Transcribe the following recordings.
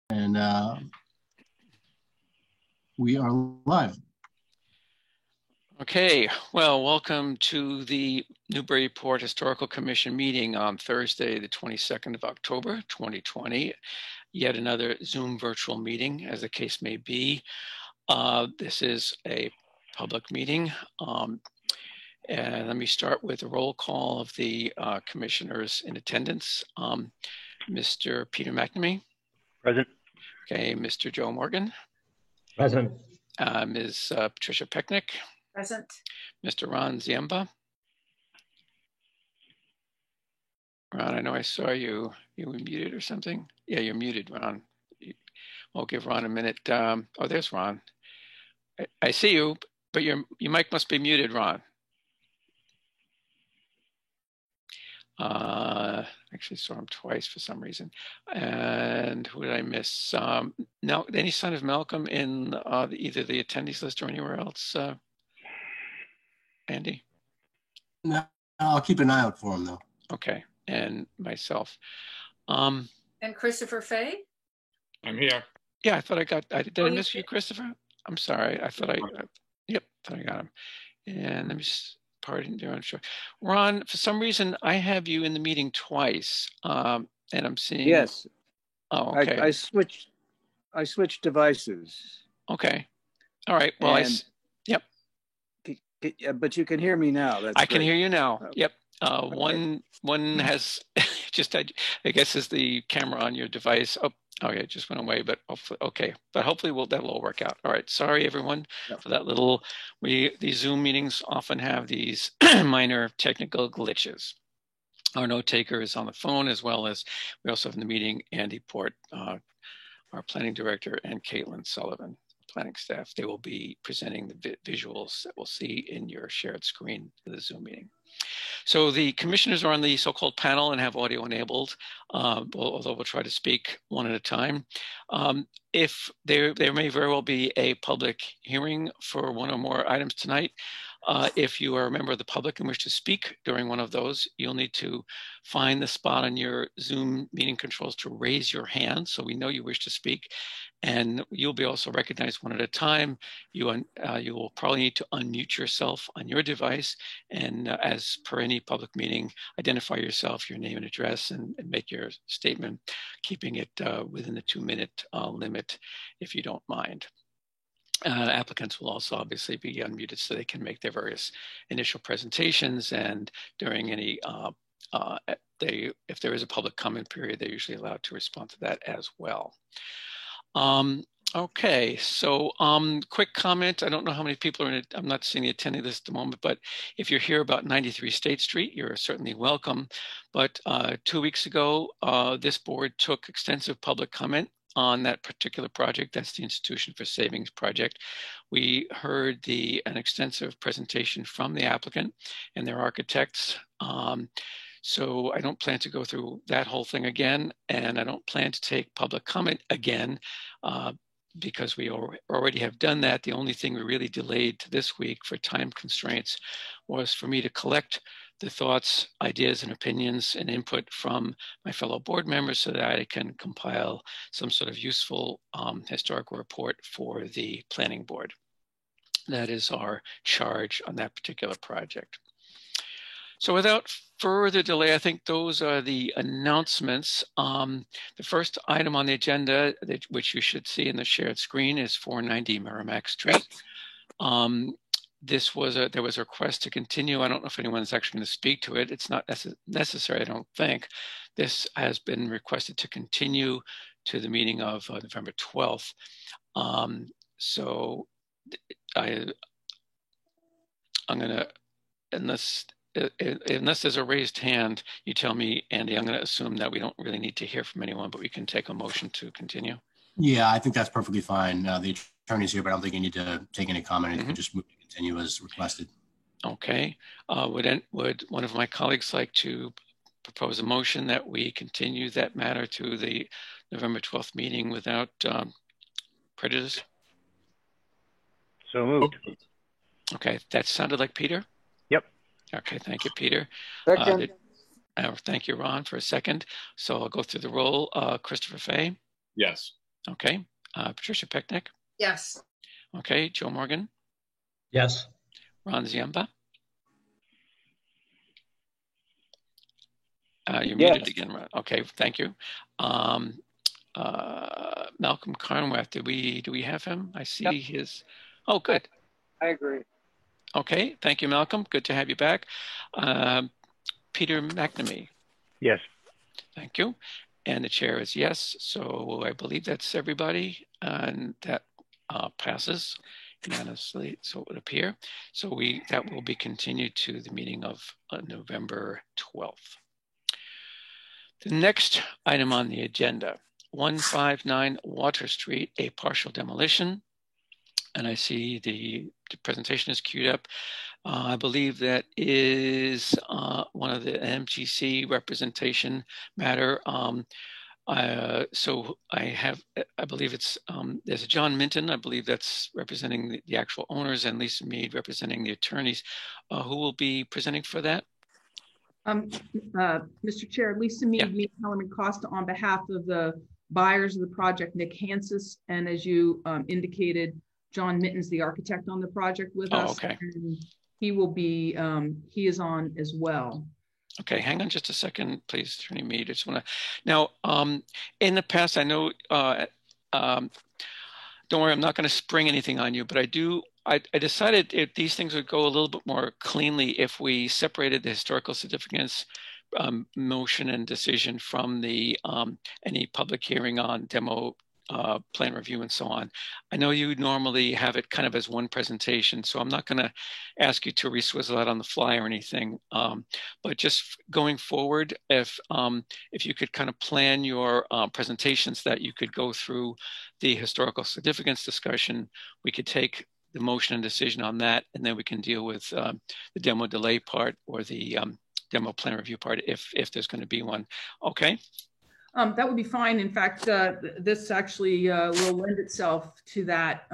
And we are live. Okay, well, welcome to the Newburyport Historical Commission meeting on Thursday, the 22nd of October, 2020. Yet another Zoom virtual meeting, as the case may be. This is a public meeting. And let me start with a roll call of the commissioners in attendance. Mr. Peter McNamee. Present. Okay, Mr. Joe Morgan. Present. Ms. Patricia Pecknick. Present. Mr. Ron Ziemba. Ron, I know I saw you. You were muted or something? Yeah, you're muted, Ron. We'll give Ron a minute. Oh, there's Ron. I see you, but your mic must be muted, Ron. Actually saw him twice for some reason. And who did I miss? Now, any sign of Malcolm in either the attendees list or anywhere else? Andy? No, I'll keep an eye out for him though. Okay, and myself. And Christopher Fay? I'm here. Yeah, I thought did I miss you, Christopher? I'm sorry. I thought yep, thought I got him. And let me just, pardon, I'm sure. Ron, for some reason, I have you in the meeting twice, and I'm seeing. Yes. Oh, okay. I switched devices. Okay. All right. Well, yep. But you can hear me now. I can hear you now. Okay. Yep. One has just, I guess, is the camera on your device. Oh, okay, it just went away, but hopefully, okay. But hopefully that'll all work out. All right, sorry everyone for that little, these Zoom meetings often have these minor technical glitches. Our note taker is on the phone, as well as we also have in the meeting Andy Port, our planning director, and Caitlin Sullivan, planning staff. They will be presenting the visuals that we'll see in your shared screen for the Zoom meeting. So the commissioners are on the so-called panel and have audio enabled, although we'll try to speak one at a time. If there may very well be a public hearing for one or more items tonight. If you are a member of the public and wish to speak during one of those, you'll need to find the spot on your Zoom meeting controls to raise your hand so we know you wish to speak. And you'll be also recognized one at a time. You will probably need to unmute yourself on your device. And as per any public meeting, identify yourself, your name and address, and make your statement, keeping it within the 2-minute limit if you don't mind. Applicants will also obviously be unmuted so they can make their various initial presentations, and during any, if there is a public comment period, they're usually allowed to respond to that as well. Okay, so quick comment. I don't know how many people are in it. I'm not seeing the attendee list at the moment, but if you're here about 93 State Street, you're certainly welcome. But 2 weeks ago, this board took extensive public comment on that particular project. That's the Institution for Savings project. We heard an extensive presentation from the applicant and their architects. So I don't plan to go through that whole thing again, and I don't plan to take public comment again because we already have done that. The only thing we really delayed to this week for time constraints was for me to collect the thoughts, ideas, and opinions and input from my fellow board members so that I can compile some sort of useful historical report for the planning board. That is our charge on that particular project. So without further delay, I think those are the announcements. The first item on the agenda, which you should see in the shared screen, is 490 Merrimack Street. There was a request to continue. I don't know if anyone's actually going to speak to it. It's not necessary, I don't think. This has been requested to continue to the meeting of November 12th. So I'm going to, unless there's a raised hand, you tell me, Andy, I'm going to assume that we don't really need to hear from anyone, but we can take a motion to continue. Yeah, I think that's perfectly fine. The attorney's here, but I don't think you need to take any comment. You can just move to continue as requested. Okay. Would one of my colleagues like to propose a motion that we continue that matter to the November 12th meeting without prejudice? So moved. Okay, that sounded like Peter? Yep. Okay, thank you, Peter. Second. Thank you, Ron, for a second. So I'll go through the roll. Christopher Fay? Yes. Okay. Patricia Pecknick. Yes. Okay. Joe Morgan. Yes. Ron Ziemba. You're Yes. muted again, Ron. Okay. Thank you. Malcolm Carnwath. Do we have him? I see his. Oh, good. I agree. Okay. Thank you, Malcolm. Good to have you back. Peter McNamee. Yes. Thank you. And the chair is yes. So I believe that's everybody, and that passes unanimously. So it would appear. So that will be continued to the meeting of November 12th. The next item on the agenda, 159 Water Street, a partial demolition. And I see the presentation is queued up. I believe that is one of the MGC representation matter. So I believe it's, there's a John Minton, I believe that's representing the actual owners, and Lisa Mead representing the attorneys. Who will be presenting for that? Mr. Chair, Lisa Mead, Mead, Kellerman Costa, on behalf of the buyers of the project, Nick Hansis, and as you indicated, John Mitten's the architect on the project with us. Okay. And he will be, he is on as well. Okay, hang on just a second, please, Attorney Mead. I just want to, now, in the past, I know, don't worry, I'm not going to spring anything on you, but I decided if these things would go a little bit more cleanly if we separated the historical significance motion and decision from the any public hearing on demo plan review and so on. I know you normally have it kind of as one presentation, so I'm not going to ask you to reswizzle that on the fly or anything. But just going forward, if you could kind of plan your presentations that you could go through the historical significance discussion, we could take the motion and decision on that, and then we can deal with the demo delay part or the demo plan review part if there's going to be one. Okay. That would be fine. In fact, this actually will lend itself to that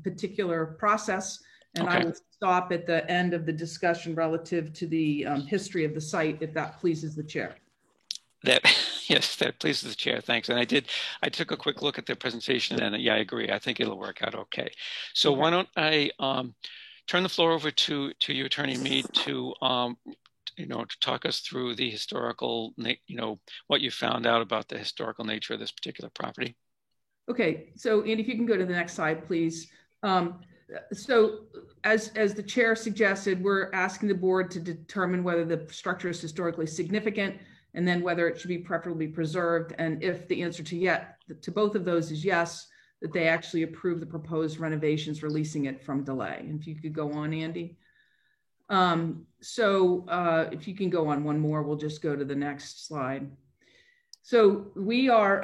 particular process, and okay. I will stop at the end of the discussion relative to the history of the site, if that pleases the chair. Yes, that pleases the chair. Thanks. And I took a quick look at the presentation, and yeah, I agree. I think it'll work out okay. So okay. Why don't I turn the floor over to you, Attorney Mead, to to talk us through the historical, what you found out about the historical nature of this particular property. Okay, so Andy, if you can go to the next slide, please. So as the chair suggested, we're asking the board to determine whether the structure is historically significant and then whether it should be preferably preserved. And if the answer to both of those is yes, that they actually approve the proposed renovations, releasing it from delay. And if you could go on, Andy. If you can go on one more, we'll just go to the next slide. So we are,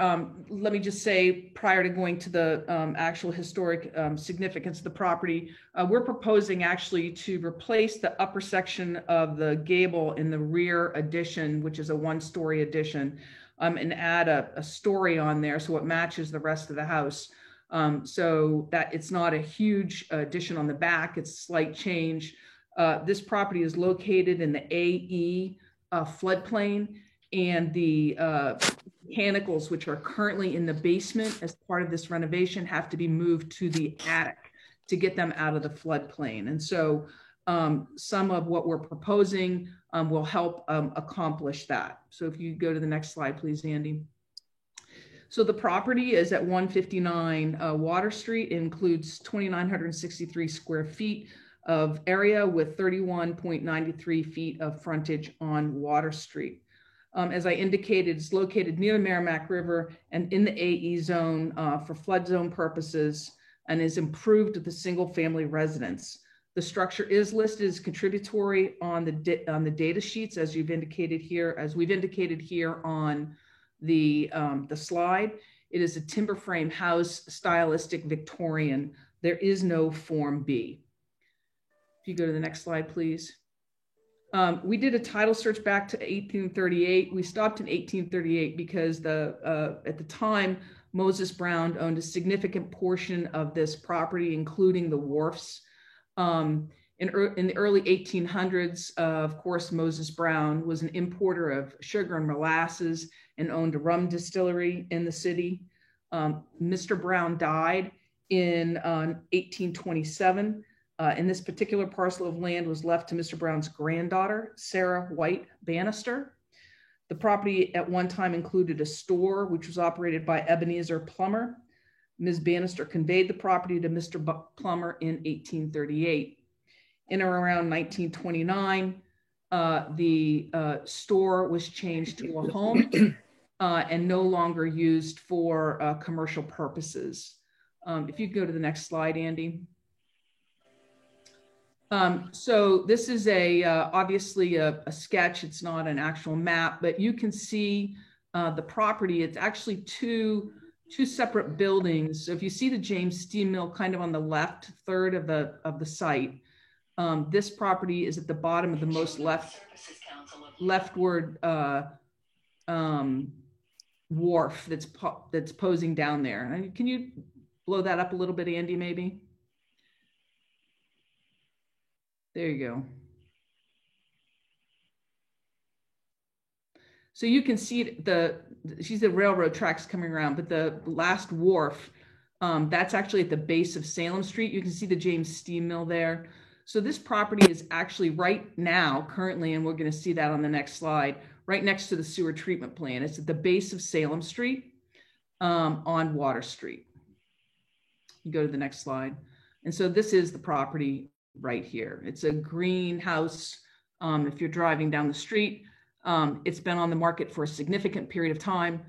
let me just say, prior to going to the actual historic significance of the property, we're proposing actually to replace the upper section of the gable in the rear addition, which is a one-story addition, and add a story on there so it matches the rest of the house. So that it's not a huge addition on the back, it's a slight change. This property is located in the AE floodplain, and the mechanicals, which are currently in the basement as part of this renovation, have to be moved to the attic to get them out of the floodplain. And so some of what we're proposing will help accomplish that. So if you go to the next slide, please, Andy. So the property is at 159 Water Street. It includes 2,963 square feet of area with 31.93 feet of frontage on Water Street. As I indicated, it's located near the Merrimack River and in the AE zone for flood zone purposes, and is improved with the single family residence. The structure is listed as contributory on the data sheets, as we've indicated here on the slide. It is a timber frame house, stylistic Victorian. There is no Form B. If you go to the next slide, please. We did a title search back to 1838. We stopped in 1838 because at the time, Moses Brown owned a significant portion of this property, including the wharfs. In the early 1800s, of course, Moses Brown was an importer of sugar and molasses and owned a rum distillery in the city. Mr. Brown died in 1827. And this particular parcel of land was left to Mr. Brown's granddaughter, Sarah White Bannister. The property at one time included a store, which was operated by Ebenezer Plummer. Ms. Bannister conveyed the property to Mr. Plummer in 1838. In or around 1929, the store was changed to a home and no longer used for commercial purposes. If you go to the next slide, Andy. So this is obviously a sketch. It's not an actual map, but you can see the property. It's actually two separate buildings. So if you see the James Steam Mill kind of on the left third of the site, this property is at the bottom of the most leftward wharf that's posing down there. Can you blow that up a little bit, Andy, maybe? There you go. So you can see she's the railroad tracks coming around, but the last wharf, that's actually at the base of Salem Street. You can see the James Steam Mill there. So this property is actually right now, currently, and we're going to see that on the next slide, right next to the sewer treatment plant. It's at the base of Salem Street on Water Street. You go to the next slide. And so this is the property right here. It's a greenhouse. If you're driving down the street, it's been on the market for a significant period of time.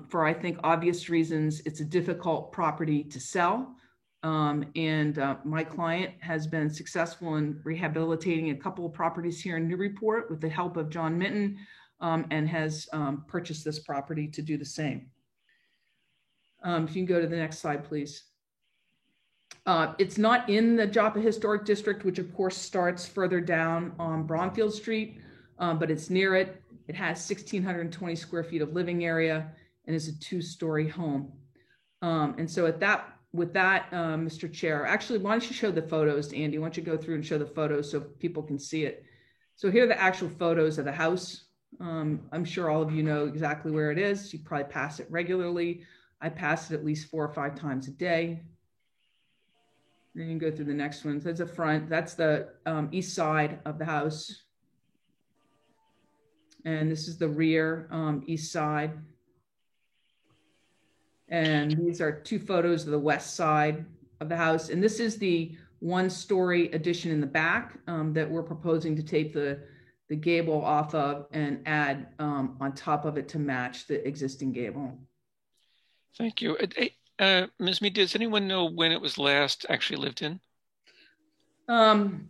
For, I think, obvious reasons, it's a difficult property to sell. My client has been successful in rehabilitating a couple of properties here in Newburyport with the help of John Minton, and has purchased this property to do the same. If you can go to the next slide, please. It's not in the Joppa Historic District, which of course starts further down on Bromfield Street, but it's near it. It has 1,620 square feet of living area and is a 2-story home. And so with that, Mr. Chair, actually, why don't you show the photos, Andy? Why don't you go through and show the photos so people can see it? So here are the actual photos of the house. I'm sure all of you know exactly where it is. You probably pass it regularly. I pass it at least 4 or 5 times a day. Then you can go through the next one. So that's the front. That's the east side of the house. And this is the rear east side. And these are 2 photos of the west side of the house. And this is the 1-story addition in the back that we're proposing to take the gable off of and add on top of it to match the existing gable. Thank you. Ms. Mead, does anyone know when it was last actually lived in? I'm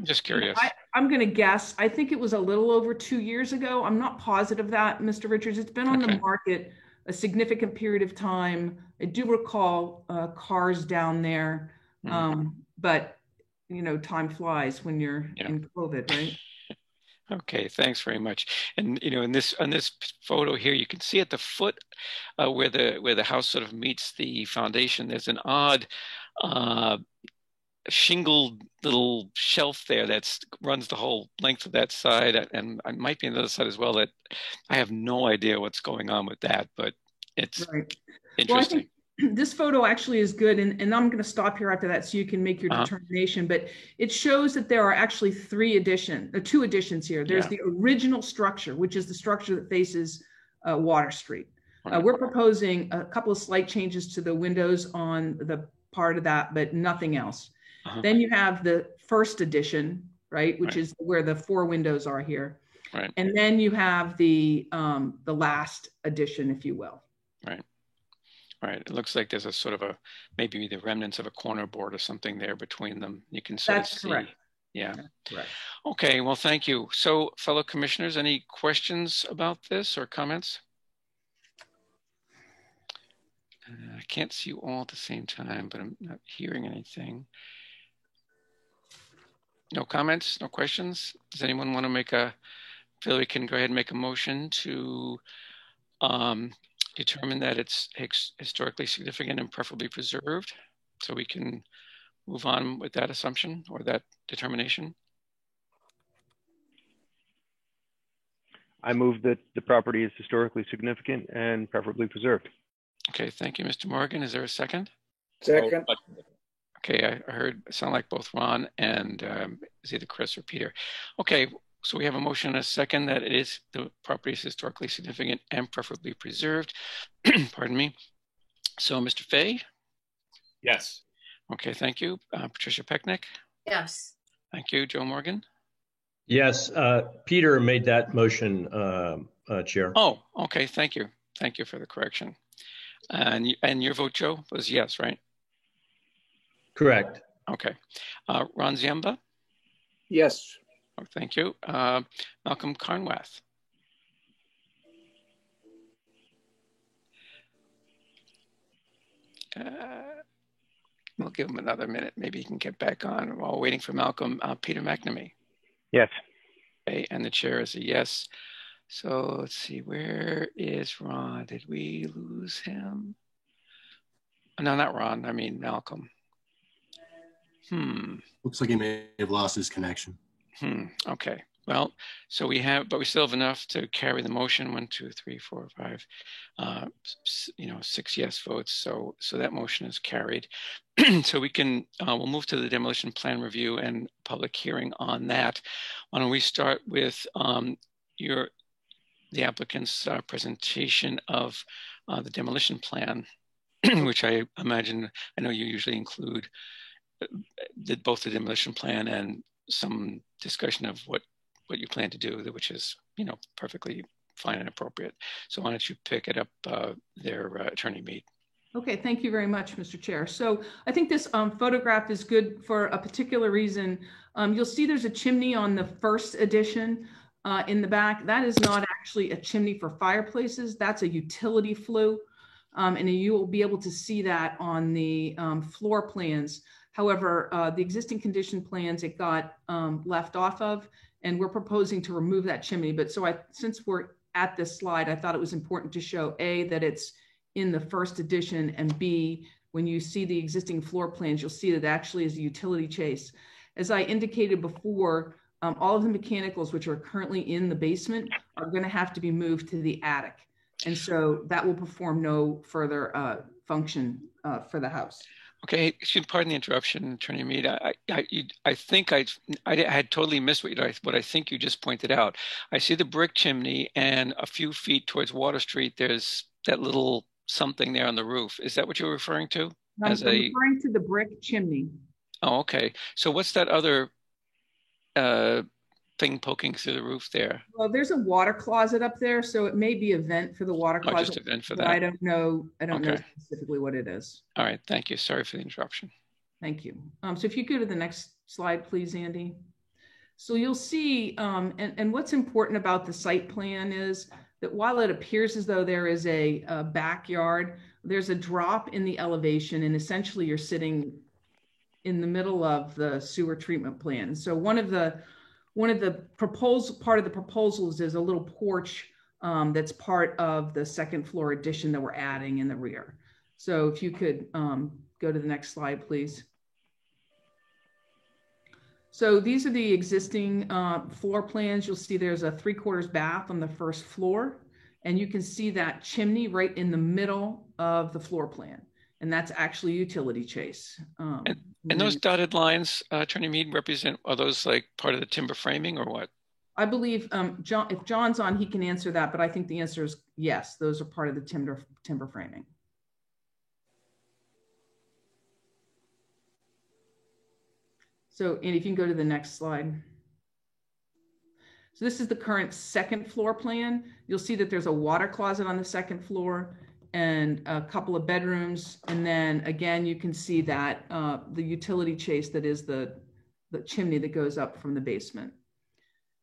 just curious. I'm going to guess. I think it was a little over 2 years ago. I'm not positive that, Mr. Richards. It's been on the market a significant period of time. I do recall cars down there, but you know, time flies when you're in COVID, right? Okay, thanks very much. And you know, on this photo here, you can see at the foot where the house sort of meets the foundation, there's an odd shingled little shelf there that runs the whole length of that side, and I might be on the other side as well. That I have no idea what's going on with that, but it's interesting. Well, I think this photo actually is good, and I'm going to stop here after that so you can make your determination. But it shows that there are actually 2 additions here. There's the original structure, which is the structure that faces Water Street. We're proposing a couple of slight changes to the windows on the part of that, but nothing else. Then you have the first addition, right, which is where the 4 windows are here. Right. And then you have the last addition, if you will. Right. Right. It looks like there's a sort of maybe the remnants of a corner board or something there between them. You can sort of see. Correct. Yeah. That's correct. Okay. Well, thank you. So, fellow commissioners, any questions about this or comments? I can't see you all at the same time, but I'm not hearing anything. No comments? No questions? Does anyone want to feel we can go ahead and make a motion to determine that it's historically significant and preferably preserved, so we can move on with that assumption or that determination? I move that the property is historically significant and preferably preserved. Okay, thank you, Mr. Morgan. Is there a second? Second. Okay, I heard it sound like both Ron and is either Chris or Peter. Okay, so we have a motion and a second that the property is historically significant and preferably preserved. Pardon me. So, Mr. Fay? Yes. Okay, thank you. Patricia Pecknick? Yes. Thank you. Joe Morgan? Yes, Peter made that motion, Chair. Oh, okay, thank you. Thank you for the correction. And your vote, Joe, was yes, right? Correct. Okay. Ron Ziemba? Yes. Oh, thank you. Malcolm Carnwath? We'll give him another minute. Maybe he can get back on while waiting for Malcolm. Peter McNamee? Yes. Okay, and the chair is a yes. So let's see, where is Ron? Did we lose him? No, not Ron. I mean Malcolm. Looks like he may have lost his connection. Okay. Well, so we still have enough to carry the motion. 1, 2, 3, 4, 5, 6 yes votes. So that motion is carried. So we can, we'll move to the demolition plan review and public hearing on that. Why don't we start with the applicant's presentation of the demolition plan, which I imagine, I know you usually include both the demolition plan and some discussion of what you plan to do, which is, perfectly fine and appropriate. So why don't you pick it up there, Attorney Mead. Okay, thank you very much, Mr. Chair. So I think this photograph is good for a particular reason. You'll see there's a chimney on the first edition in the back. That is not actually a chimney for fireplaces. That's a utility flue. And you will be able to see that on the floor plans. However, the existing condition plans, it got left off of, and we're proposing to remove that chimney. But since we're at this slide, I thought it was important to show A, that it's in the first edition, and B, when you see the existing floor plans, you'll see that it actually is a utility chase. As I indicated before, all of the mechanicals which are currently in the basement are going to have to be moved to the attic. And so that will perform no further function for the house. Okay, pardon the interruption, Attorney Mead. I think I had totally missed what I think you just pointed out. I see the brick chimney, and a few feet towards Water Street, there's that little something there on the roof. Is that what you're referring to? I'm referring to the brick chimney. Oh, okay. So what's that other thing poking through the roof there? Well, there's a water closet up there, so it may be a vent for the water closet. Just a vent for that. I don't know specifically what it is. All right, thank you. Sorry for the interruption. Thank you. So if you go to the next slide, please, Andy. So you'll see, and what's important about the site plan is that while it appears as though there is a backyard, there's a drop in the elevation, and essentially you're sitting in the middle of the sewer treatment plant. So one of the part of the proposals is a little porch that's part of the second floor addition that we're adding in the rear. So if you could go to the next slide, please. So these are the existing floor plans. You'll see there's a 3/4 bath on the first floor, and you can see that chimney right in the middle of the floor plan. And that's actually utility chase. And those dotted lines, Attorney Mead, are those like part of the timber framing or what? I believe, if John's on, he can answer that, but I think the answer is yes, those are part of the timber framing. So, and if you can go to the next slide. So this is the current second floor plan. You'll see that there's a water closet on the second floor and a couple of bedrooms. And then again, you can see that the utility chase that is the chimney that goes up from the basement.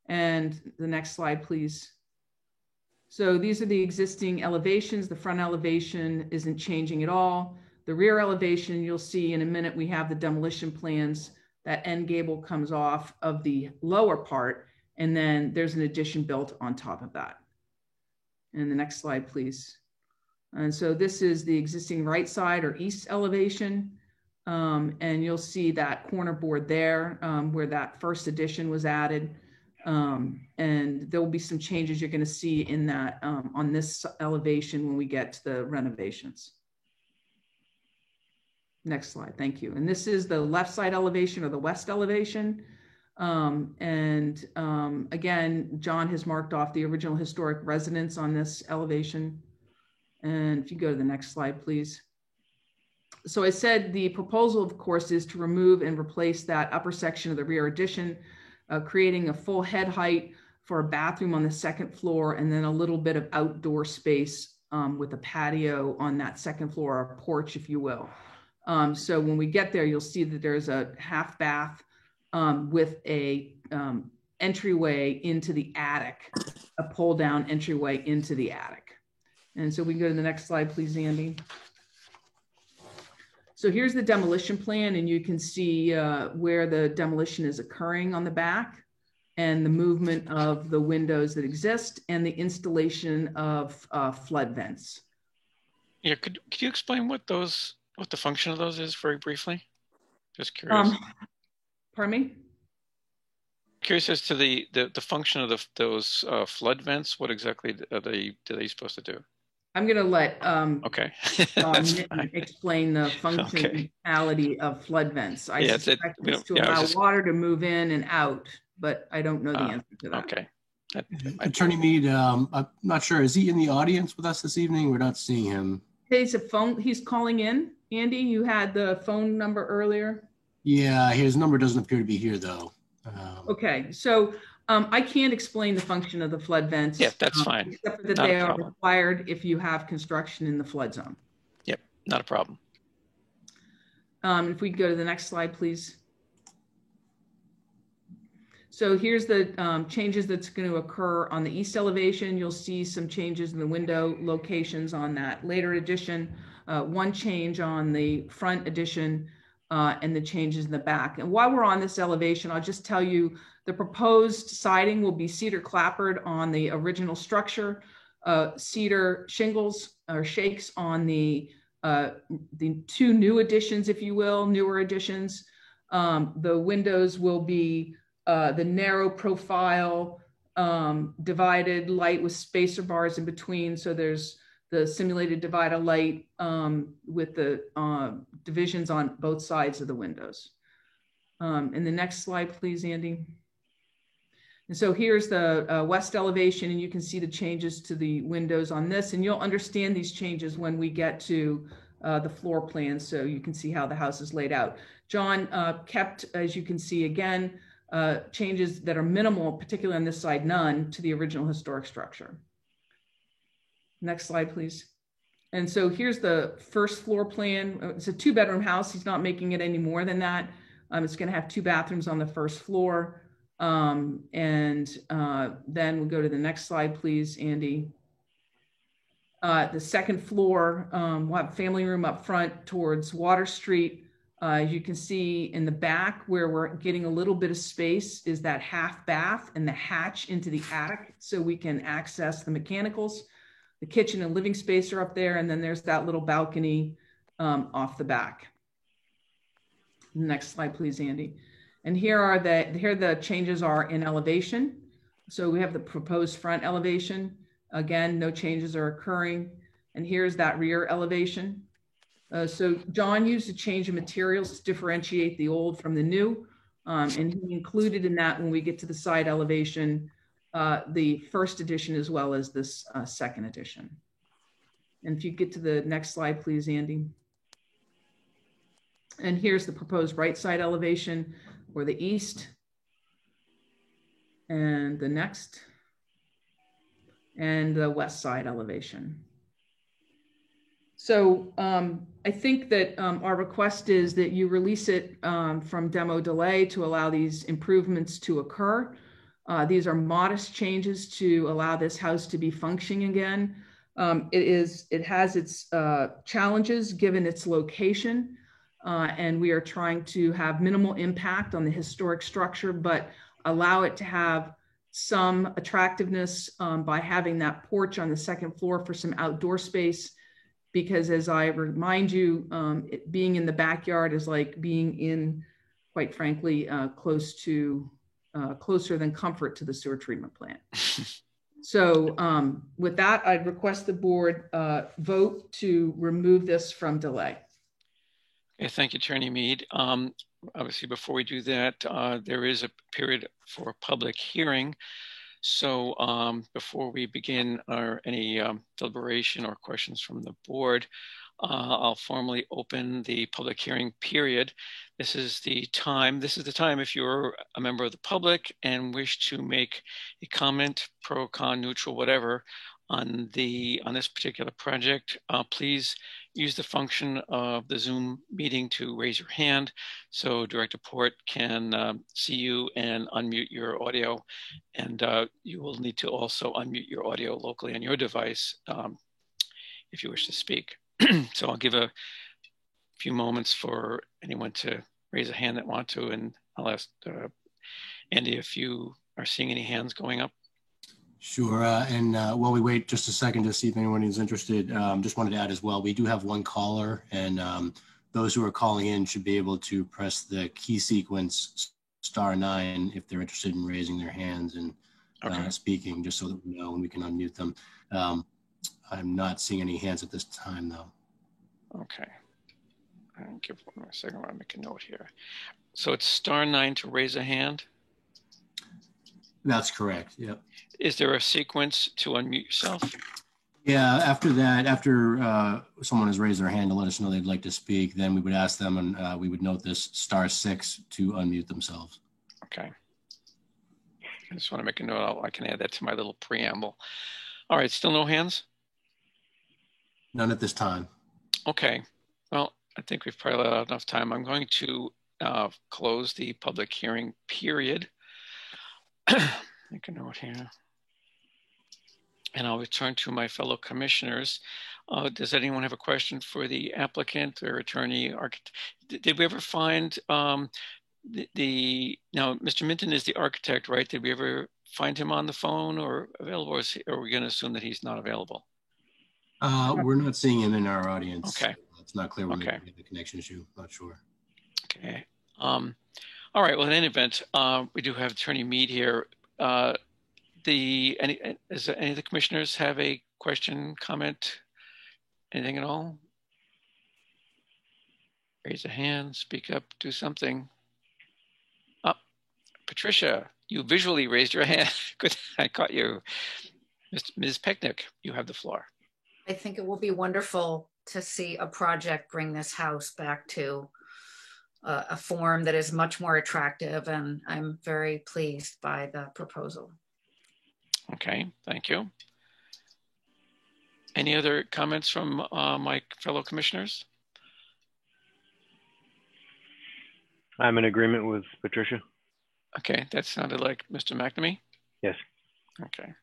And the next slide, please. So these are the existing elevations. The front elevation isn't changing at all. The rear elevation, you'll see in a minute, we have the demolition plans. That end gable comes off of the lower part, and then there's an addition built on top of that. And the next slide, please. And so this is the existing right side or east elevation. And you'll see that corner board there where that first addition was added. And there will be some changes you're going to see in that on this elevation when we get to the renovations. Next slide, thank you. And this is the left side elevation or the west elevation. Again, John has marked off the original historic residence on this elevation. And if you go to the next slide, please. So I said the proposal, of course, is to remove and replace that upper section of the rear addition, creating a full head height for a bathroom on the second floor, and then a little bit of outdoor space with a patio on that second floor, or a porch, if you will. So when we get there, you'll see that there's a half bath with a entryway into the attic, a pull down entryway into the attic. And so we can go to the next slide, please, Andy. So here's the demolition plan, and you can see where the demolition is occurring on the back, and the movement of the windows that exist, and the installation of flood vents. Yeah, could you explain what the function of those is very briefly? Just curious. Pardon me? Curious as to the function of those flood vents. What exactly are they supposed to do? I'm going to let okay. explain the functionality of flood vents. I suspect it's to allow water to move in and out, but I don't know the answer to that. Okay. Attorney Mead, I'm not sure. Is he in the audience with us this evening? We're not seeing him. He's calling in. Andy, you had the phone number earlier. Yeah, his number doesn't appear to be here, though. Okay, so I can't explain the function of the flood vents. Yeah, that's fine. Except for that they are required if you have construction in the flood zone. Yep, not a problem. If we go to the next slide, please. So here's the changes that's going to occur on the east elevation. You'll see some changes in the window locations on that later addition, one change on the front addition, and the changes in the back. And while we're on this elevation, I'll just tell you the proposed siding will be cedar clapboard on the original structure, cedar shingles or shakes on the two new additions, if you will, newer additions. The windows will be the narrow profile, divided light with spacer bars in between. So there's the simulated divider light with the divisions on both sides of the windows. And the next slide, please, Andy. And so here's the west elevation, and you can see the changes to the windows on this, and you'll understand these changes when we get to the floor plan, so you can see how the house is laid out. John kept, as you can see again, changes that are minimal, particularly on this side, none, to the original historic structure. Next slide, please. And so here's the first floor plan. It's a 2-bedroom house. He's not making it any more than that. It's going to have 2 bathrooms on the first floor. Then we'll go to the next slide, please, Andy. The second floor, we'll have a family room up front towards Water Street. As you can see in the back where we're getting a little bit of space is that half bath and the hatch into the attic so we can access the mechanicals. The kitchen and living space are up there, and then there's that little balcony off the back. Next slide, please, Andy. And here the changes are in elevation. So we have the proposed front elevation. Again, no changes are occurring. And here's that rear elevation. So John used a change of materials to differentiate the old from the new. And he included in that when we get to the side elevation, the first edition as well as this second edition. And if you get to the next slide, please, Andy. And here's the proposed right side elevation or the east. And the next. And the west side elevation. So I think that our request is that you release it from demo delay to allow these improvements to occur. These are modest changes to allow this house to be functioning again. It has its challenges given its location, and we are trying to have minimal impact on the historic structure, but allow it to have some attractiveness by having that porch on the second floor for some outdoor space. Because as I remind you, being in the backyard is like being in, quite frankly, close to closer than comfort to the sewer treatment plant. So with that, I'd request the board vote to remove this from delay. Okay, thank you, Attorney Mead. Obviously, before we do that, there is a period for public hearing. So before we begin any deliberation or questions from the board, I'll formally open the public hearing period. This is the time if you're a member of the public and wish to make a comment, pro, con, neutral, whatever, on this particular project, please use the function of the Zoom meeting to raise your hand so Director Port can see you and unmute your audio. And you will need to also unmute your audio locally on your device if you wish to speak. So I'll give a few moments for anyone to raise a hand that want to, and I'll ask Andy if you are seeing any hands going up. Sure. And while we wait just a second to see if anyone is interested, just wanted to add as well, we do have one caller, and those who are calling in should be able to press the key sequence *9 if they're interested in raising their hands and speaking, just so that we know and we can unmute them. I'm not seeing any hands at this time, though. Okay. I'll give one more second while I make a note here. So it's *9 to raise a hand? That's correct, yep. Is there a sequence to unmute yourself? Yeah, after that, after someone has raised their hand to let us know they'd like to speak, then we would ask them, and we would note this *6 to unmute themselves. Okay. I just want to make a note. I can add that to my little preamble. All right, still no hands? None at this time. Okay. Well, I think we've probably allowed enough time. I'm going to close the public hearing period. Make a note here. And I'll return to my fellow commissioners. Does anyone have a question for the applicant or attorney? Did we ever find now, Mr. Minton is the architect, right? Did we ever find him on the phone or available, or are we going to assume that he's not available? We're not seeing him in our audience. Okay. It's not clear when we have the connection issue. Not sure. Okay. All right. Well, in any event, we do have Attorney Mead here. Does any of the commissioners have a question, comment, anything at all? Raise a hand, speak up, do something. Oh, Patricia, you visually raised your hand. Good, I caught you. Ms. Pecknick, you have the floor. I think it will be wonderful to see a project bring this house back to a form that is much more attractive, and I'm very pleased by the proposal. Okay, thank you. Any other comments from my fellow commissioners? I'm in agreement with Patricia. Okay, that sounded like Mr. McNamee? Yes. Okay.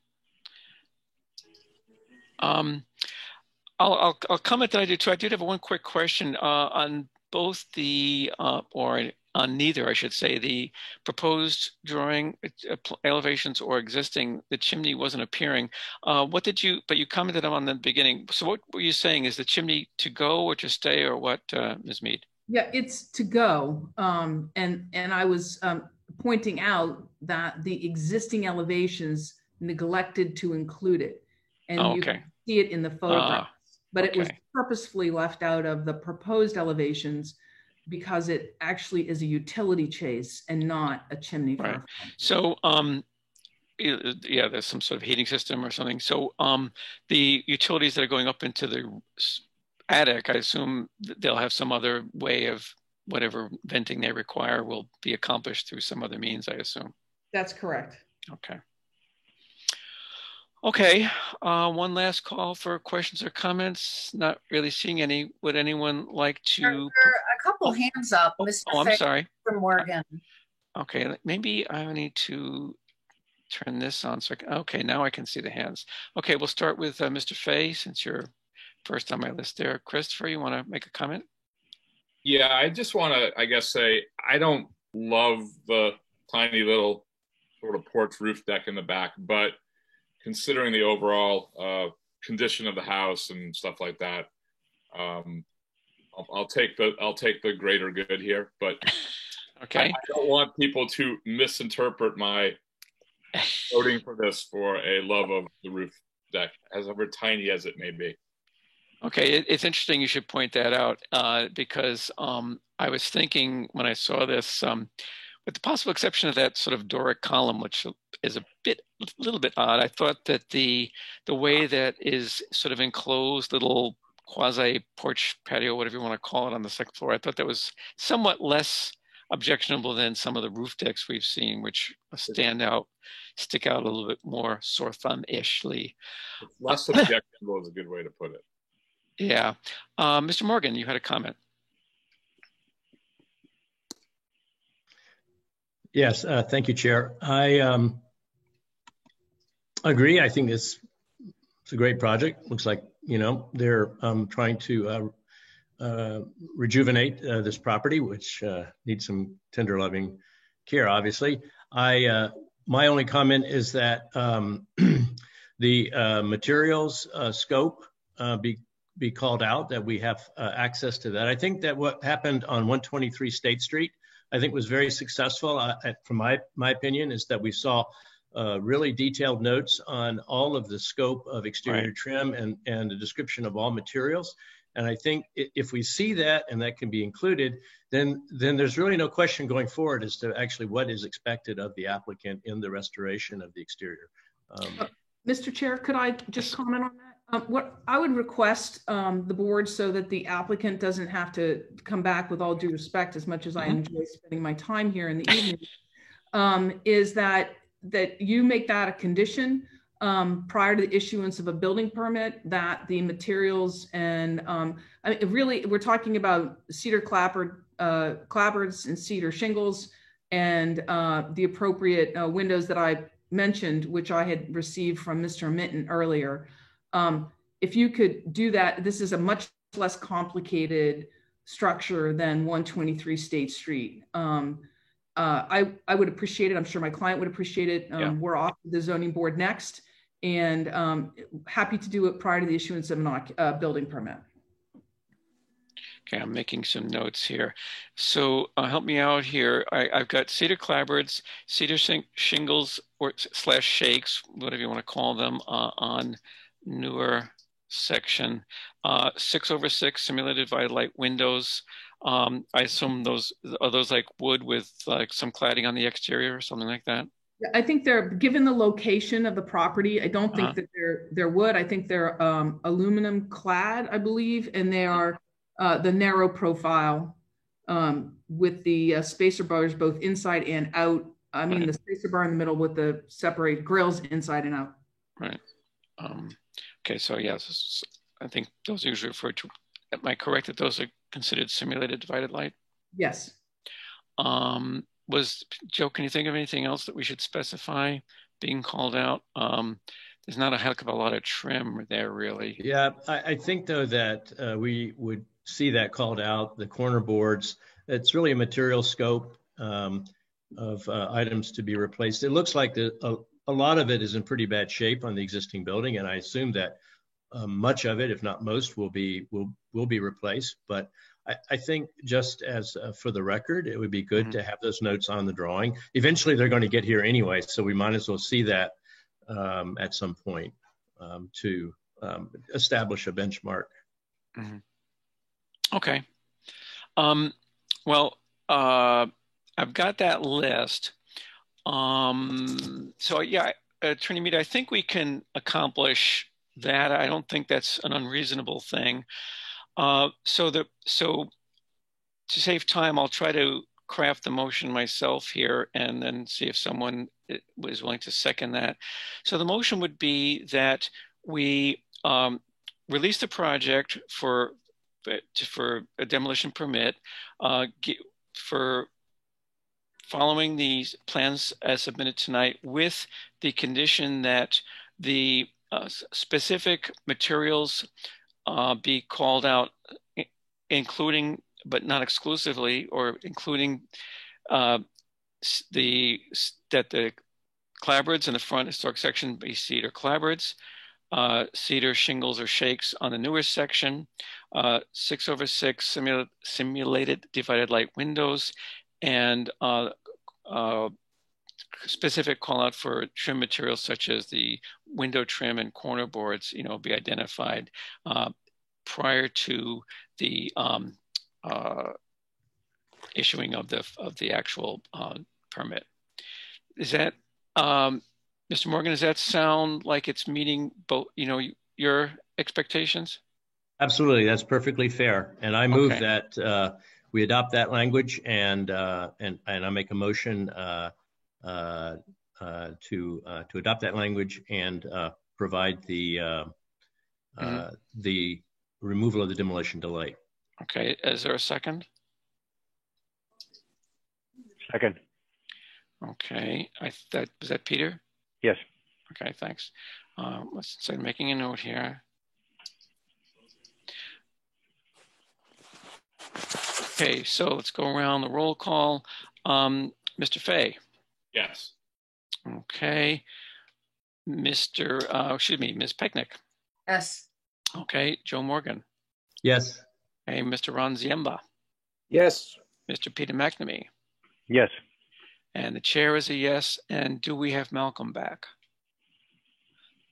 I'll comment that I do too. I did have one quick question on both the, or on neither, I should say, the proposed drawing elevations or existing, the chimney wasn't appearing. But you commented on the beginning. So what were you saying? Is the chimney to go or to stay, or what, Ms. Mead? Yeah, it's to go. And I was pointing out that the existing elevations neglected to include it. And you can see it in the photograph. But it was purposefully left out of the proposed elevations because it actually is a utility chase and not a chimney. Right. So, yeah, there's some sort of heating system or something. So the utilities that are going up into the attic, I assume they'll have some other way of whatever venting they require will be accomplished through some other means, I assume. That's correct. Okay. Okay, one last call for questions or comments. Not really seeing any. Would anyone like to? There are a couple hands up. Mr. I'm Fay sorry. From Morgan. Okay, maybe I need to turn this on. So okay, now I can see the hands. Okay, we'll start with Mr. Fay, since you're first on my list there. Christopher, you want to make a comment? Yeah, I just want to, I guess, say I don't love the tiny little sort of porch roof deck in the back, but considering the overall condition of the house and stuff like that, I'll take the greater good here. But Okay. I don't want people to misinterpret my voting for this for a love of the roof deck, as ever tiny as it may be. Okay, it's interesting you should point that out because I was thinking when I saw this, with the possible exception of that sort of Doric column, which is a little bit odd, I thought that the way that is sort of enclosed little quasi porch patio, whatever you want to call it, on the second floor, I thought that was somewhat less objectionable than some of the roof decks we've seen, which stick out a little bit more sore thumb-ishly. Less objectionable is a good way to put it. Yeah. Mr. Morgan, you had a comment. Yes, thank you, Chair. I agree. I think it's a great project. Looks like, they're trying to rejuvenate this property, which needs some tender loving care, obviously. My only comment is that the materials scope be called out, that we have access to that. I think that what happened on 123 State Street, I think was very successful. From my opinion, is that we saw really detailed notes on all of the scope of exterior trim and the description of all materials. And I think if we see that and that can be included, then there's really no question going forward as to actually what is expected of the applicant in the restoration of the exterior. Mr. Chair, could I just comment on that? What I would request the board, so that the applicant doesn't have to come back, with all due respect, as much as I enjoy spending my time here in the evening, is that you make that a condition prior to the issuance of a building permit, that the materials and I mean, really, we're talking about cedar clapboards and cedar shingles, and the appropriate windows that I mentioned, which I had received from Mr. Minton earlier. If you could do that, this is a much less complicated structure than 123 State Street. I would appreciate it. I'm sure my client would appreciate it. We're off to the zoning board next, and happy to do it prior to the issuance of a building permit. Okay, I'm making some notes here. So help me out here. I've got cedar clapboards, cedar shingles or / shakes, whatever you want to call them, on newer section. 6/6 simulated divided light windows. I assume those are like wood with like some cladding on the exterior or something like that. I think they're, given the location of the property, I don't think that they're wood. I think they're aluminum clad, I believe, and they are the narrow profile with the spacer bars both inside and out. I mean, the spacer bar in the middle with the separate grills inside and out. Right. Okay, so yes, I think those are usually referred to. Am I correct that those are considered simulated divided light? Yes. Joe, can you think of anything else that we should specify being called out? There's not a heck of a lot of trim there, really. Yeah, I think, though, that we would see that called out, the corner boards. It's really a material scope of items to be replaced. It looks like a lot of it is in pretty bad shape on the existing building, and I assume that much of it, if not most, will be replaced. But I think, just as for the record, it would be good to have those notes on the drawing. Eventually, they're going to get here anyway, so we might as well see that at some point to establish a benchmark. Okay. Well, I've got that list. So yeah, Attorney Mead, I think we can accomplish that. I don't think that's an unreasonable thing. So to save time, I'll try to craft the motion myself here and then see if someone was willing to second that. So the motion would be that we release the project for a demolition permit for following these plans as submitted tonight, with the condition that the specific materials be called out, including but not exclusively, or including that the clapboards in the front historic section be cedar clapboards, cedar shingles or shakes on the newer section, 6/6 simulated divided light windows, and specific call out for trim materials such as the window trim and corner boards, be identified prior to the issuing of the actual permit. Is that, Mr. Morgan, does that sound like it's meeting both, your expectations? Absolutely, that's perfectly fair. And I move that we adopt that language, and I make a motion to adopt that language and provide the removal of the demolition delay. Okay, is there a second? Second. Okay, was that Peter? Yes. Okay, thanks. Let's say making a note here. Okay, so let's go around the roll call. Mr. Fay. Yes. Okay. Ms. Pecknick. Yes. Okay, Joe Morgan. Yes. Hey, Mr. Ron Ziemba. Yes. Mr. Peter McNamee. Yes. And the chair is a yes. And do we have Malcolm back?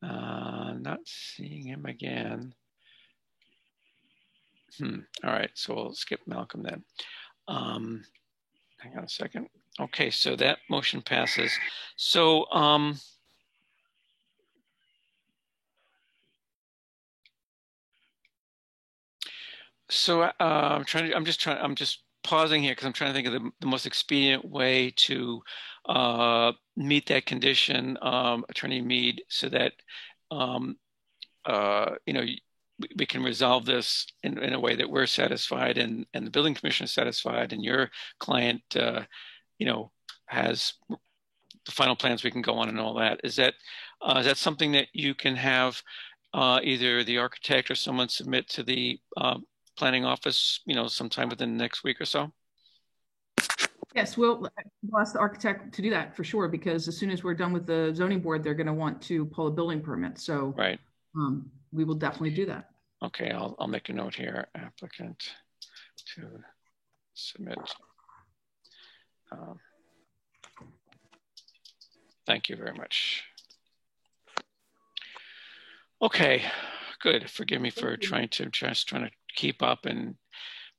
Not seeing him again. All right, so we'll skip Malcolm then. Hang on a second. Okay, so that motion passes. So I'm just pausing here because I'm trying to think of the most expedient way to meet that condition, Attorney Mead, so that we can resolve this in a way that we're satisfied and the building commissioner is satisfied, and your client, has the final plans we can go on and all that. Is that something that you can have either the architect or someone submit to the planning office, sometime within the next week or so? Yes, we'll ask the architect to do that for sure, because as soon as we're done with the zoning board, they're going to want to pull a building permit. So right. We will definitely do that. Okay, I'll make a note here. Applicant to submit. Thank you very much. Okay, good. Forgive me for trying to keep up and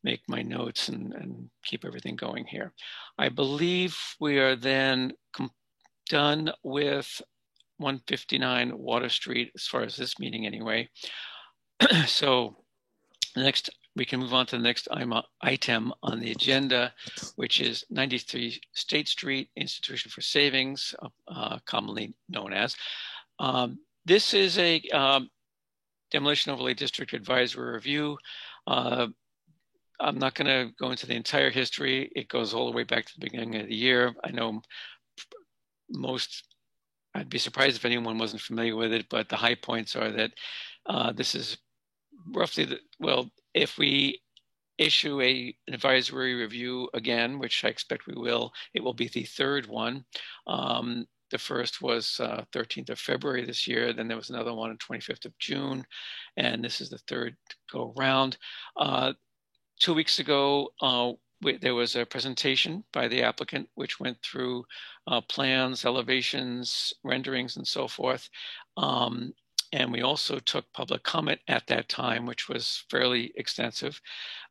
make my notes and keep everything going here. I believe we are then done with 159 Water Street as far as this meeting anyway. So next, we can move on to the next item on the agenda, which is 93 State Street, Institution for Savings, commonly known as. This is a Demolition Overlay District Advisory Review. I'm not going to go into the entire history. It goes all the way back to the beginning of the year. I know I'd be surprised if anyone wasn't familiar with it, but the high points are that this is roughly if we issue an advisory review again, which I expect we will, it will be the third one. The first was 13th of February this year. Then there was another one on 25th of June. And this is the third go round. 2 weeks ago, there was a presentation by the applicant, which went through plans, elevations, renderings, and so forth. And we also took public comment at that time, which was fairly extensive.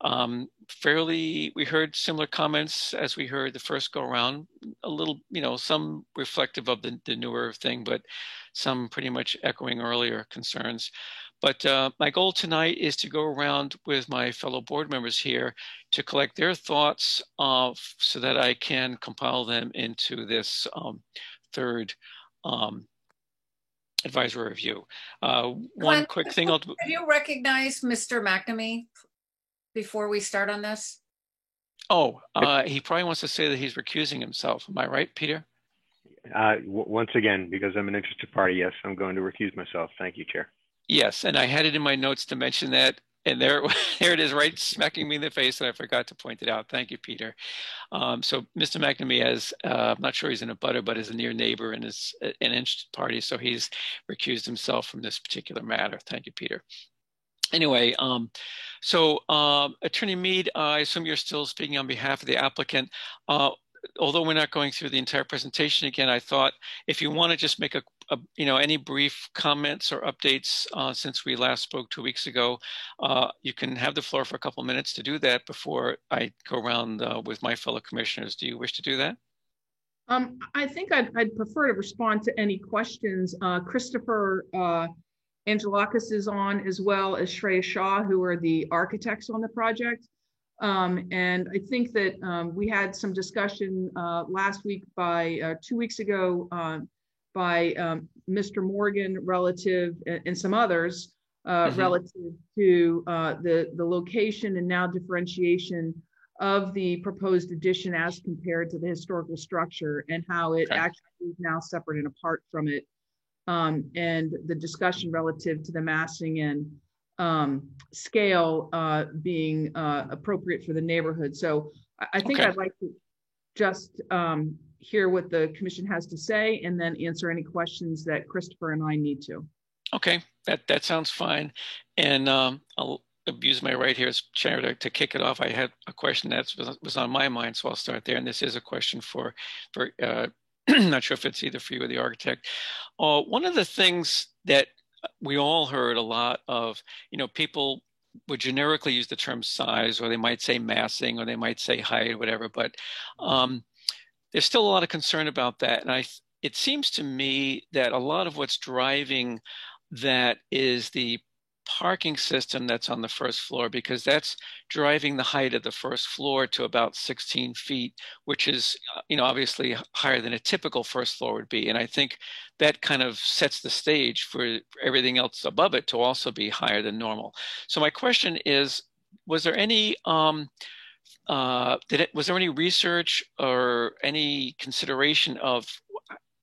We heard similar comments as we heard the first go around, a little, some reflective of the newer thing, but some pretty much echoing earlier concerns. But my goal tonight is to go around with my fellow board members here to collect their thoughts so that I can compile them into this third advisory review. One quick thing. Have you recognized Mr. McNamee before we start on this? Oh, he probably wants to say that he's recusing himself. Am I right, Peter? Once again, because I'm an interested party, yes, I'm going to recuse myself. Thank you, Chair. Yes, and I had it in my notes to mention that, and there it is, right smacking me in the face, and I forgot to point it out. Thank you, Peter. So Mr. McNamee I'm not sure he's in a butter, but is a near neighbor and is an interested party, so he's recused himself from this particular matter. Thank you, Peter. anyway, Attorney Mead, I assume you're still speaking on behalf of the applicant. Although we're not going through the entire presentation again, I thought if you want to just make any brief comments or updates since we last spoke 2 weeks ago, you can have the floor for a couple of minutes to do that before I go around with my fellow commissioners. Do you wish to do that? I think I'd prefer to respond to any questions. Christopher Angelakis is on, as well as Shreya Shah, who are the architects on the project. And I think that we had some discussion last week 2 weeks ago by Mr. Morgan relative and some others relative to the location and now differentiation of the proposed addition as compared to the historical structure, and how it actually is now separate and apart from it. And the discussion relative to the massing and scale being appropriate for the neighborhood. So I think I'd like to just hear what the commission has to say and then answer any questions that Christopher and I need to. Okay, that sounds fine. And I'll abuse my right here as chair to kick it off. I had a question that was on my mind, so I'll start there. And this is a question for not sure if it's either for you or the architect. One of the things that we all heard a lot of, people would generically use the term size, or they might say massing, or they might say height, or whatever, but there's still a lot of concern about that. And it seems to me that a lot of what's driving that is the parking system that's on the first floor, because that's driving the height of the first floor to about 16 feet, which is, obviously higher than a typical first floor would be. And I think that kind of sets the stage for everything else above it to also be higher than normal. So my question is, was there any research or any consideration of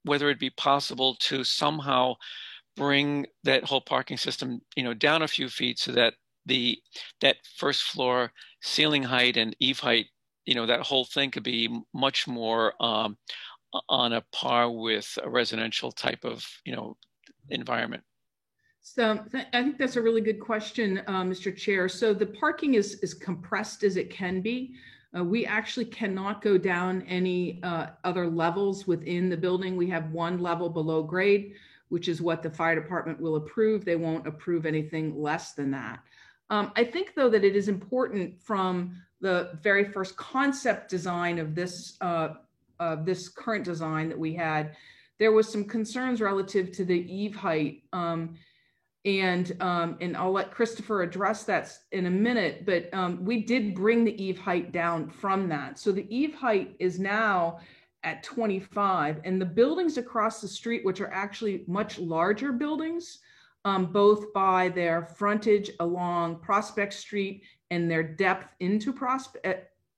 whether it'd be possible to somehow bring that whole parking system, down a few feet, so that that first floor ceiling height and eave height, that whole thing could be much more on a par with a residential type of, environment? So I think that's a really good question, Mr. Chair. So the parking is compressed as it can be. We actually cannot go down any other levels within the building. We have one level below grade, which is what the fire department will approve. They won't approve anything less than that. I think, though, that it is important from the very first concept design of this current design that we had, there was some concerns relative to the eave height. And I'll let Christopher address that in a minute, but we did bring the eave height down from that. So the eave height is now at 25, and the buildings across the street, which are actually much larger buildings, both by their frontage along Prospect Street and their depth into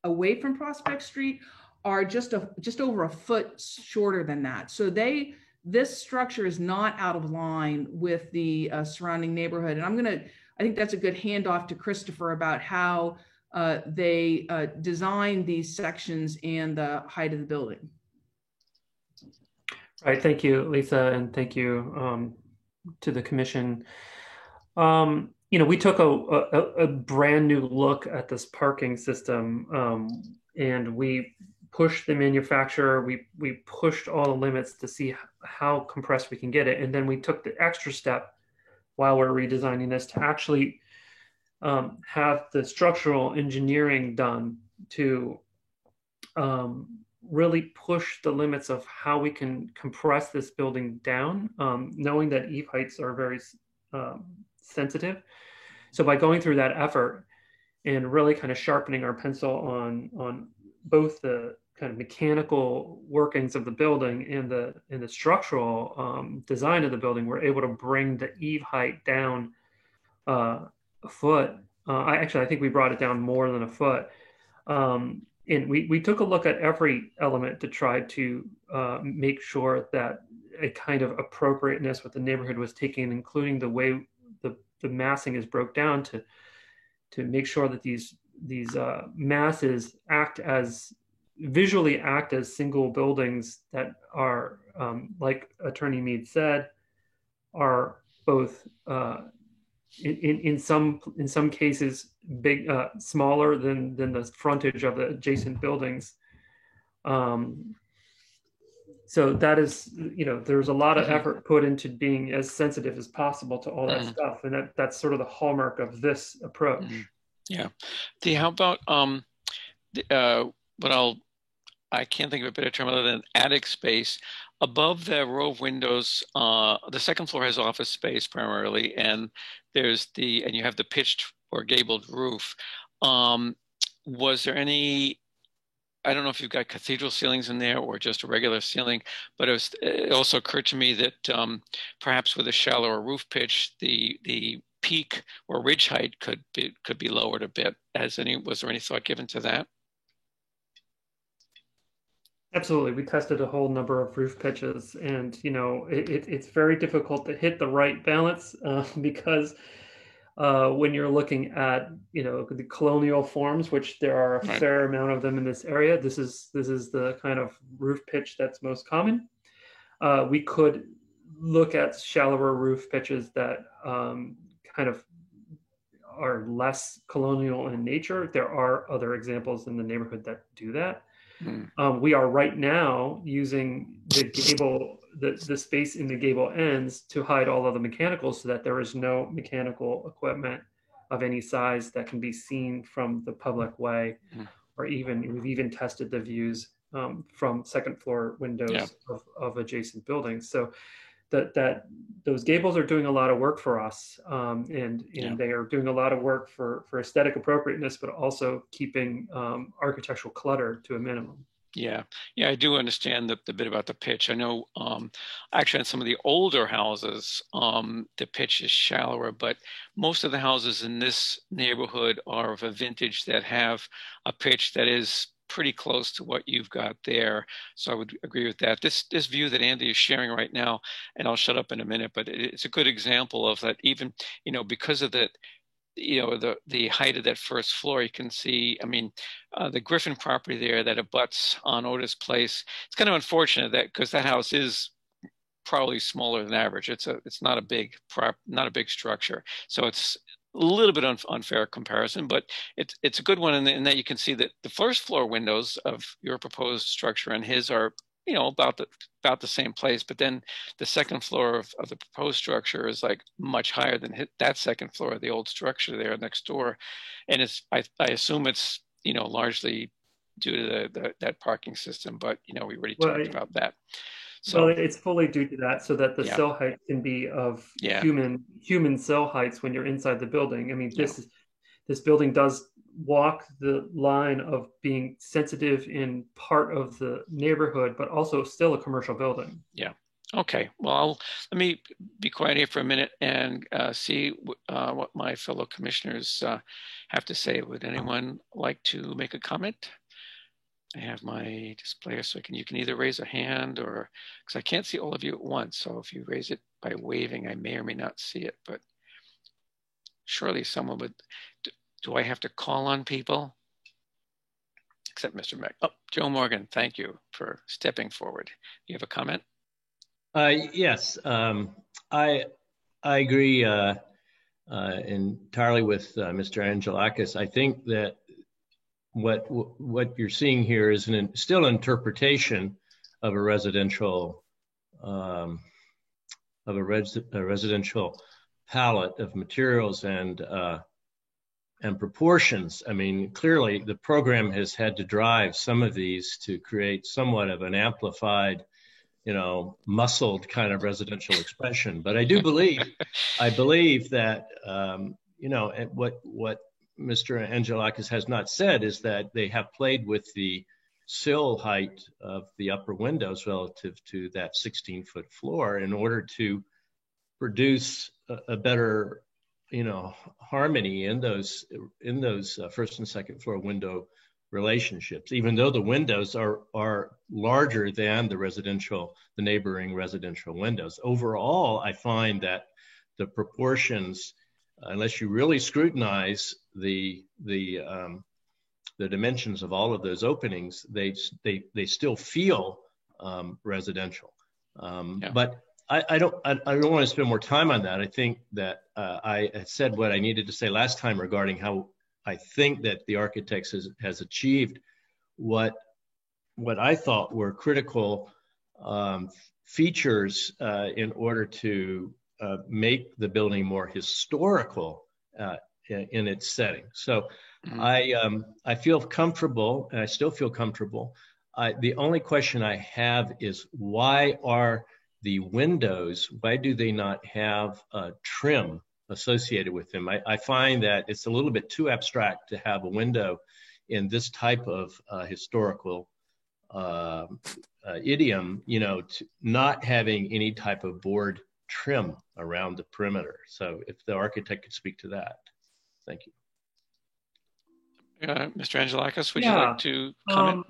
away from Prospect Street, are just over a foot shorter than that. So this structure is not out of line with the surrounding neighborhood. And I think that's a good handoff to Christopher about how they designed these sections and the height of the building. All right, thank you, Lisa, and thank you to the commission. We took a brand new look at this parking system, and we pushed the manufacturer. We pushed all the limits to see how compressed we can get it, and then we took the extra step while we're redesigning this to actually have the structural engineering done to really push the limits of how we can compress this building down, knowing that eave heights are very sensitive. So by going through that effort and really kind of sharpening our pencil on both the kind of mechanical workings of the building and the structural design of the building, we're able to bring the eave height down a foot. I think we brought it down more than a foot. And we took a look at every element to try to make sure that a kind of appropriateness with the neighborhood was taken, including the way the massing is broke down to make sure that these masses visually act as single buildings that are, like Attorney Mead said, are both in some cases big, smaller than the frontage of the adjacent buildings. So that is, there's a lot of effort put into being as sensitive as possible to all that stuff, and that's sort of the hallmark of this approach. Yeah. How about I can't think of a better term other than attic space. Above the row of windows, the second floor has office space primarily, and you have the pitched or gabled roof. Was there any, I don't know if you've got cathedral ceilings in there or just a regular ceiling, but it also occurred to me that perhaps with a shallower roof pitch, the peak or ridge height could be lowered a bit. Was there any thought given to that? Absolutely. We tested a whole number of roof pitches, and it's very difficult to hit the right balance because when you're looking at the colonial forms, which there are a fair amount of them in this area, this is the kind of roof pitch that's most common. We could look at shallower roof pitches that kind of are less colonial in nature. There are other examples in the neighborhood that do that. We are right now using the gable, the space in the gable ends to hide all of the mechanicals so that there is no mechanical equipment of any size that can be seen from the public way, or we've even tested the views from second floor windows of adjacent buildings. So those gables are doing a lot of work for us, and they are doing a lot of work for aesthetic appropriateness, but also keeping architectural clutter to a minimum. Yeah, I do understand the bit about the pitch. I know actually on some of the older houses, the pitch is shallower, but most of the houses in this neighborhood are of a vintage that have a pitch that is pretty close to what you've got there. So I would agree with that. This view that Andy is sharing right now, and I'll shut up in a minute, but it's a good example of that. Even, because of the height of that first floor, you can see, the Griffin property there that abuts on Otis Place. It's kind of unfortunate that, because that house is probably smaller than average. It's not a big structure. So it's a little bit unfair comparison, but it's a good one in that you can see that the first floor windows of your proposed structure and his are about the same place, but then the second floor of the proposed structure is like much higher than that second floor of the old structure there next door, and I assume it's largely due to that parking system, but we already talked about that. So it's fully due to that, so that the sill height can be of human sill heights when you're inside the building. This building does walk the line of being sensitive in part of the neighborhood, but also still a commercial building. Yeah. Okay. Well, let me be quiet here for a minute and see what my fellow commissioners have to say. Would anyone like to make a comment? I have my display, so you can either raise a hand or, because I can't see all of you at once. So if you raise it by waving, I may or may not see it, but surely someone would. Do I have to call on people? Except Mr. Mack. Oh, Joe Morgan, thank you for stepping forward. You have a comment? Yes, I agree entirely with Mr. Angelakis. I think that what you're seeing here is still an interpretation of a residential residential palette of materials and proportions. Clearly the program has had to drive some of these to create somewhat of an amplified, muscled kind of residential expression. But I believe that, what Mr. Angelakis has not said is that they have played with the sill height of the upper windows relative to that 16-foot floor in order to produce a better, harmony in those first and second floor window relationships, even though the windows are larger than the neighboring residential windows. Overall, I find that the proportions, unless you really scrutinize the dimensions of all of those openings, they still feel residential. But I don't want to spend more time on that. I think that I had said what I needed to say last time regarding how I think that the architects has achieved what I thought were critical features in order to make the building more historical in its setting. So I feel comfortable, and I still feel comfortable. The only question I have is, why are the windows, why do they not have trim associated with them? I find that it's a little bit too abstract to have a window in this type of historical idiom, you know, not having any type of board trim around the perimeter. So if the architect could speak to that. Thank you. Mr. Angelakis, would you like to comment?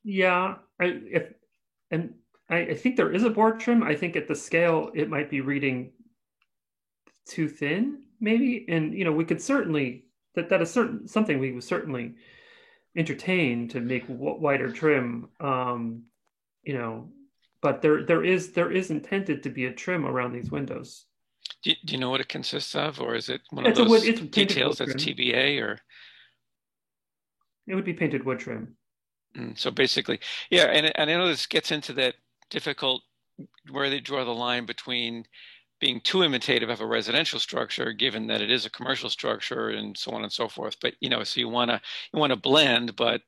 Yeah, I think there is a board trim. I think at the scale, it might be reading too thin, maybe. And, you know, we could certainly, that is something we would certainly entertain to make wider trim, you know, but there is intended to be a trim around these windows. Do you know what it consists of, or is it one of those details that's TBA, or? It would be painted wood trim. So basically, yeah, and I know this gets into that difficult where they draw the line between being too imitative of a residential structure, given that it is a commercial structure, and so on and so forth. But you know, so you want to blend, but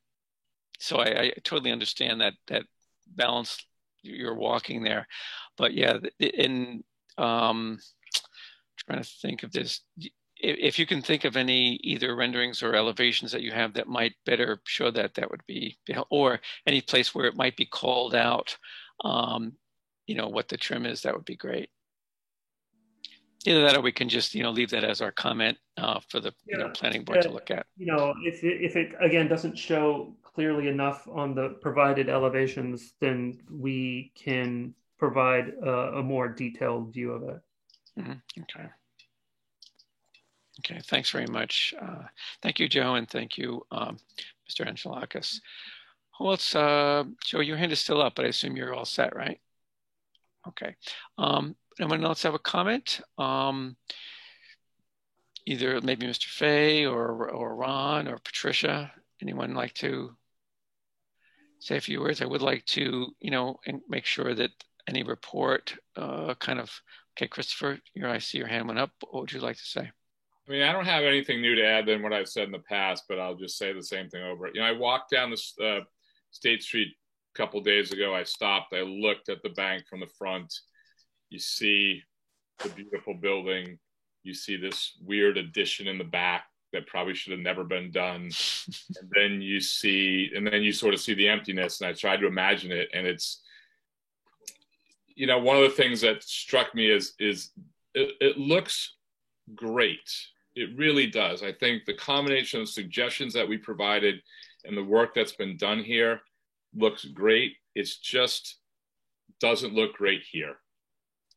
so I totally understand that balance you're walking there. But yeah, trying to think of this. If you can think of any either renderings or elevations that you have that might better show that, that would be, or any place where it might be called out, you know, what the trim is, that would be great. Either that, or we can just, you know, leave that as our comment for the planning board to look at. You know, if it again doesn't show clearly enough on the provided elevations, then we can provide a more detailed view of it. Mm-hmm. Okay. Okay, thanks very much. Thank you, Joe, and thank you, Mr. Angelakis. Who else? Joe, your hand is still up, but I assume you're all set, right? Okay. Anyone else have a comment? Either maybe Mr. Fay or Ron or Patricia. Anyone like to say a few words? I would like to, you know, and make sure that any report kind of, okay, Christopher, I see your hand went up. What would you like to say? I mean, I don't have anything new to add than what I've said in the past, but I'll just say the same thing over. You know, I walked down this State Street a couple of days ago. I stopped. I looked at the bank from the front. You see the beautiful building. You see this weird addition in the back that probably should have never been done. And then you sort of see the emptiness. And I tried to imagine it. And it's, you know, one of the things that struck me is it looks great. It really does. I think the combination of suggestions that we provided and the work that's been done here looks great. It's just doesn't look great here.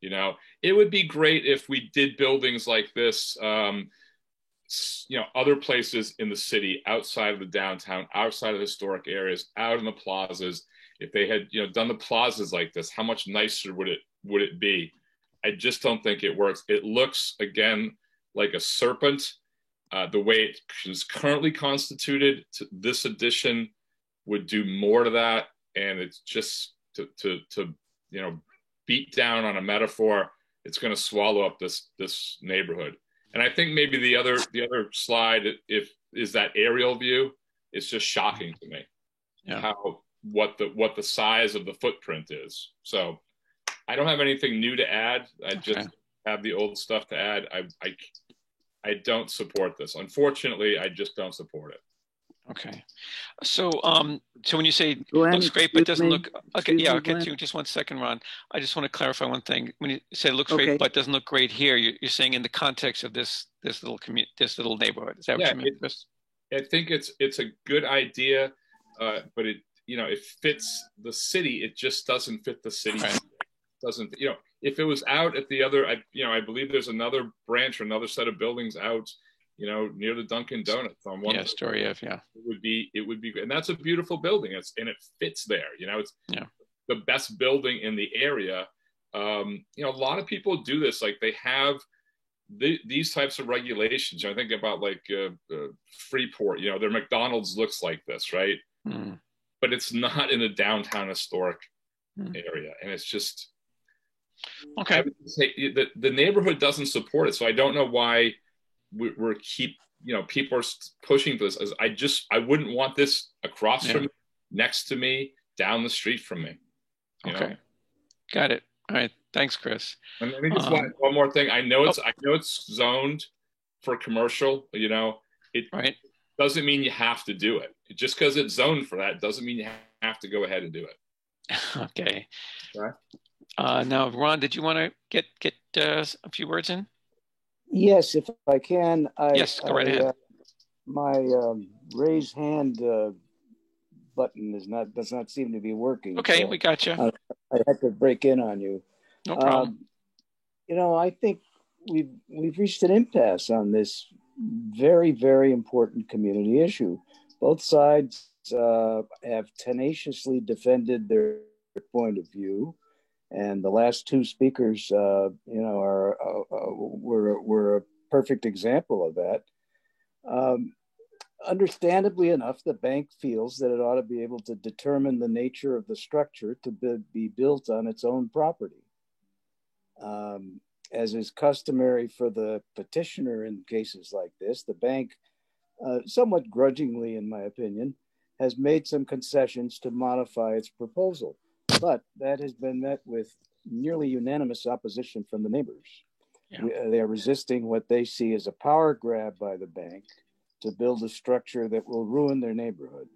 You know, it would be great if we did buildings like this, you know, other places in the city, outside of the downtown, outside of historic areas, out in the plazas. If they had, you know, done the plazas like this, how much nicer would it be? I just don't think it works. It looks, again, like a serpent. The way it is currently constituted, this addition would do more to that. And it's just to you know, beat down on a metaphor, it's going to swallow up this neighborhood. And I think maybe the other slide is that aerial view. It's just shocking to me, what the size of the footprint is. So I don't have anything new to add. I just have the old stuff to add. I don't support this. Unfortunately, I just don't support it. Okay. So so when you say looks great but doesn't look, okay, yeah, I'll get to you just 1 second, Ron. I just want to clarify one thing. When you say looks great but doesn't look great here, you're saying in the context of this little neighborhood. Is that what you mean, Chris? I think it's a good idea, but it, you know, it fits the city. It just doesn't fit the city. Right. It doesn't, you know, if it was out at the other, I believe there's another branch or another set of buildings out, you know, near the Dunkin' Donuts on one. It would be good. And that's a beautiful building. And it fits there. You know, it's the best building in the area. You know, a lot of people do this. Like they have these types of regulations. I think about like Freeport. You know, their McDonald's looks like this, right? Mm. But it's not in a downtown historic area, and it's just okay. The neighborhood doesn't support it, so I don't know why we're people are pushing for this. As I wouldn't want this across from me, next to me, down the street from me. You know? Got it. All right, thanks, Chris. And I think it's one more thing. I know it's zoned for commercial. You know, it doesn't mean you have to do it. Just because it's zoned for that doesn't mean you have to go ahead and do it. Okay. Right. Now, Ron, did you want to get a few words in? Yes, if I can. Yes, go right ahead. My raise hand button does not seem to be working. Okay, so we got you. I had to break in on you. No problem. You know, I think we've reached an impasse on this very, very important community issue. Both sides have tenaciously defended their point of view, and the last two speakers, were a perfect example of that. Understandably enough, the bank feels that it ought to be able to determine the nature of the structure to be built on its own property. As is customary for the petitioner in cases like this, the bank, somewhat grudgingly, in my opinion, has made some concessions to modify its proposal. But that has been met with nearly unanimous opposition from the neighbors. Yeah. They are resisting what they see as a power grab by the bank to build a structure that will ruin their neighborhood.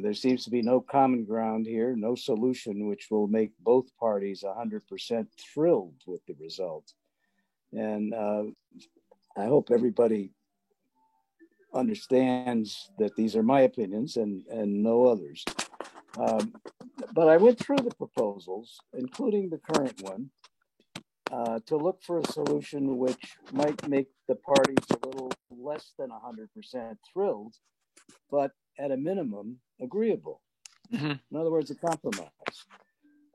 There seems to be no common ground here, no solution which will make both parties 100% thrilled with the result. And I hope everybody understands that these are my opinions and no others. But I went through the proposals, including the current one, to look for a solution which might make the parties a little less than 100% thrilled, but at a minimum, agreeable. Mm-hmm. In other words, a compromise.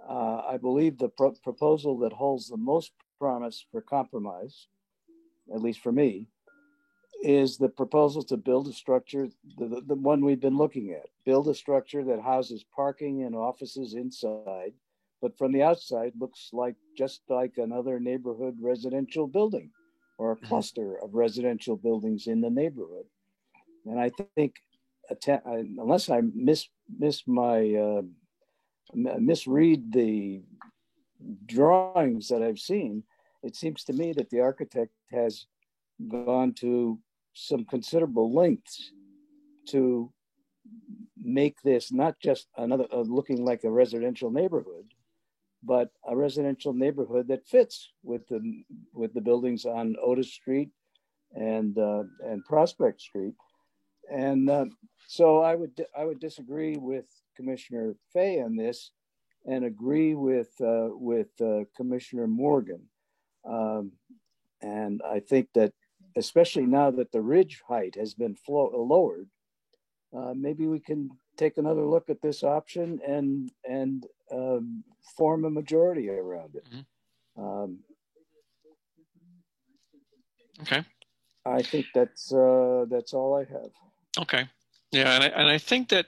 I believe the proposal that holds the most promise for compromise, at least for me, is the proposal to build a structure, the one we've been looking at, build a structure that houses parking and offices inside, but from the outside looks just like another neighborhood residential building or a cluster of residential buildings in the neighborhood. And I think, unless I misread the drawings that I've seen, it seems to me that the architect has gone to some considerable lengths to make this not just another looking like a residential neighborhood, but a residential neighborhood that fits with the buildings on Otis Street and Prospect Street. And so I would disagree with Commissioner Fay on this, and agree with Commissioner Morgan. And I think that, especially now that the ridge height has been lowered, maybe we can take another look at this option and form a majority around it. Mm-hmm. Okay. I think that's all I have. Okay. Yeah, and I think that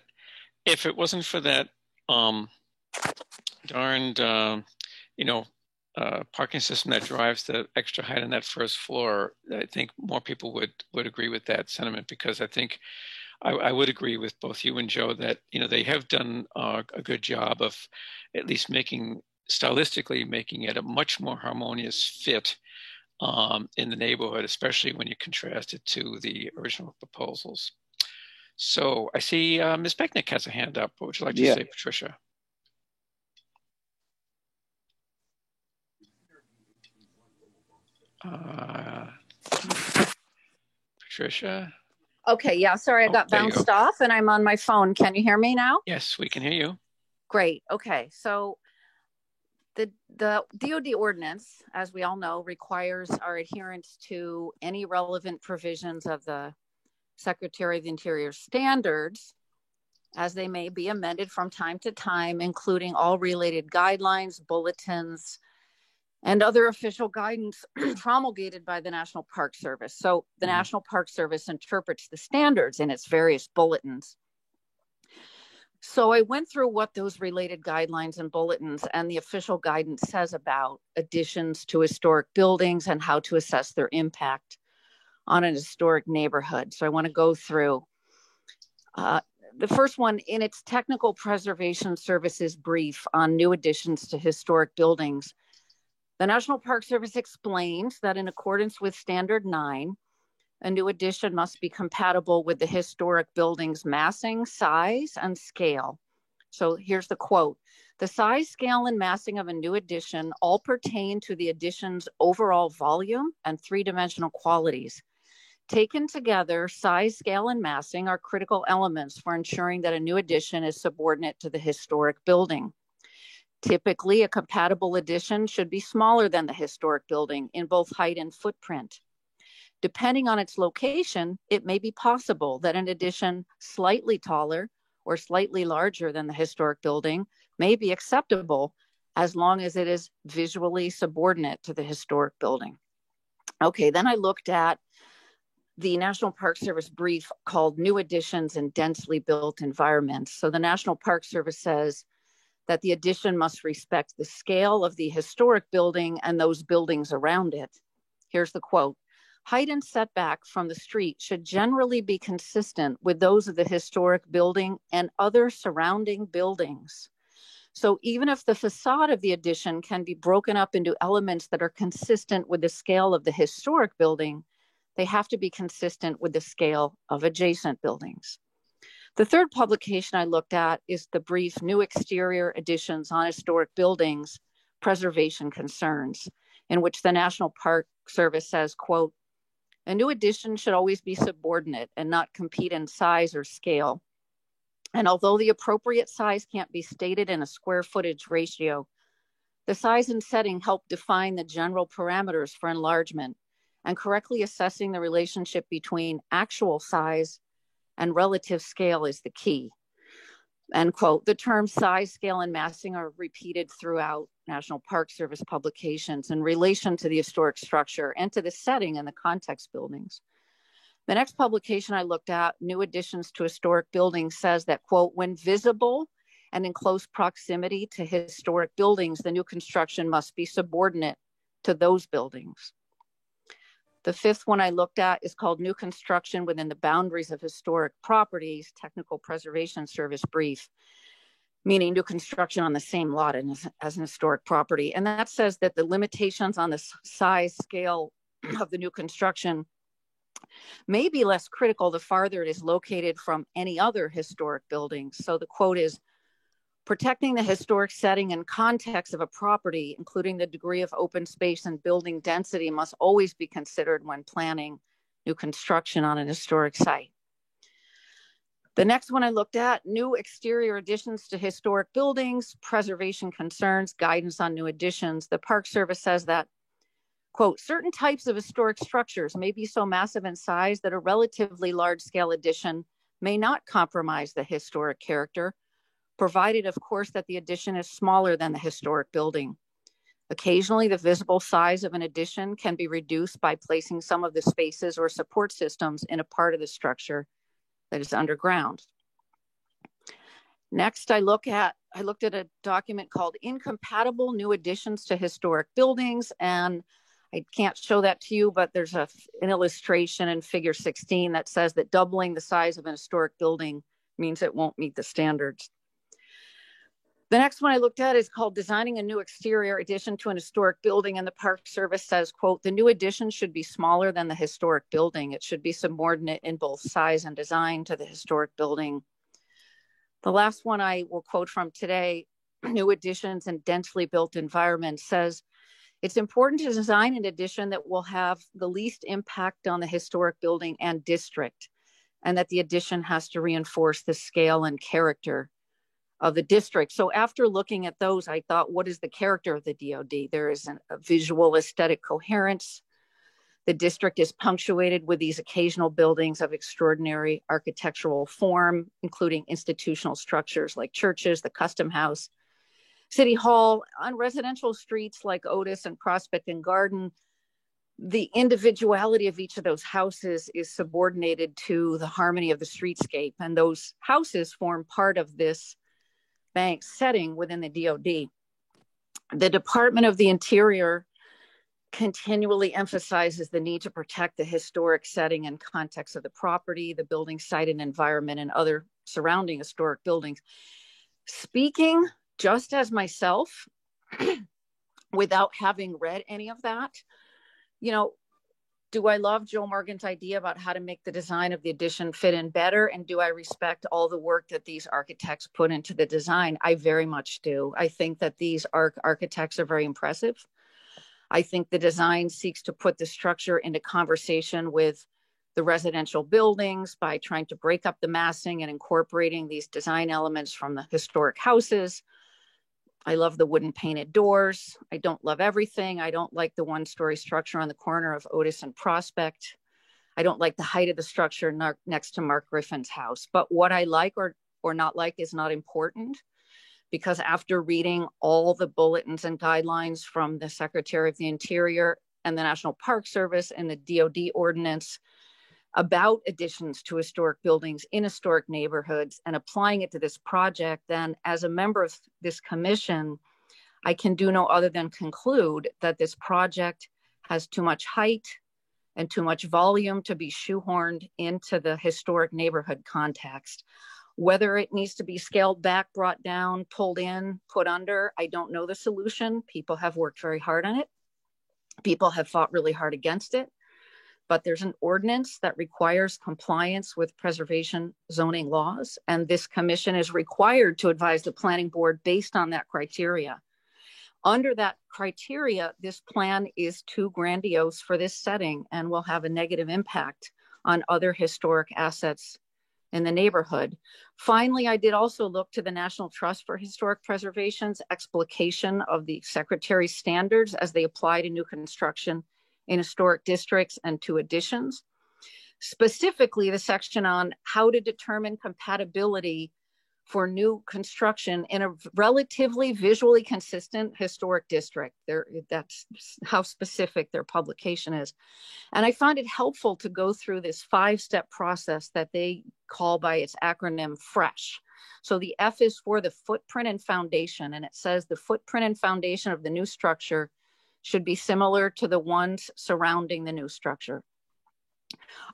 if it wasn't for that darned parking system that drives the extra height on that first floor, I think more people would agree with that sentiment, because I think I would agree with both you and Joe that they have done a good job of at least stylistically making it a much more harmonious fit in the neighborhood, especially when you contrast it to the original proposals. So I see Ms. Becknick has a hand up. What would you like to say, Patricia? Patricia? Okay, yeah, sorry, I got bounced off and I'm on my phone. Can you hear me now? Yes, we can hear you. Great, okay. So the DOD ordinance, as we all know, requires our adherence to any relevant provisions of the Secretary of the Interior standards as they may be amended from time to time, including all related guidelines, bulletins, and other official guidance promulgated by the National Park Service. So the National Park Service interprets the standards in its various bulletins. So I went through what those related guidelines and bulletins and the official guidance says about additions to historic buildings and how to assess their impact on an historic neighborhood. So I want to go through the first one. In its Technical Preservation Services brief on new additions to historic buildings, the National Park Service explains that in accordance with Standard 9, a new addition must be compatible with the historic building's massing, size, and scale. So here's the quote. The size, scale, and massing of a new addition all pertain to the addition's overall volume and three-dimensional qualities. Taken together, size, scale, and massing are critical elements for ensuring that a new addition is subordinate to the historic building. Typically, a compatible addition should be smaller than the historic building in both height and footprint. Depending on its location, it may be possible that an addition slightly taller or slightly larger than the historic building may be acceptable as long as it is visually subordinate to the historic building. Okay, then I looked at the National Park Service brief called New Additions in Densely Built Environments. So the National Park Service says that the addition must respect the scale of the historic building and those buildings around it. Here's the quote. Height and setback from the street should generally be consistent with those of the historic building and other surrounding buildings. So even if the facade of the addition can be broken up into elements that are consistent with the scale of the historic building, they have to be consistent with the scale of adjacent buildings. The third publication I looked at is the brief New Exterior Additions on Historic Buildings, Preservation Concerns, in which the National Park Service says, quote, a new addition should always be subordinate and not compete in size or scale. And although the appropriate size can't be stated in a square footage ratio, the size and setting help define the general parameters for enlargement, and correctly assessing the relationship between actual size and relative scale is the key. End quote. The terms size, scale, and massing are repeated throughout National Park Service publications in relation to the historic structure and to the setting and the context buildings. The next publication I looked at, New Additions to Historic Buildings, says that, quote, when visible and in close proximity to historic buildings, the new construction must be subordinate to those buildings. The fifth one I looked at is called New Construction Within the Boundaries of Historic Properties, Technical Preservation Service brief, meaning new construction on the same lot as an historic property. And that says that the limitations on the size, scale of the new construction may be less critical the farther it is located from any other historic building. So the quote is, protecting the historic setting and context of a property, including the degree of open space and building density, must always be considered when planning new construction on an historic site. The next one I looked at, New Exterior Additions to Historic Buildings, Preservation Concerns, Guidance on New Additions. The Park Service says that, quote, certain types of historic structures may be so massive in size that a relatively large-scale addition may not compromise the historic character, provided, of course, that the addition is smaller than the historic building. Occasionally, the visible size of an addition can be reduced by placing some of the spaces or support systems in a part of the structure that is underground. Next, I looked at a document called Incompatible New Additions to Historic Buildings, and I can't show that to you, but there's an illustration in figure 16 that says that doubling the size of an historic building means it won't meet the standards. The next one I looked at is called Designing a New Exterior Addition to an Historic Building, and the Park Service says, quote, the new addition should be smaller than the historic building. It should be subordinate in both size and design to the historic building. The last one I will quote from today, New Additions in Densely Built Environments, says, it's important to design an addition that will have the least impact on the historic building and district, and that the addition has to reinforce the scale and character of the district. So after looking at those, I thought, what is the character of the DOD? There is a visual aesthetic coherence. The district is punctuated with these occasional buildings of extraordinary architectural form, including institutional structures like churches, the Custom House, City Hall. On residential streets like Otis and Prospect and Garden, the individuality of each of those houses is subordinated to the harmony of the streetscape. And those houses form part of this bank setting within the DOD. The Department of the Interior continually emphasizes the need to protect the historic setting and context of the property, the building site and environment, and other surrounding historic buildings. Speaking just as myself, without having read any of that, you know, do I love Joe Morgan's idea about how to make the design of the addition fit in better? And do I respect all the work that these architects put into the design? I very much do. I think that these architects are very impressive. I think the design seeks to put the structure into conversation with the residential buildings by trying to break up the massing and incorporating these design elements from the historic houses. I love the wooden painted doors. I don't love everything. I don't like the one-story structure on the corner of Otis and Prospect. I don't like the height of the structure next to Mark Griffin's house. But what I like or not like is not important, because after reading all the bulletins and guidelines from the Secretary of the Interior and the National Park Service and the DOD ordinance about additions to historic buildings in historic neighborhoods and applying it to this project, then as a member of this commission, I can do no other than conclude that this project has too much height and too much volume to be shoehorned into the historic neighborhood context. Whether it needs to be scaled back, brought down, pulled in, put under, I don't know the solution. People have worked very hard on it. People have fought really hard against it. But there's an ordinance that requires compliance with preservation zoning laws, and this commission is required to advise the planning board based on that criteria. Under that criteria, this plan is too grandiose for this setting and will have a negative impact on other historic assets in the neighborhood. Finally, I did also look to the National Trust for Historic Preservation's explication of the Secretary's standards as they apply to new construction in historic districts and to additions. Specifically, the section on how to determine compatibility for new construction in a relatively visually consistent historic district. That's how specific their publication is. And I find it helpful to go through this 5-step process that they call by its acronym FRESH. So the F is for the footprint and foundation, and it says the footprint and foundation of the new structure should be similar to the ones surrounding the new structure.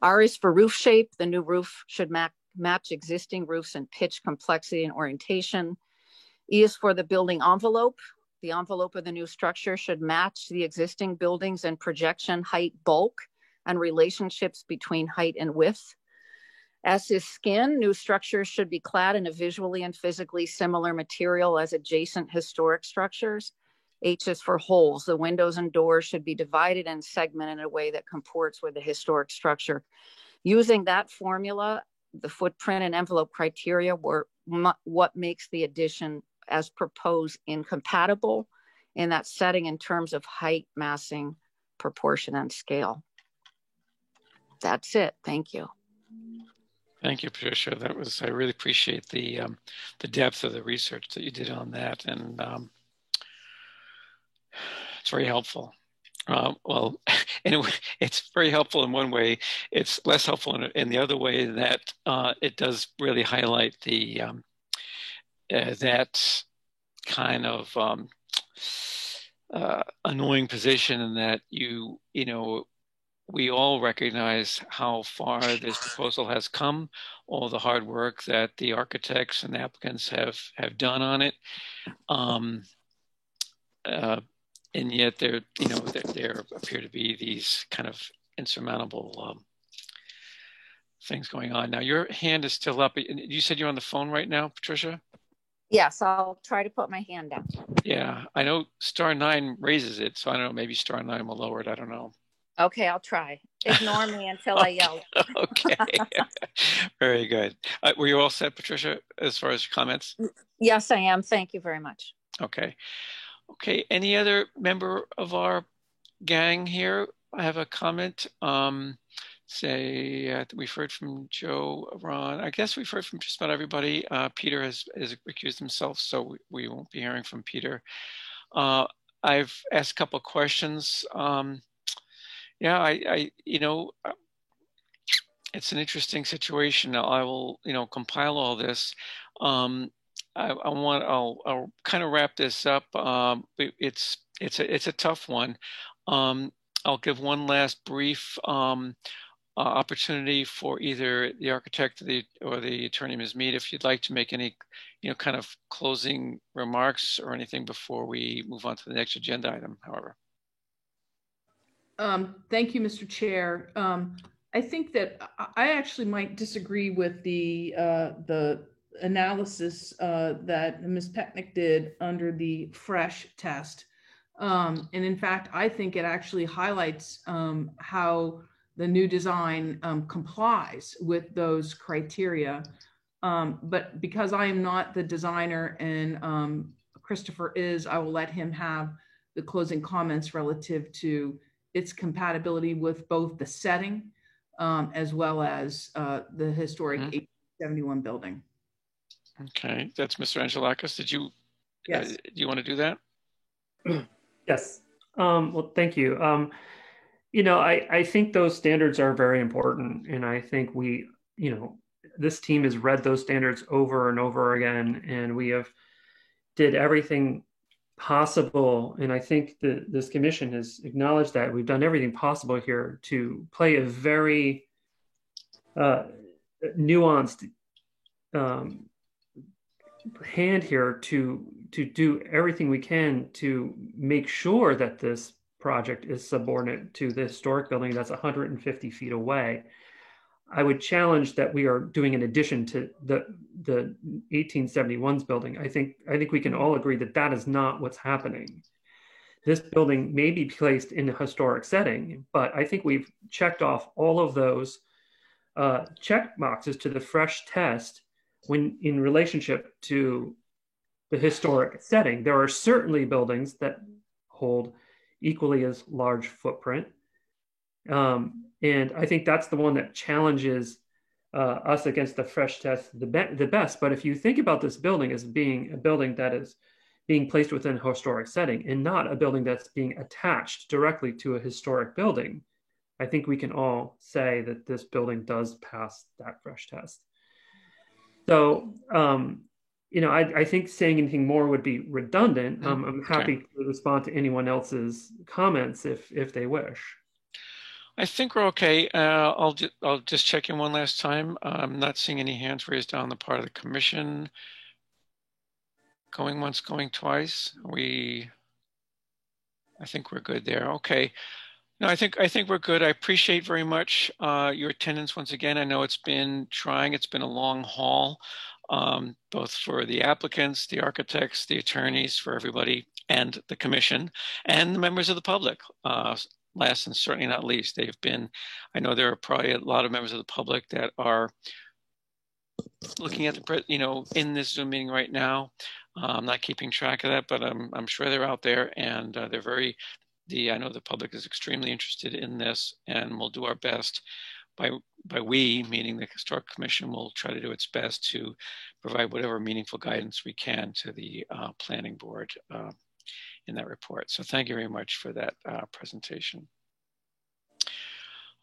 R is for roof shape. The new roof should match existing roofs in pitch, complexity, and orientation. E is for the building envelope. The envelope of the new structure should match the existing buildings in projection, height, bulk, and relationships between height and width. S is skin. New structures should be clad in a visually and physically similar material as adjacent historic structures. H is for holes. The windows and doors should be divided and segmented in a way that comports with the historic structure. Using that formula, the footprint and envelope criteria were what makes the addition as proposed incompatible in that setting in terms of height, massing, proportion, and scale. That's it. Thank you. Thank you, Patricia. That was, I really appreciate the depth of the research that you did on that. And it's very helpful. Well, anyway, it's very helpful in one way. It's less helpful in the other way, that it does really highlight the that kind of annoying position, in that you know, we all recognize how far this proposal has come, all the hard work that the architects and applicants have done on it. And yet there appear to be these kind of insurmountable things going on. Now, your hand is still up. You said you're on the phone right now, Patricia? Yes, I'll try to put my hand down. Yeah, I know *9 raises it, so I don't know, maybe *9 will lower it. I don't know. Okay, I'll try. Ignore me until I yell. Okay, very good. Were you all set, Patricia, as far as comments? Yes, I am. Thank you very much. Okay. Okay, any other member of our gang here have a comment. We've heard from Joe, Ron. I guess we've heard from just about everybody. Peter has recused himself, so we won't be hearing from Peter. I've asked a couple of questions. Yeah, it's an interesting situation. I will, compile all this. I'll kind of wrap this up. It's a tough one. I'll give one last brief opportunity for either the architect or the attorney, Ms. Mead, if you'd like to make any, kind of closing remarks or anything before we move on to the next agenda item, however. Thank you, Mr. Chair. I think that I actually might disagree with the analysis that Ms. Pecknick did under the FRESH test. And in fact, I think it actually highlights how the new design complies with those criteria. But because I am not the designer and Christopher is, I will let him have the closing comments relative to its compatibility with both the setting as well as the historic 1871 building. Okay, that's Mr. Angelakis. Did you? Yes. Do you want to do that? Yes. Well, thank you. I think those standards are very important, and I think this team has read those standards over and over again, and we have did everything possible, and I think that this commission has acknowledged that we've done everything possible here to play a very nuanced hand here to do everything we can to make sure that this project is subordinate to the historic building that's 150 feet away. I would challenge that we are doing in addition to the 1871's building. I think we can all agree that that is not what's happening. This building may be placed in a historic setting, but I think we've checked off all of those check boxes to the FRESH test when in relationship to the historic setting. There are certainly buildings that hold equally as large footprint. And I think that's the one that challenges us against the FRESH test the best. But if you think about this building as being a building that is being placed within a historic setting and not a building that's being attached directly to a historic building, I think we can all say that this building does pass that FRESH test. So, I think saying anything more would be redundant. I'm happy to respond to anyone else's comments if they wish. I think we're okay. I'll just check in one last time. I'm not seeing any hands raised on the part of the commission. Going once, going twice. I think we're good there. Okay. No, I think we're good. I appreciate very much your attendance once again. I know it's been trying. It's been a long haul, both for the applicants, the architects, the attorneys, for everybody, and the commission, and the members of the public. Last and certainly not least, I know there are probably a lot of members of the public that are looking at in this Zoom meeting right now. I'm not keeping track of that, but I'm sure they're out there, and they're I know the public is extremely interested in this, and we'll do our best. By we, meaning the Historic Commission, will try to do its best to provide whatever meaningful guidance we can to the planning board in that report. So thank you very much for that presentation.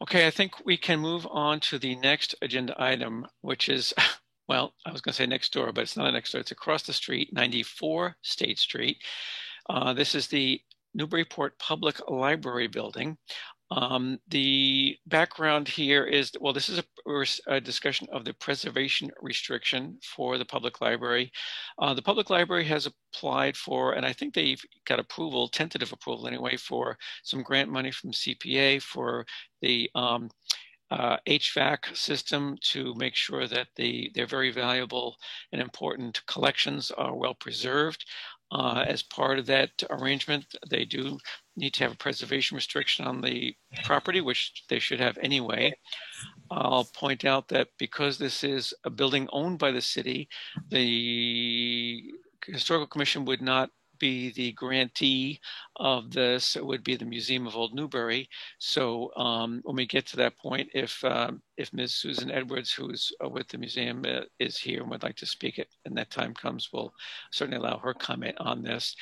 Okay, I think we can move on to the next agenda item, which is, well, I was going to say next door, but it's not next door. It's across the street, 94 State Street. This is the Newburyport Public Library building. The background here is, well, this is a discussion of the preservation restriction for the public library. The public library has applied for, and I think they've got approval, tentative approval anyway, for some grant money from CPA for the HVAC system to make sure that their very valuable and important collections are well preserved. As part of that arrangement, they do need to have a preservation restriction on the property, which they should have anyway. I'll point out that because this is a building owned by the city, the Historical Commission would not be the grantee of this would be the Museum of Old Newbury. So when we get to that point, if Ms. Susan Edwards, who's with the museum, is here and would like to speak it, and that time comes, we'll certainly allow her comment on this.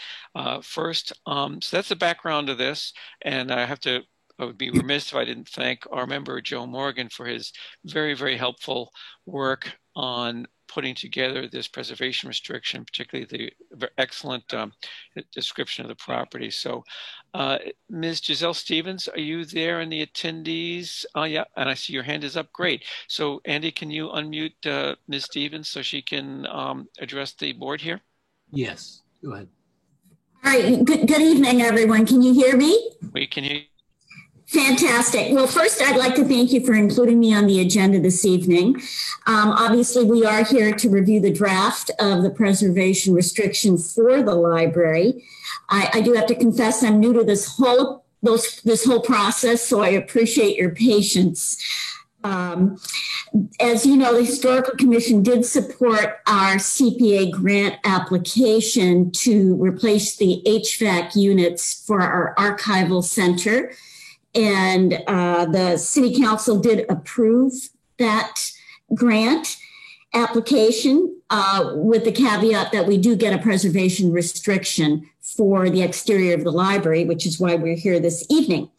First, so that's the background of this, and I would be remiss if I didn't thank our member Joe Morgan for his very, very helpful work on putting together this preservation restriction, particularly the excellent description of the property. So Ms. Giselle Stevens, are you there in the attendees? Oh yeah, and I see your hand is up, great. So Andy, can you unmute Ms. Stevens so she can address the board here? Yes, go ahead. All right, good evening, everyone. Can you hear me? We can hear you. Fantastic. Well, first, I'd like to thank you for including me on the agenda this evening. Obviously, we are here to review the draft of the preservation restriction for the library. I do have to confess I'm new to this whole process, so I appreciate your patience. As you know, the Historical Commission did support our CPA grant application to replace the HVAC units for our archival center. And the City Council did approve that grant application with the caveat that we do get a preservation restriction for the exterior of the library, which is why we're here this evening.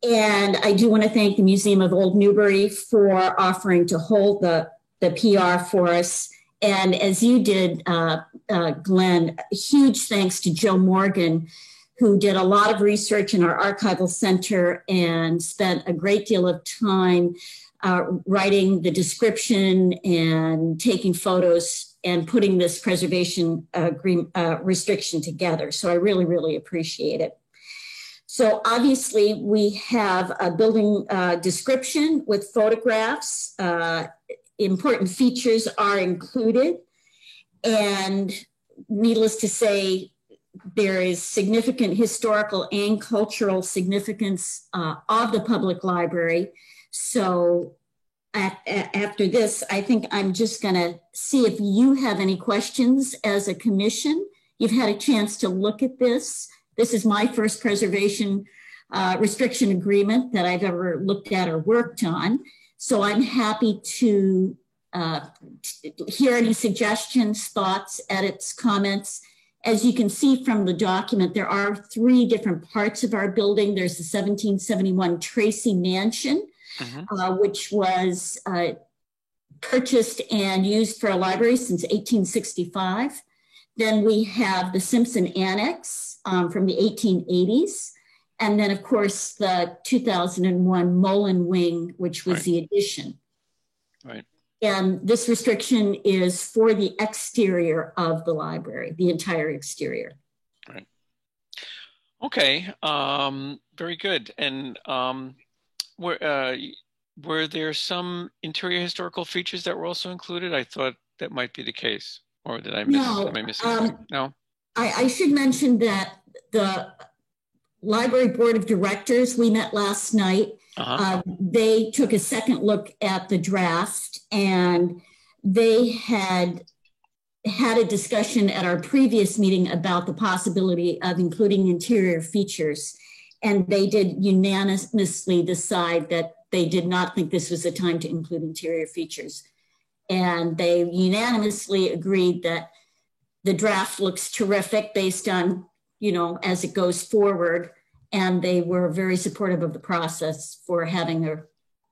And I do want to thank the Museum of Old Newbury for offering to hold the PR for us. And as you did, Glenn, huge thanks to Joe Morgan, who did a lot of research in our archival center and spent a great deal of time writing the description and taking photos and putting this preservation restriction together. So I really, really appreciate it. So obviously we have a building description with photographs. Important features are included. And needless to say, there is significant historical and cultural significance of the public library. So after this, I think I'm just going to see if you have any questions as a commission. You've had a chance to look at this. This is my first preservation restriction agreement that I've ever looked at or worked on. So I'm happy to hear any suggestions, thoughts, edits, comments. As you can see from the document, there are 3 different parts of our building. There's the 1771 Tracy Mansion, which was purchased and used for a library since 1865. Then we have the Simpson Annex from the 1880s. And then, of course, the 2001 Mullen Wing, which was the addition. Right. And this restriction is for the exterior of the library, the entire exterior. Right. Okay. Very good. And were there some interior historical features that were also included? I thought that might be the case. Or did I miss? No. Am I missing something? No. I should mention that the Library Board of Directors, we met last night. They took a second look at the draft, and they had a discussion at our previous meeting about the possibility of including interior features. And they did unanimously decide that they did not think this was the time to include interior features. And they unanimously agreed that the draft looks terrific based on, as it goes forward. And they were very supportive of the process for having a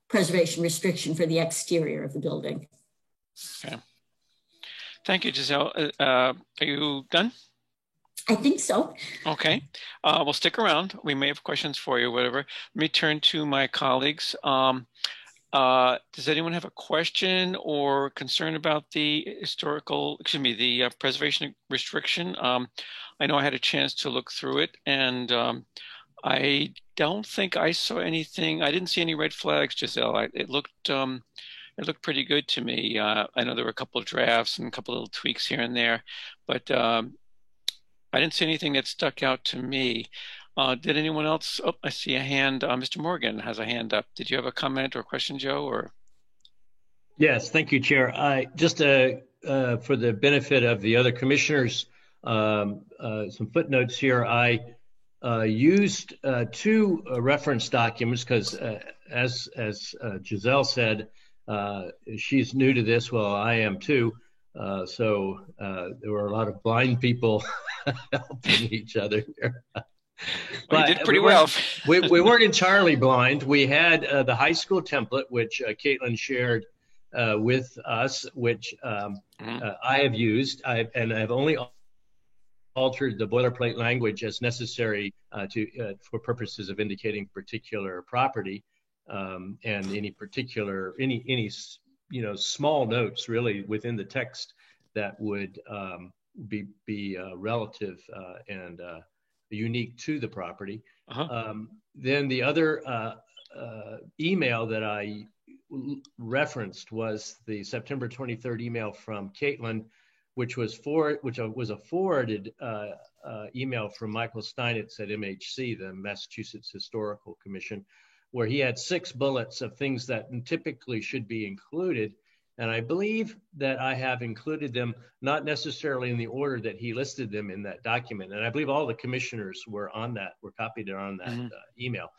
preservation restriction for the exterior of the building. Okay. Thank you, Giselle. Are you done? I think so. Okay. We'll stick around. We may have questions for you, whatever. Let me turn to my colleagues. Does anyone have a question or concern about the preservation restriction? I know I had a chance to look through it, and I don't think I saw anything. I didn't see any red flags, Giselle. It looked pretty good to me. I know there were a couple of drafts and a couple of little tweaks here and there, but I didn't see anything that stuck out to me. Did anyone else? Oh, I see a hand. Mr. Morgan has a hand up. Did you have a comment or question, Joe? Or yes, thank you, Chair. Just for the benefit of the other commissioners, some footnotes here. I used two reference documents because, as Giselle said, she's new to this. Well, I am too. So there were a lot of blind people helping each other here. Well, you did pretty well. we weren't entirely blind. We had the high school template, which Caitlin shared with us, which I have used, and I've only altered the boilerplate language as necessary for purposes of indicating particular property and any particular small notes really within the text that would be relative and unique to the property. Then the other email that I referenced was the September 23rd email from Caitlin, which was a forwarded email from Michael Steinitz at MHC, the Massachusetts Historical Commission, where he had 6 bullets of things that typically should be included. And I believe that I have included them, not necessarily in the order that he listed them in that document. And I believe all the commissioners were copied on that email.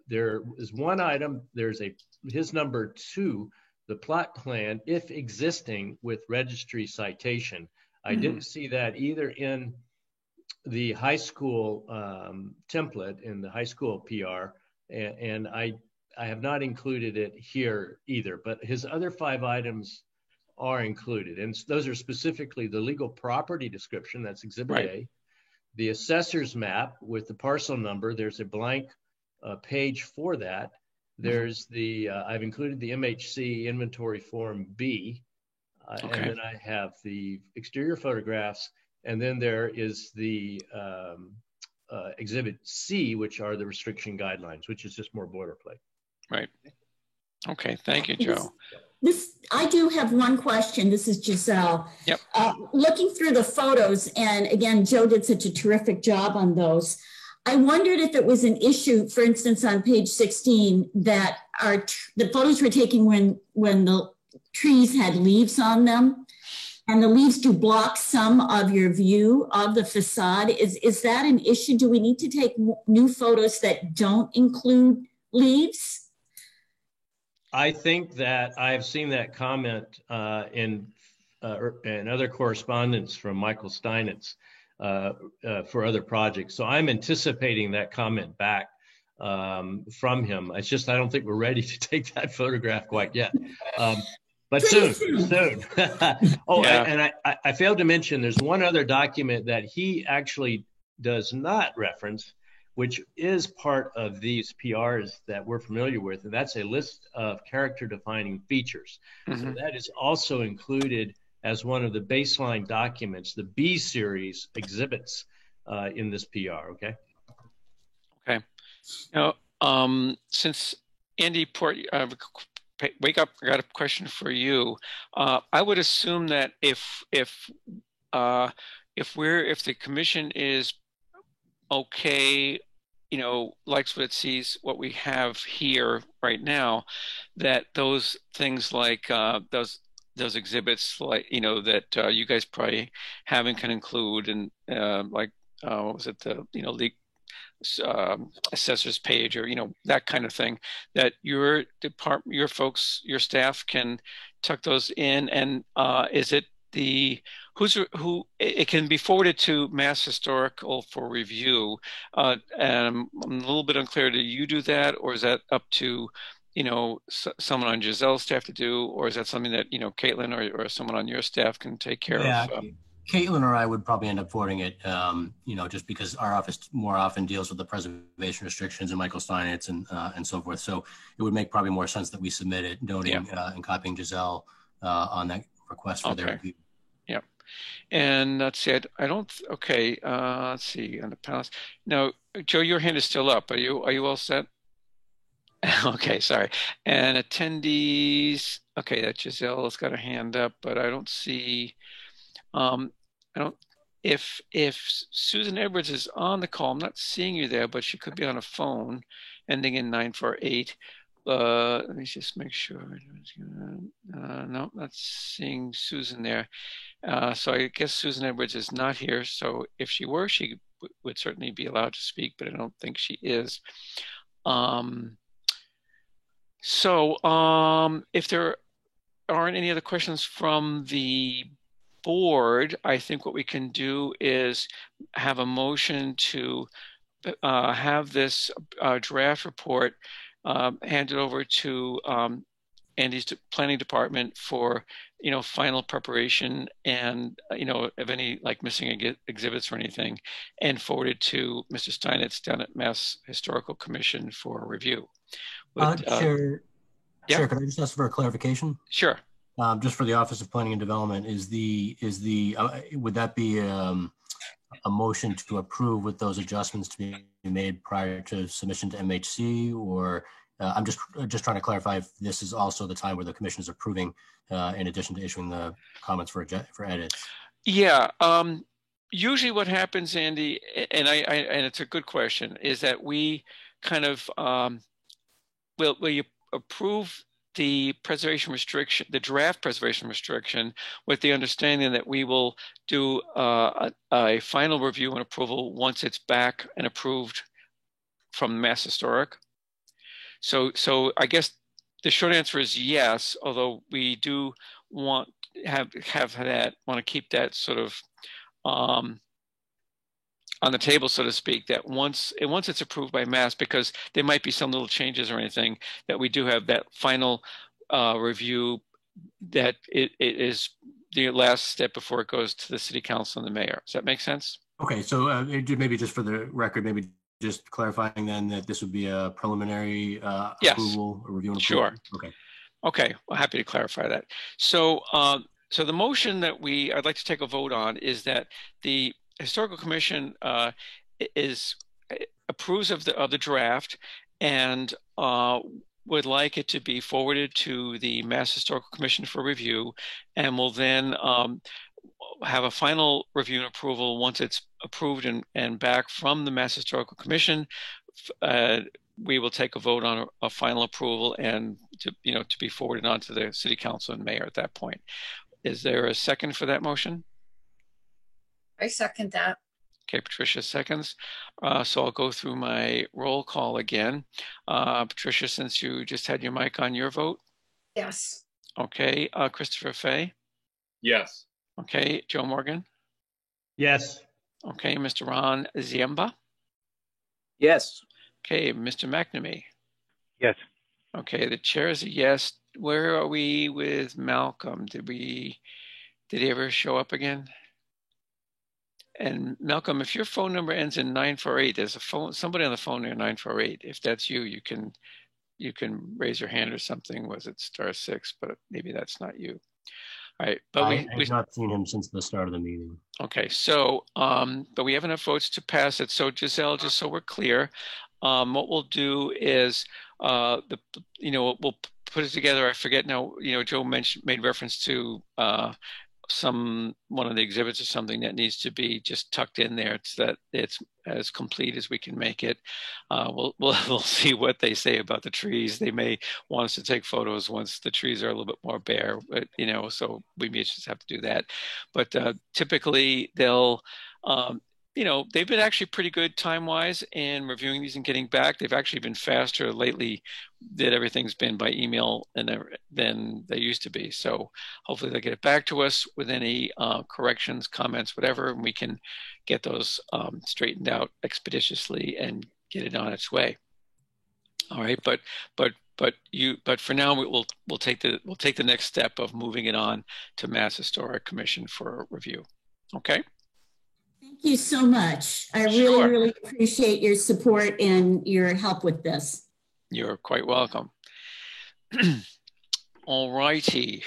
There is one item, there's his number 2, the plot plan, if existing, with registry citation. I didn't see that either in the high school template, in the high school PR, and I have not included it here either, but his other 5 items are included. And those are specifically the legal property description, that's Exhibit A, the assessor's map with the parcel number, there's a blank page for that. There's I've included the MHC inventory form B, and then I have the exterior photographs, and then there is the Exhibit C, which are the restriction guidelines, which is just more boilerplate. Right. Okay. Thank you, Joe. I do have one question. This is Giselle. Yep. Looking through the photos, and again, Joe did such a terrific job on those. I wondered if it was an issue, for instance, on page 16, that the photos were taken when the trees had leaves on them, and the leaves do block some of your view of the facade. Is that an issue? Do we need to take new photos that don't include leaves? I think that I've seen that comment in other correspondence from Michael Steinitz for other projects. So I'm anticipating that comment back from him. It's just I don't think we're ready to take that photograph quite yet. But soon. Oh, yeah. And I failed to mention there's one other document that he actually does not reference, which is part of these PRs that we're familiar with, and that's a list of character-defining features. So that is also included as one of the baseline documents, the B series exhibits in this PR, okay? Okay. Now, since Andy Port, wake up, I got a question for you. I would assume that if the commission is okay, likes what it sees, what we have here right now, that those things like those exhibits, like that you guys probably have and can include, and like what was it, the assessor's page, or that kind of thing, that your department, your folks, your staff can tuck those in, and is it who it can be forwarded to Mass Historical for review? I'm a little bit unclear. Do you do that, or is that up to someone on Giselle's staff to do, or is that something that Caitlin or someone on your staff can take care of? Caitlin or I would probably end up forwarding it, just because our office more often deals with the preservation restrictions and Michael Steinitz and so forth. So it would make probably more sense that we submit it, noting and copying Giselle on that request for their review. Yeah. And let's see, let's see on the panelists. Now, Joe, your hand is still up. Are you all set? Okay, sorry. And attendees, okay, that Giselle's got her hand up, but I don't see, if Susan Edwards is on the call, I'm not seeing you there, but she could be on a phone ending in 948. Let me just make sure. No, not seeing Susan there. So I guess Susan Edwards is not here. So if she were, she would certainly be allowed to speak, but I don't think she is. If there aren't any other questions from the board, I think what we can do is have a motion to have this draft report handed over to Andy's planning department for, final preparation and, of any like missing exhibits or anything, and forwarded to Mr. Steinitz down at Mass Historical Commission for review. Chair, yeah? Chair, could I just ask for a clarification? Sure. Just for the Office of Planning and Development, would that be a motion to approve with those adjustments to be made prior to submission to MHC, or I'm just trying to clarify if this is also the time where the commission is approving in addition to issuing the comments for edits? Yeah. Usually what happens, Andy, and it's a good question, is that we kind of will approve the preservation restriction, the draft preservation restriction, with the understanding that we will do a final review and approval once it's back and approved from Mass Historic. So I guess the short answer is yes, although we do want to keep that sort of on the table, so to speak, that once it's approved by Mass, because there might be some little changes or anything, that we do have that final review, that it is the last step before it goes to the city council and the mayor. Does that make sense? Okay, so maybe just for the record, maybe just clarifying then that this would be a preliminary approval, a review and approval? Sure. Okay, well, happy to clarify that. So the motion that I'd like to take a vote on is that the Historical Commission approves of the draft and would like it to be forwarded to the Mass Historical Commission for review, and will then have a final review and approval once it's approved and back from the Mass Historical Commission. We will take a vote on a final approval and to be forwarded on to the city council and mayor at that point. Is there a second for that motion? I second that. Okay, Patricia seconds. So I'll go through my roll call again. Patricia, since you just had your mic on, your vote? Yes. Okay, Christopher Fay? Yes. Okay, Joe Morgan? Yes. Okay, Mr. Ron Ziemba? Yes. Okay, Mr. McNamee? Yes. Okay, the chair is a yes. Where are we with Malcolm? Did he ever show up again? And Malcolm, if your phone number ends in 948, there's somebody on the phone near 948. If that's you, you can raise your hand or something. Was it *6? But maybe that's not you. All right, but we've not seen him since the start of the meeting. Okay, so but we have enough votes to pass it. So Giselle, just so we're clear, what we'll do is we'll put it together. I forget now. Joe made reference to one of the exhibits or something that needs to be just tucked in there so that it's as complete as we can make it. We'll see what they say about the trees. They may want us to take photos once the trees are a little bit more bare, but, so we may just have to do that. But typically they'll, they've been actually pretty good time-wise in reviewing these and getting back. They've actually been faster lately that everything's been by email than they used to be. So hopefully they'll get it back to us with any corrections, comments, whatever, and we can get those straightened out expeditiously and get it on its way. All right, but for now we'll take the next step of moving it on to Mass Historic Commission for review. Okay. Thank you so much. I really appreciate your support and your help with this. You're quite welcome. All righty.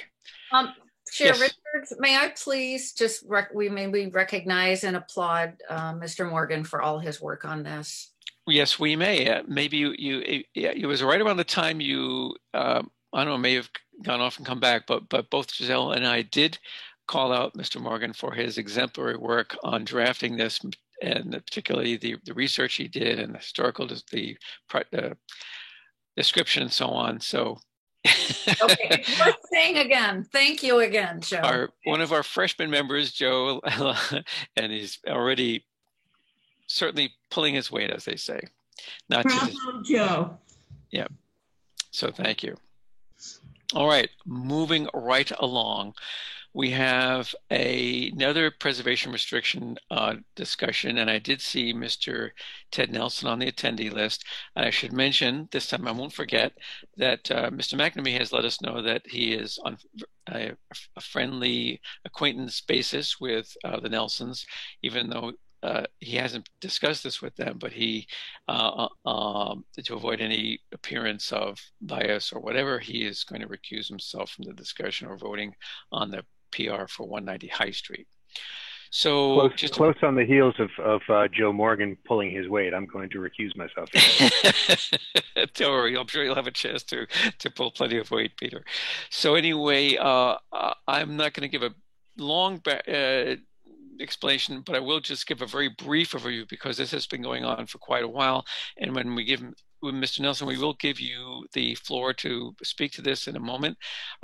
Chair Yes. Richards, may I please just we recognize and applaud Mr. Morgan for all his work on this. Yes, we may. Maybe it was right around the time you I don't know, may have gone off and come back, but both Giselle and I did call out Mr. Morgan for his exemplary work on drafting this, and particularly the research he did and the historical, the description and so on. So Okay, worth saying again. Thank you again, Joe. One of our freshman members, Joe, and he's already certainly pulling his weight, as they say. Not Bravo, Joe. Yeah. So thank you. All right, moving right along. We have another preservation restriction discussion, and I did see Mr. Ted Nelson on the attendee list. And I should mention, this time I won't forget, that Mr. McNamee has let us know that he is on a friendly acquaintance basis with the Nelsons, even though he hasn't discussed this with them, but he, to avoid any appearance of bias or whatever, he is going to recuse himself from the discussion or voting on the PR for 190 High Street. So close on the heels of Joe Morgan pulling his weight, I'm going to recuse myself. Don't worry, I'm sure you'll have a chance to pull plenty of weight, Peter. So anyway, I'm not going to give a long explanation, but I will just give a very brief overview because this has been going on for quite a while. And when we give with Mr. Nelson, we will give you the floor to speak to this in a moment,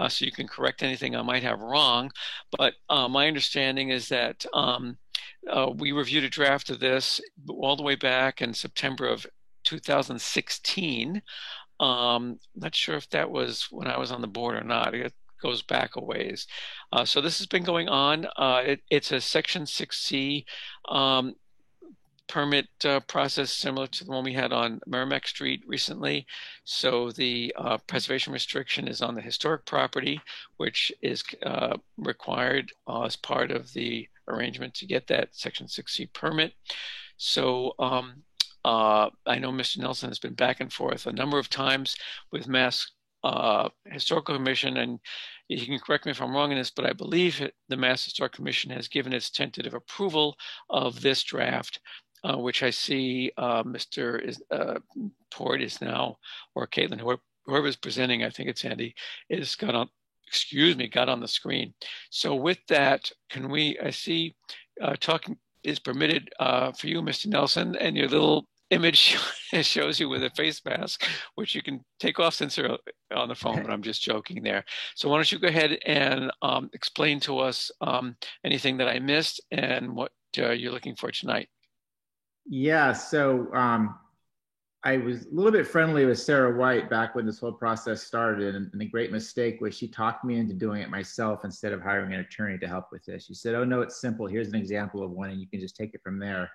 so you can correct anything I might have wrong. But my understanding is that we reviewed a draft of this all the way back in September of 2016. Not sure if that was when I was on the board or not. It goes back a ways. So this has been going on. It's a Section 6C permit process similar to the one we had on Merrimack Street recently. So the preservation restriction is on the historic property, which is required as part of the arrangement to get that Section 6C permit. So I know Mr. Nelson has been back and forth a number of times with Mass Historical Commission, and you can correct me if I'm wrong in this, but I believe the Mass Historic Commission has given its tentative approval of this draft, which I see Mr. Port is now, or Caitlin, whoever is presenting, I think it's Andy, is got on the screen. So with that, can we, I see talking is permitted for you, Mr. Nelson, and your little image shows you with a face mask, which you can take off since you're on the phone, but I'm just joking there. So why don't you go ahead and explain to us anything that I missed and what you're looking for tonight. Yeah, so I was a little bit friendly with Sarah White back when this whole process started, and the great mistake was she talked me into doing it myself instead of hiring an attorney to help with this. She said, oh no, it's simple. Here's an example of one and you can just take it from there.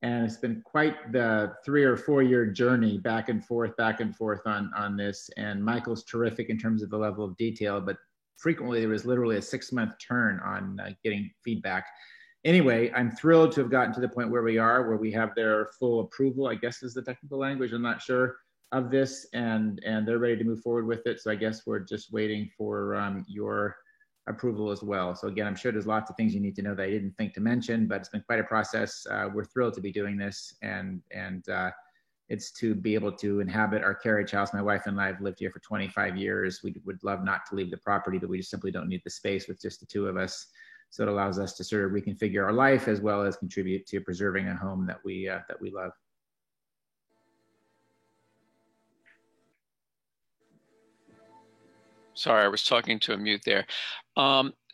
And it's been quite the 3 or 4 year journey back and forth on this. And Michael's terrific in terms of the level of detail, but frequently there was literally a 6-month turn on getting feedback. Anyway, I'm thrilled to have gotten to the point where we are, where we have their full approval, I guess is the technical language, I'm not sure, of this, and they're ready to move forward with it. So I guess we're just waiting for your approval as well. So again, I'm sure there's lots of things you need to know that I didn't think to mention, but it's been quite a process. We're thrilled to be doing this, and it's to be able to inhabit our carriage house. My wife and I have lived here for 25 years. We would love not to leave the property, but we just simply don't need the space with just the 2 of us. So it allows us to sort of reconfigure our life as well as contribute to preserving a home that we love. Sorry, I was talking to a mute there.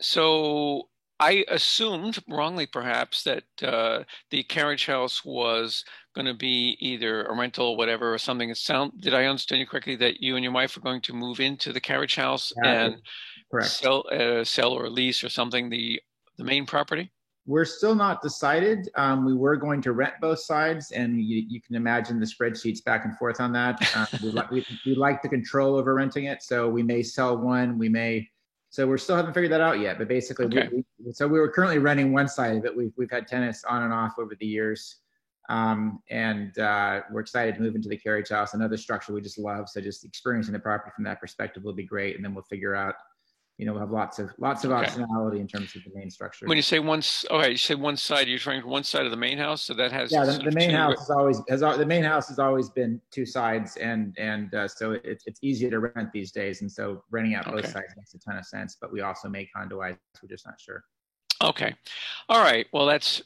So I assumed, wrongly perhaps, that the carriage house was going to be either a rental or whatever or something. Did I understand you correctly that you and your wife are going to move into the carriage house and sell or lease or something the main property? We're still not decided. We were going to rent both sides, and you can imagine the spreadsheets back and forth on that. We like the control over renting it, so we may sell one. So we're still haven't figured that out yet. But basically, so we were currently renting one side of it. We've had tenants on and off over the years, and we're excited to move into the carriage house, another structure we just love. So just experiencing the property from that perspective will be great, and then we'll figure out. We'll have lots of optionality in terms of the main structure. When you say you say one side, you're trying one side of the main house, so that has the main house has always been 2 sides, and so it's easier to rent these days, and so renting out both sides makes a ton of sense. But we also may condoize. We're just not sure. Okay, all right. Well, that's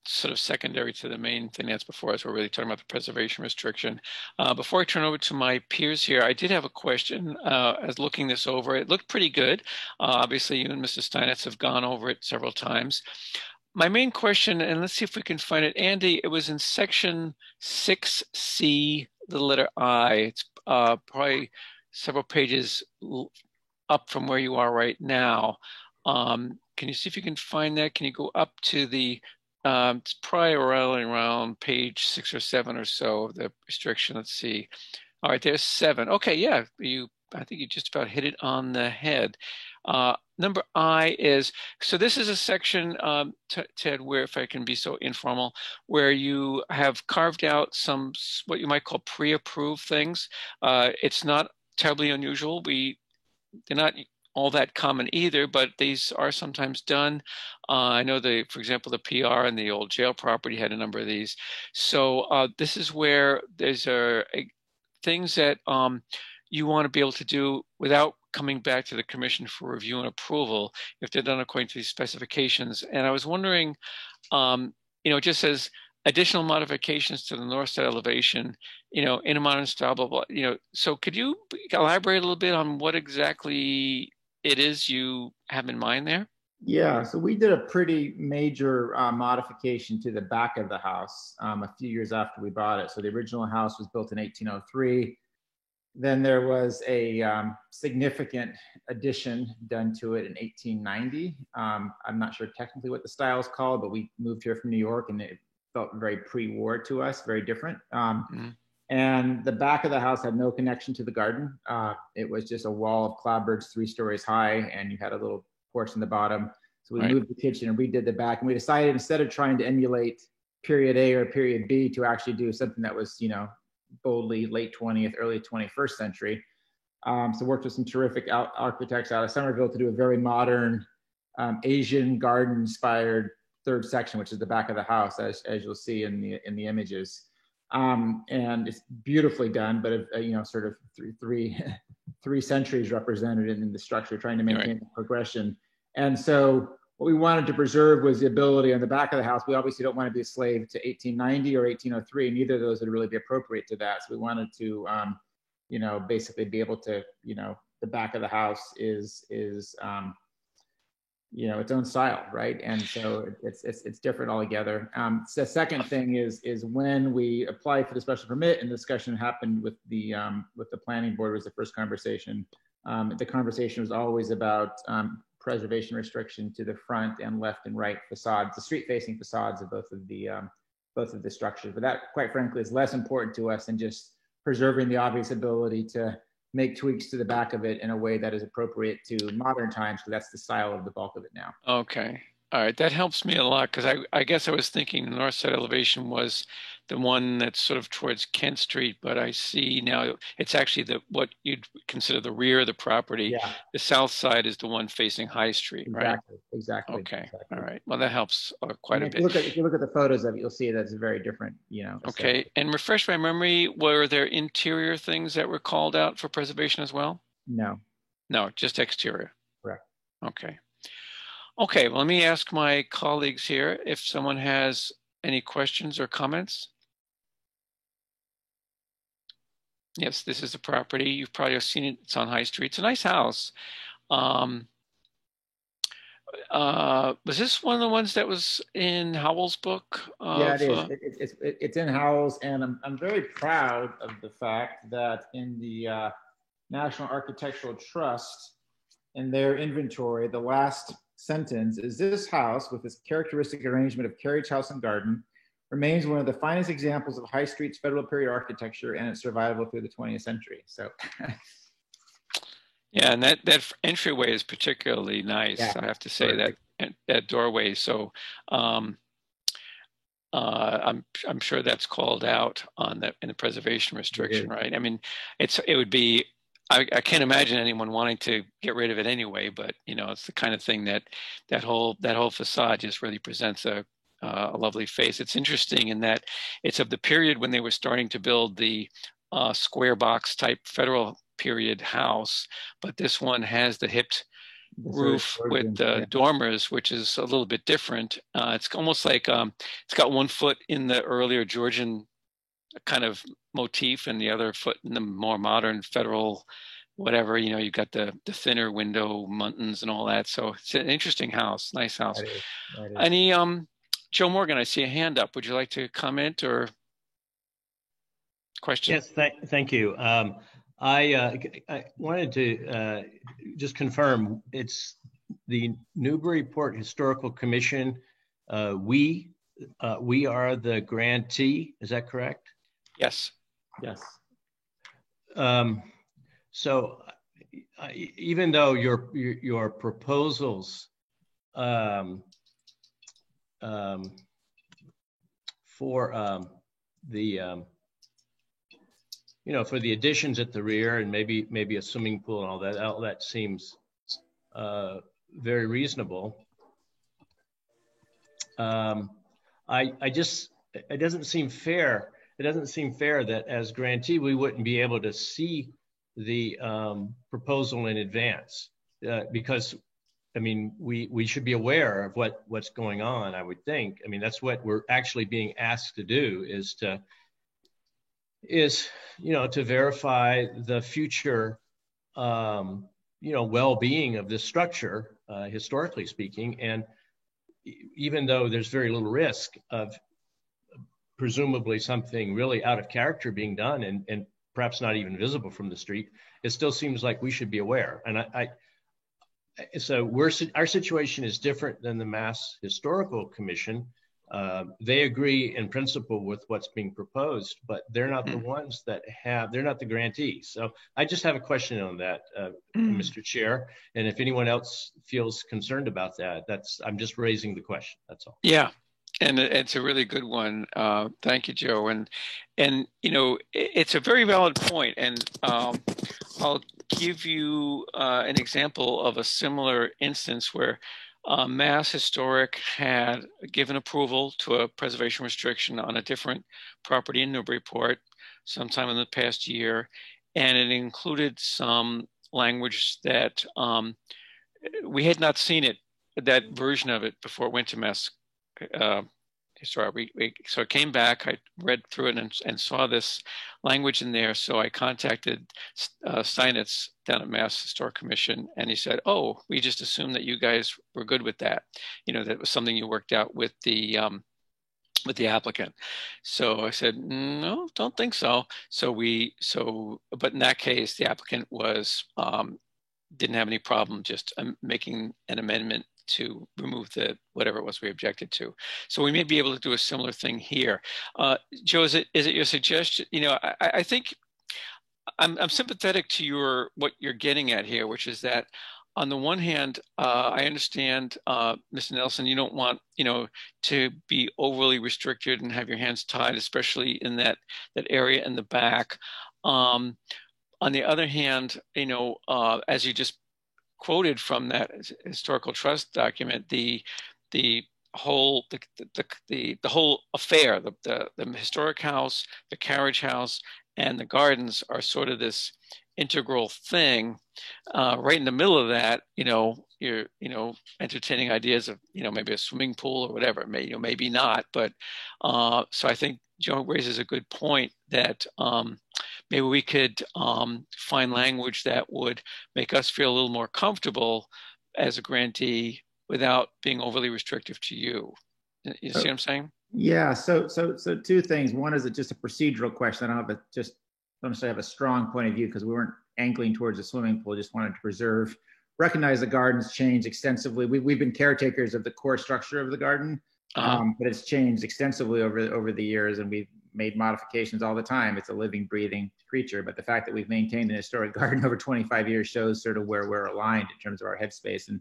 sort of secondary to the main thing that's before us. We're really talking about the preservation restriction. Before I turn over to my peers here, I did have a question as looking this over. It looked pretty good. Obviously, you and Mr. Steinitz have gone over it several times. My main question, and let's see if we can find it, Andy, it was in section 6C, the letter I. It's probably several pages up from where you are right now. Can you see if you can find that? Can you go up to the, it's probably around page 6 or 7 or so of the restriction. Let's see. All right, there's 7. Okay, yeah, I think you just about hit it on the head. Number I is, so this is a section, Ted, where, if I can be so informal, where you have carved out some, what you might call pre-approved things. It's not terribly unusual. They're not all that common either, but these are sometimes done. I know for example, the PR and the old jail property had a number of these. So this is where there's things that you want to be able to do without coming back to the commission for review and approval if they're done according to these specifications. And I was wondering, it just says additional modifications to the north side elevation, in a modern style, blah, blah, so could you elaborate a little bit on what exactly it is you have in mind there? Yeah, so we did a pretty major modification to the back of the house a few years after we bought it. So the original house was built in 1803. Then there was a significant addition done to it in 1890. I'm not sure technically what the style is called, but we moved here from New York and it felt very pre-war to us, very different. And the back of the house had no connection to the garden. It was just a wall of clapboards 3 stories high, and you had a little porch in the bottom. So we moved the kitchen and redid the back, and we decided instead of trying to emulate period A or period B to actually do something that was, boldly late 20th, early 21st century. So worked with some terrific architects out of Somerville to do a very modern Asian garden inspired 3rd section, which is the back of the house, as you'll see in the images. And it's beautifully done, but sort of three centuries represented in the structure, trying to maintain the progression. And so what we wanted to preserve was the ability on the back of the house. We obviously don't want to be a slave to 1890 or 1803, and neither of those would really be appropriate to that. So we wanted to, basically be able to, the back of the house is its own style, right? And so it's different altogether. The second thing is when we applied for the special permit and the discussion happened with the planning board was the first conversation. The conversation was always about preservation restriction to the front and left and right facades, the street-facing facades of both of the structures. But that, quite frankly, is less important to us than just preserving the obvious ability to make tweaks to the back of it in a way that is appropriate to modern times, because that's the style of the bulk of it now. Okay. All right. That helps me a lot, because I guess I was thinking the north side elevation was the one that's sort of towards Kent Street, but I see now it's actually what you'd consider the rear of the property. Yeah. The south side is the one facing High Street, right? Exactly. Okay. Exactly. All right. Well, that helps quite a bit. If you look at the photos of it, you'll see that's very different, Okay. So. And refresh my memory, were there interior things that were called out for preservation as well? No. No, just exterior. Correct. Okay. Okay. Well, let me ask my colleagues here if someone has any questions or comments. Yes, this is the property. You've probably seen it. It's on High Street. It's a nice house. Was this one of the ones that was in Howell's book? Yeah, it is. It's in Howell's, and I'm very proud of the fact that in the National Architectural Trust, in their inventory, the last sentence is, "This house, with its characteristic arrangement of carriage house and garden, remains one of the finest examples of High Street's Federal period architecture and its survival through the 20th century." So, yeah, and that entryway is particularly nice. Yeah, I have to say that doorway. So, I'm sure that's called out on in the preservation restriction, right? I mean, it would be. I can't imagine anyone wanting to get rid of it anyway, but it's the kind of thing that whole facade just really presents a lovely face. It's interesting in that it's of the period when they were starting to build the square box type Federal period house, but this one has the hipped roof with dormers, which is a little bit different. It's almost like it's got 1 foot in the earlier Georgian kind of motif and the other foot in the more modern federal whatever. You've got the thinner window muntins and all that. So it's an interesting house, nice house. That is. Any Joe Morgan, I see a hand up. Would you like to comment or question? Yes, thank you. I wanted to just confirm it's the Newburyport Historical Commission. We are the grantee. Is that correct? Yes. Yes. So even though your proposals for the for the additions at the rear and maybe a swimming pool and all that seems very reasonable. It doesn't seem fair. It doesn't seem fair that as grantee we wouldn't be able to see the proposal in advance because I mean we should be aware of what's going on. I would think. I mean that's what we're actually being asked to do is to verify the future well-being of this structure historically speaking, and even though there's very little risk of presumably something really out of character being done and perhaps not even visible from the street, it still seems like we should be aware. And so our situation is different than the Mass Historical Commission. They agree in principle with what's being proposed, but they're not the ones they're not the grantees. So I just have a question on that, Mr. Chair. And if anyone else feels concerned about that, I'm just raising the question, that's all. Yeah, and it's a really good one. Thank you, Joe. And it's a very valid point. And I'll give you an example of a similar instance where Mass Historic had given approval to a preservation restriction on a different property in Newburyport sometime in the past year, and it included some language that we had not seen that version of it before it went to Mass Historic. So it came back, I read through it and saw this language in there. So I contacted Steinitz down at Mass Historic Commission, and he said, "Oh, we just assumed that you guys were good with that. That was something you worked out with the applicant." So I said, "No, don't think so." But in that case, the applicant didn't have any problem just making an amendment to remove whatever it was we objected to. So we may be able to do a similar thing here. Joe, is it your suggestion? I think I'm sympathetic to what you're getting at here, which is that on the one hand, I understand, Mr. Nelson, you don't want, to be overly restricted and have your hands tied, especially in that area in the back. On the other hand, as you just quoted from that historical trust document, the whole affair, the historic house, the carriage house, and the gardens are sort of this integral thing. Right in the middle of that, you're entertaining ideas of maybe a swimming pool or whatever. Maybe not, but so I think Joe raises a good point that maybe we could find language that would make us feel a little more comfortable as a grantee without being overly restrictive to you. You see what I'm saying? Yeah. So two things. One is just a procedural question. I don't necessarily have a strong point of view because we weren't angling towards a swimming pool. Just wanted to recognize the garden's changed extensively. We've been caretakers of the core structure of the garden, but it's changed extensively over the years, and we've made modifications all the time. It's a living, breathing creature. But the fact that we've maintained an historic garden over 25 years shows sort of where we're aligned in terms of our headspace. And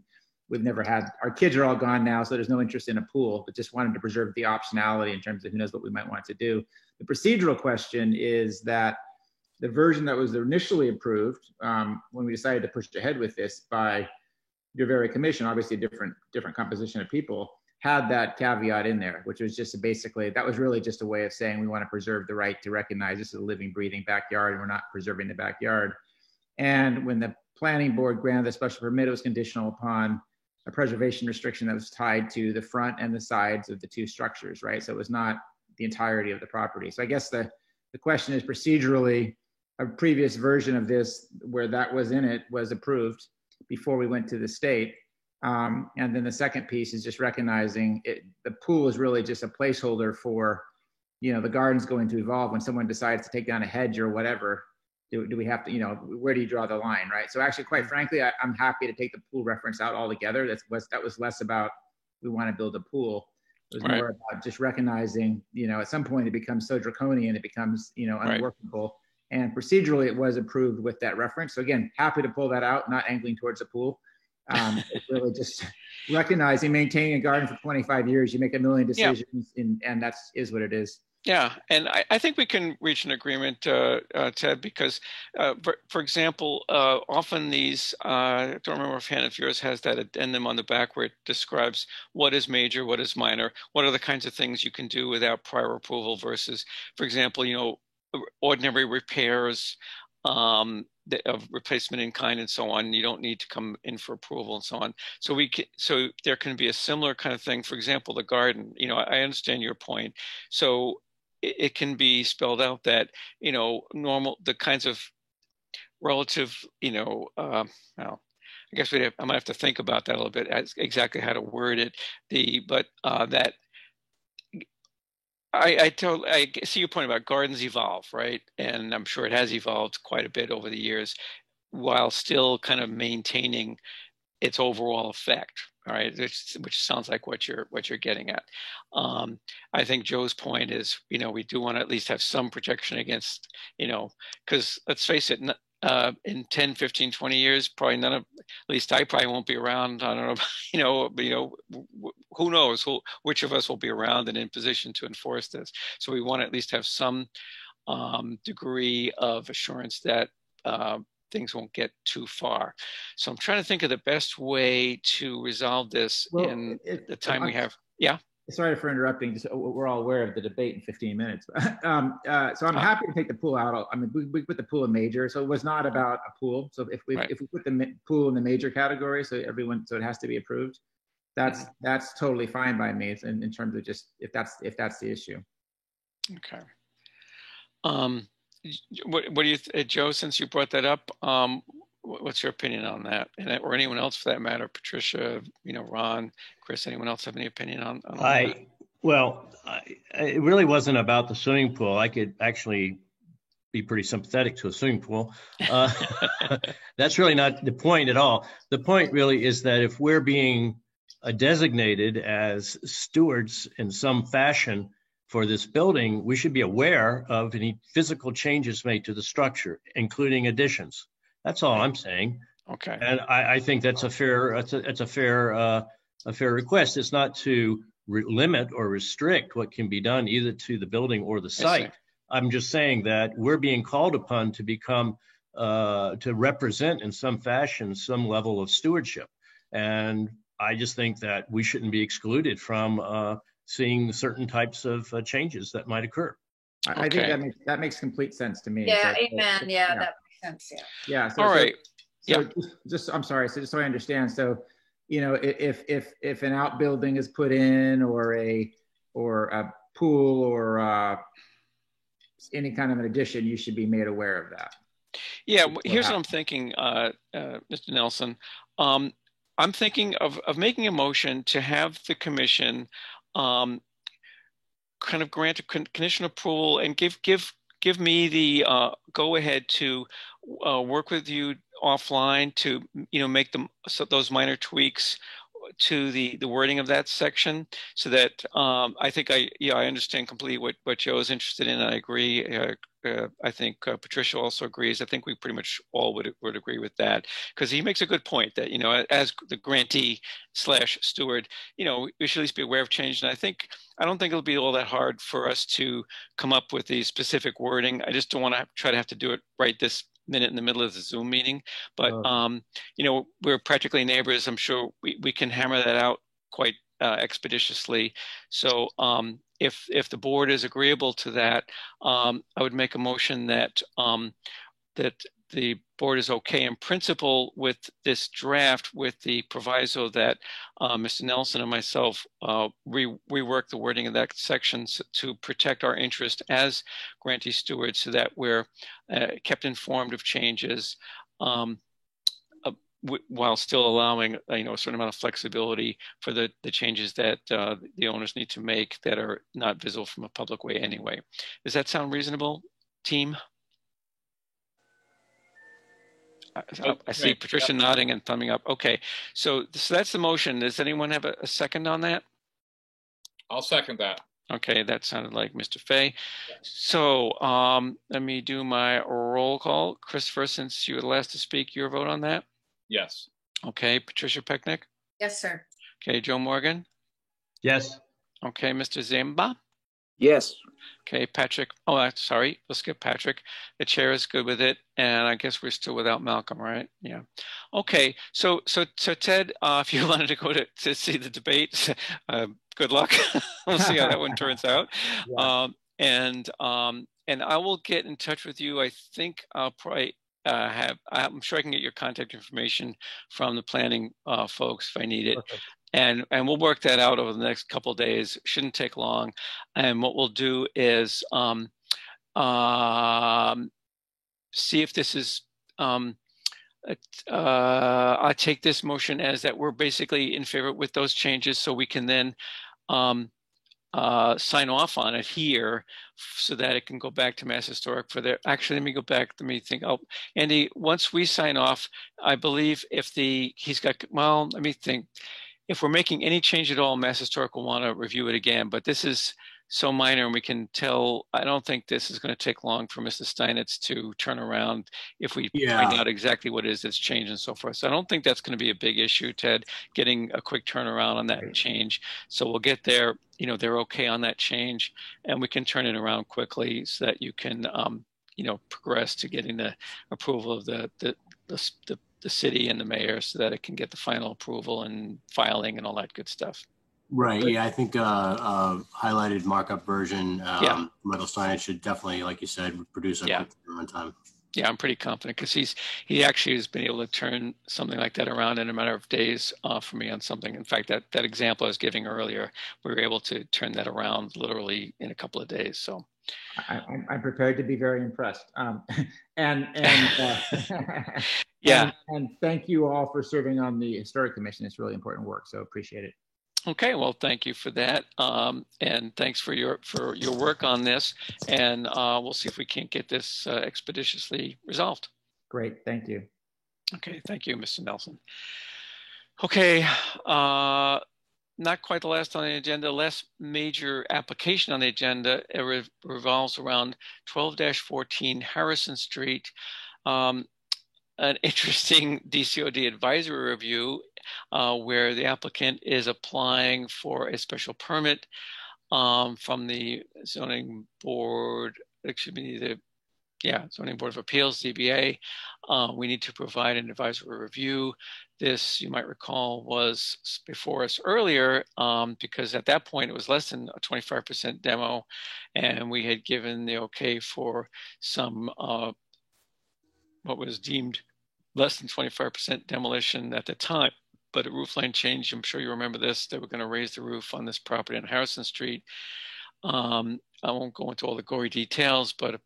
we've never had, our kids are all gone now, so there's no interest in a pool, but just wanted to preserve the optionality in terms of who knows what we might want to do. The procedural question is that the version that was initially approved when we decided to push ahead with this by your very commission, obviously a different composition of people, had that caveat in there, which was just basically, that was really just a way of saying we want to preserve the right to recognize this is a living, breathing backyard and we're not preserving the backyard. And when the planning board granted the special permit, it was conditional upon a preservation restriction that was tied to the front and the sides of the two structures, right? So it was not the entirety of the property. So I guess the question is, procedurally, a previous version of this where that was in it was approved before we went to the state. And then the second piece is just recognizing the pool is really just a placeholder for, the garden's going to evolve. When someone decides to take down a hedge or whatever, do we have to, where do you draw the line, right? So actually, quite frankly, I'm happy to take the pool reference out altogether. That was less about we want to build a pool. It was more about just recognizing, at some point it becomes so draconian, it becomes, unworkable. And procedurally, it was approved with that reference. So again, happy to pull that out, not angling towards a pool. It's really just recognizing, maintaining a garden for 25 years, you make a million decisions, and that's is what it is. Yeah, and I think we can reach an agreement, Ted, because, for example, often these, I don't remember if yours has that addendum on the back where it describes what is major, what is minor, what are the kinds of things you can do without prior approval versus, for example, ordinary repairs of replacement in kind and so on. You don't need to come in for approval and so on. So there can be a similar kind of thing. For example, the garden. I understand your point. So it can be spelled out that the kinds of relative well, I guess I might have to think about that a little bit as exactly how to word it. That I see your point about gardens evolve, right? And I'm sure it has evolved quite a bit over the years, while still kind of maintaining its overall effect. All right, which sounds like what you're getting at. I think Joe's point is, we do want to at least have some protection against, because let's face it, in 10, 15, 20 years, probably none of, at least I probably won't be around. I don't know, who knows which of us will be around and in position to enforce this. So we want to at least have some degree of assurance that things won't get too far. So I'm trying to think of the best way to resolve this in the time we have. Yeah. Sorry for interrupting. Just, we're all aware of the debate in 15 minutes. So I'm happy to take the pool out. I mean, we put the pool in major, so it was not about a pool. So if we put the pool in the major category, so it has to be approved. That's totally fine by me. It's in terms of just if that's the issue. Okay. What do you, Joe? Since you brought that up, what's your opinion on that, or anyone else for that matter? Patricia, Ron, Chris, anyone else have any opinion on that? It really wasn't about the swimming pool. I could actually be pretty sympathetic to a swimming pool. That's really not the point at all. The point really is that if we're being designated as stewards in some fashion for this building, we should be aware of any physical changes made to the structure, including additions. That's all I'm saying. Okay. And I think that's a fair request. It's not to limit or restrict what can be done either to the building or the site. I'm just saying that we're being called upon to become to represent in some fashion some level of stewardship, and I just think that we shouldn't be excluded from seeing certain types of changes that might occur. I think that makes complete sense to me. Yeah, So, amen. Yeah, that makes sense. Yeah. So, all right. Just I'm sorry. So just so I understand. So, if an outbuilding is put in, or a pool, or any kind of an addition, you should be made aware of that. Yeah. Here's what I'm thinking, Mr. Nelson. I'm thinking of making a motion to have the commission kind of grant a condition approval and give me the go ahead to work with you offline to make those minor tweaks to the wording of that section, so that I think I understand completely what Joe is interested in. I agree. I think Patricia also agrees. I think we pretty much all would agree with that, because he makes a good point that as the grantee / steward, we should at least be aware of change. And I don't think it'll be all that hard for us to come up with the specific wording. I just don't want to try to have to do it right this minute in the middle of the Zoom meeting. But we're practically neighbors. I'm sure we can hammer that out quite expeditiously. So if the board is agreeable to that, I would make a motion that that the board is okay in principle with this draft, with the proviso that Mr. Nelson and myself rework the wording of that section to protect our interest as grantee stewards, so that we're kept informed of changes while still allowing a certain amount of flexibility for the changes that the owners need to make that are not visible from a public way anyway. Does that sound reasonable, team? I see Patricia nodding and thumbing up. Okay, so that's the motion. Does anyone have a second on that? I'll second that. Okay, that sounded like Mr. Fay. So let me do my roll call. Christopher, since you were the last to speak, your vote on that? Yes. Okay, Patricia Pecknick? Yes, sir. Okay, Joe Morgan? Yes. Okay, Mr. Zamba? Yes. Okay, Patrick. Oh, sorry. Let's skip Patrick. The chair is good with it, and I guess we're still without Malcolm, right? Yeah. Okay. So Ted, if you wanted to go to see the debate, good luck. We'll see how that one turns out. Yeah. And I will get in touch with you. I think I'll probably I'm sure I can get your contact information from the planning folks if I need it. Perfect. And we'll work that out over the next couple of days. Shouldn't take long. And what we'll do is see if this is, I take this motion as that we're basically in favor with those changes, so we can then sign off on it here so that it can go back to Mass Historic for their, actually, let me go back, let me think. Oh, Andy, once we sign off, I believe if let me think. If we're making any change at all, Mass Historic will want to review it again, but this is so minor and we can tell, I don't think this is going to take long for Mr. Steinitz to turn around if we find out exactly what it is that's changed and so forth. So I don't think that's going to be a big issue, Ted, getting a quick turnaround on that change. So we'll get there, they're okay on that change and we can turn it around quickly so that you can, progress to getting the approval of the city and the mayor so that it can get the final approval and filing and all that good stuff. Right. Yeah, I think highlighted markup version, Michael Steinitz should definitely, like you said, produce a quick turnaround time. Yeah, I'm pretty confident because he actually has been able to turn something like that around in a matter of days for me on something. In fact, that example I was giving earlier, we were able to turn that around literally in a couple of days. So I'm prepared to be very impressed. And thank you all for serving on the Historic Commission. It's really important work, so appreciate it. Okay, well, thank you for that, and thanks for your work on this. And we'll see if we can't get this expeditiously resolved. Great, thank you. Okay, thank you, Mr. Nelson. Okay, not quite the last on the agenda. Last major application on the agenda revolves around 12-14 Harrison Street. An interesting DCOD advisory review where the applicant is applying for a special permit from the Zoning Board, Zoning Board of Appeals, ZBA. We need to provide an advisory review. This, you might recall, was before us earlier because at that point it was less than a 25% demo, and we had given the okay for some what was deemed less than 25% demolition at the time, but a roof line change. I'm sure you remember this. They were going to raise the roof on this property on Harrison Street. I won't go into all the gory details, but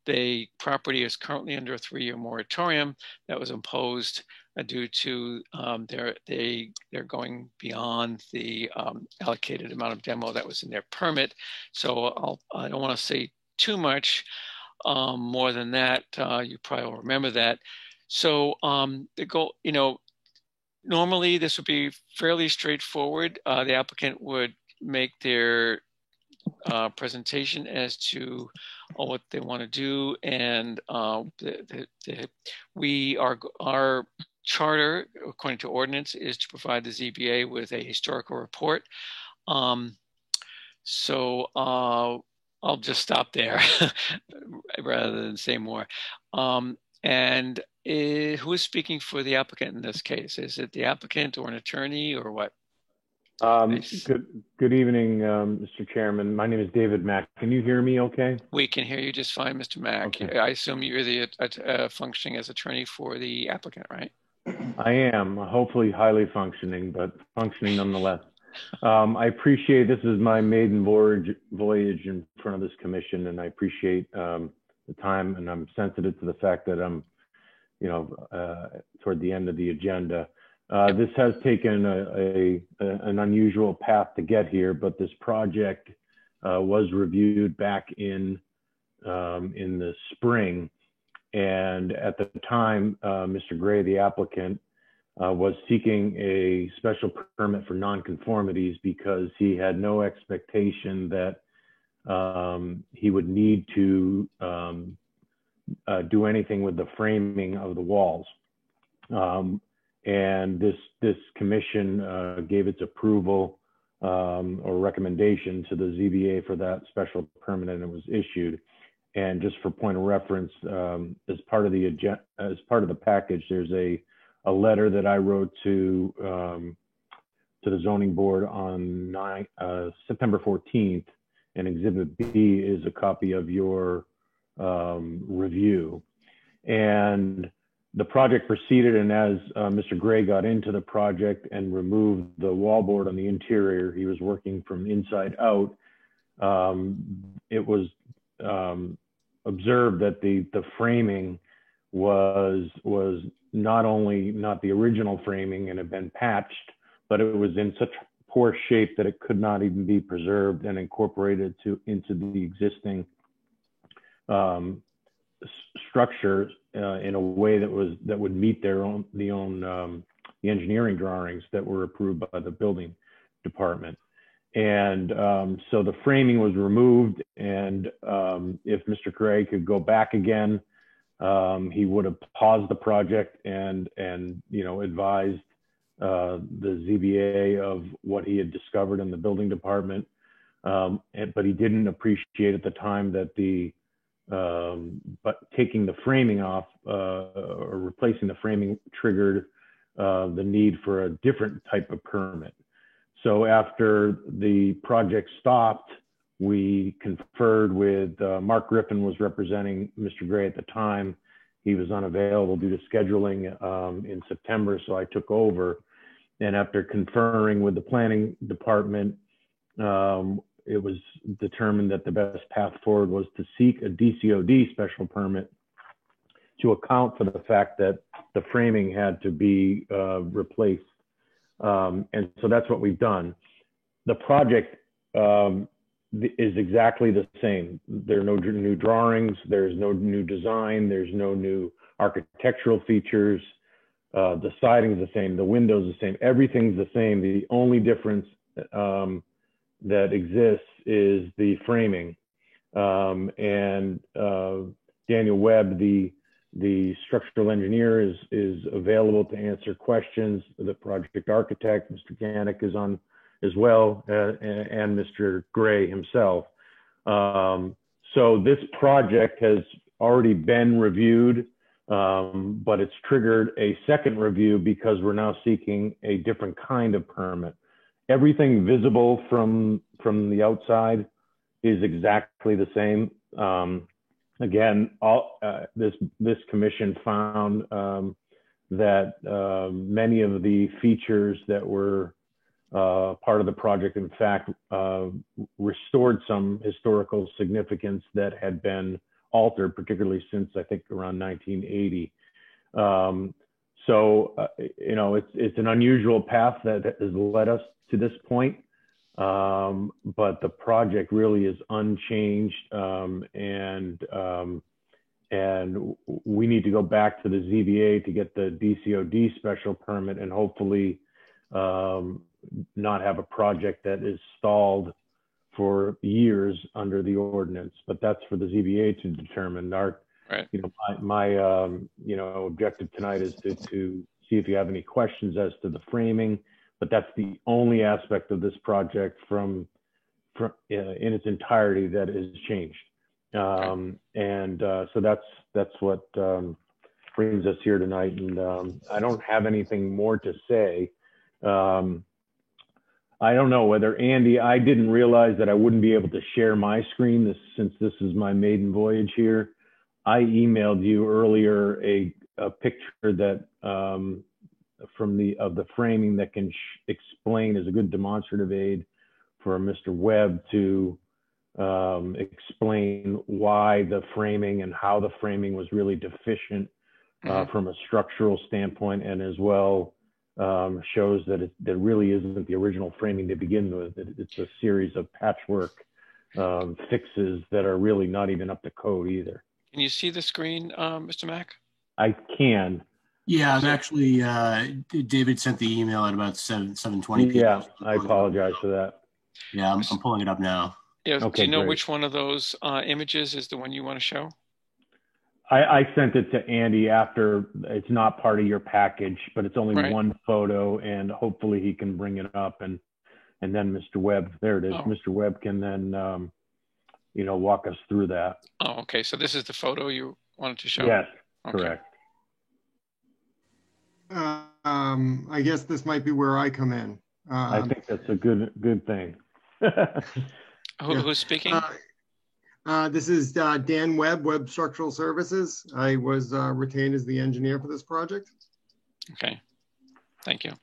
the property is currently under a 3-year moratorium that was imposed due to they're going beyond the allocated amount of demo that was in their permit. So I don't want to say too much more than that. You probably will remember that. So the goal, normally this would be fairly straightforward. The applicant would make their presentation as to what they want to do, and our charter, according to ordinance, is to provide the ZBA with a historical report. So I'll just stop there rather than say more. And who is speaking for the applicant in this case? Is it the applicant or an attorney or what? Nice. Good evening, Mr. Chairman. My name is David Mack. Can you hear me okay? We can hear you just fine, Mr. Mack. Okay. I assume you're the functioning as attorney for the applicant, right? I am, hopefully highly functioning, but functioning nonetheless. I appreciate, this is my maiden voyage in front of this commission, and I appreciate the time, and I'm sensitive to the fact that I'm, toward the end of the agenda. This has taken an unusual path to get here, but this project was reviewed back in the spring. And at the time, Mr. Gray, the applicant, was seeking a special permit for nonconformities because he had no expectation that he would need to do anything with the framing of the walls. And this commission gave its approval or recommendation to the ZBA for that special permit, and it was issued. And just for point of reference, as part of the package, there's a letter that I wrote to the zoning board on September 14th, and Exhibit B is a copy of your review. And the project proceeded, and as Mr. Gray got into the project and removed the wallboard on the interior, he was working from inside out. It was observed that the framing was not only not the original framing and had been patched, but it was in such poor shape that it could not even be preserved and incorporated into the existing structure in a way that would meet the engineering drawings that were approved by the building department. And so the framing was removed, and if Mr. Gray could go back again, he would have paused the project and advised the ZBA of what he had discovered in the building department. But he didn't appreciate at the time that but taking the framing off or replacing the framing triggered the need for a different type of permit. So after the project stopped, we conferred with Mark Griffin was representing Mr. Gray at the time. He was unavailable due to scheduling in September, so I took over. And after conferring with the planning department, it was determined that the best path forward was to seek a DCOD special permit to account for the fact that the framing had to be replaced. And so that's what we've done. The project is exactly the same. There are no new drawings, there's no new design, there's no new architectural features. The siding is the same, the windows the same, everything's the same. The only difference that exists is the framing. And Daniel Webb, the structural engineer, is available to answer questions. The project architect, Mr. Ganek, is on as well, and Mr. Gray himself. So this project has already been reviewed, but it's triggered a second review because we're now seeking a different kind of permit. Everything visible from the outside is exactly the same. Again, this commission found that many of the features that were part of the project, in fact, restored some historical significance that had been altered, particularly since I think around 1980. It's an unusual path that has led us to this point. But the project really is unchanged, and we need to go back to the ZBA to get the DCOD special permit and hopefully not have a project that is stalled for years under the ordinance. But that's for the ZBA to determine. Right. My objective tonight is to see if you have any questions as to the framing. But that's the only aspect of this project from in its entirety that has changed. So that's what brings us here tonight. And I don't have anything more to say I don't know whether Andy, I didn't realize that I wouldn't be able to share my screen since this is my maiden voyage here. I emailed you earlier a picture that from the framing that can explain as a good demonstrative aid for Mr. Webb to explain why the framing and how the framing was really deficient from a structural standpoint, and as well shows that there really isn't the original framing to begin with. It's a series of patchwork fixes that are really not even up to code either. Can you see the screen, Mr. Mack? I can. Yeah, I'm actually, David sent the email at about 7:20 p.m. Yeah, I apologize for that. Yeah, I'm pulling it up now. Yeah, Okay, do you know great. which one of those images is the one you want to show? I sent it to Andy after. It's not part of your package, but it's only one photo, and hopefully he can bring it up, and then Mr. Webb, there it is. Oh. Mr. Webb can then walk us through that. Oh, okay. So this is the photo you wanted to show? Yes, okay. Correct. I guess this might be where I come in. I think that's a good thing. Who's speaking? This is Dan Webb, Webb Structural Services. I was retained as the engineer for this project. Okay, thank you.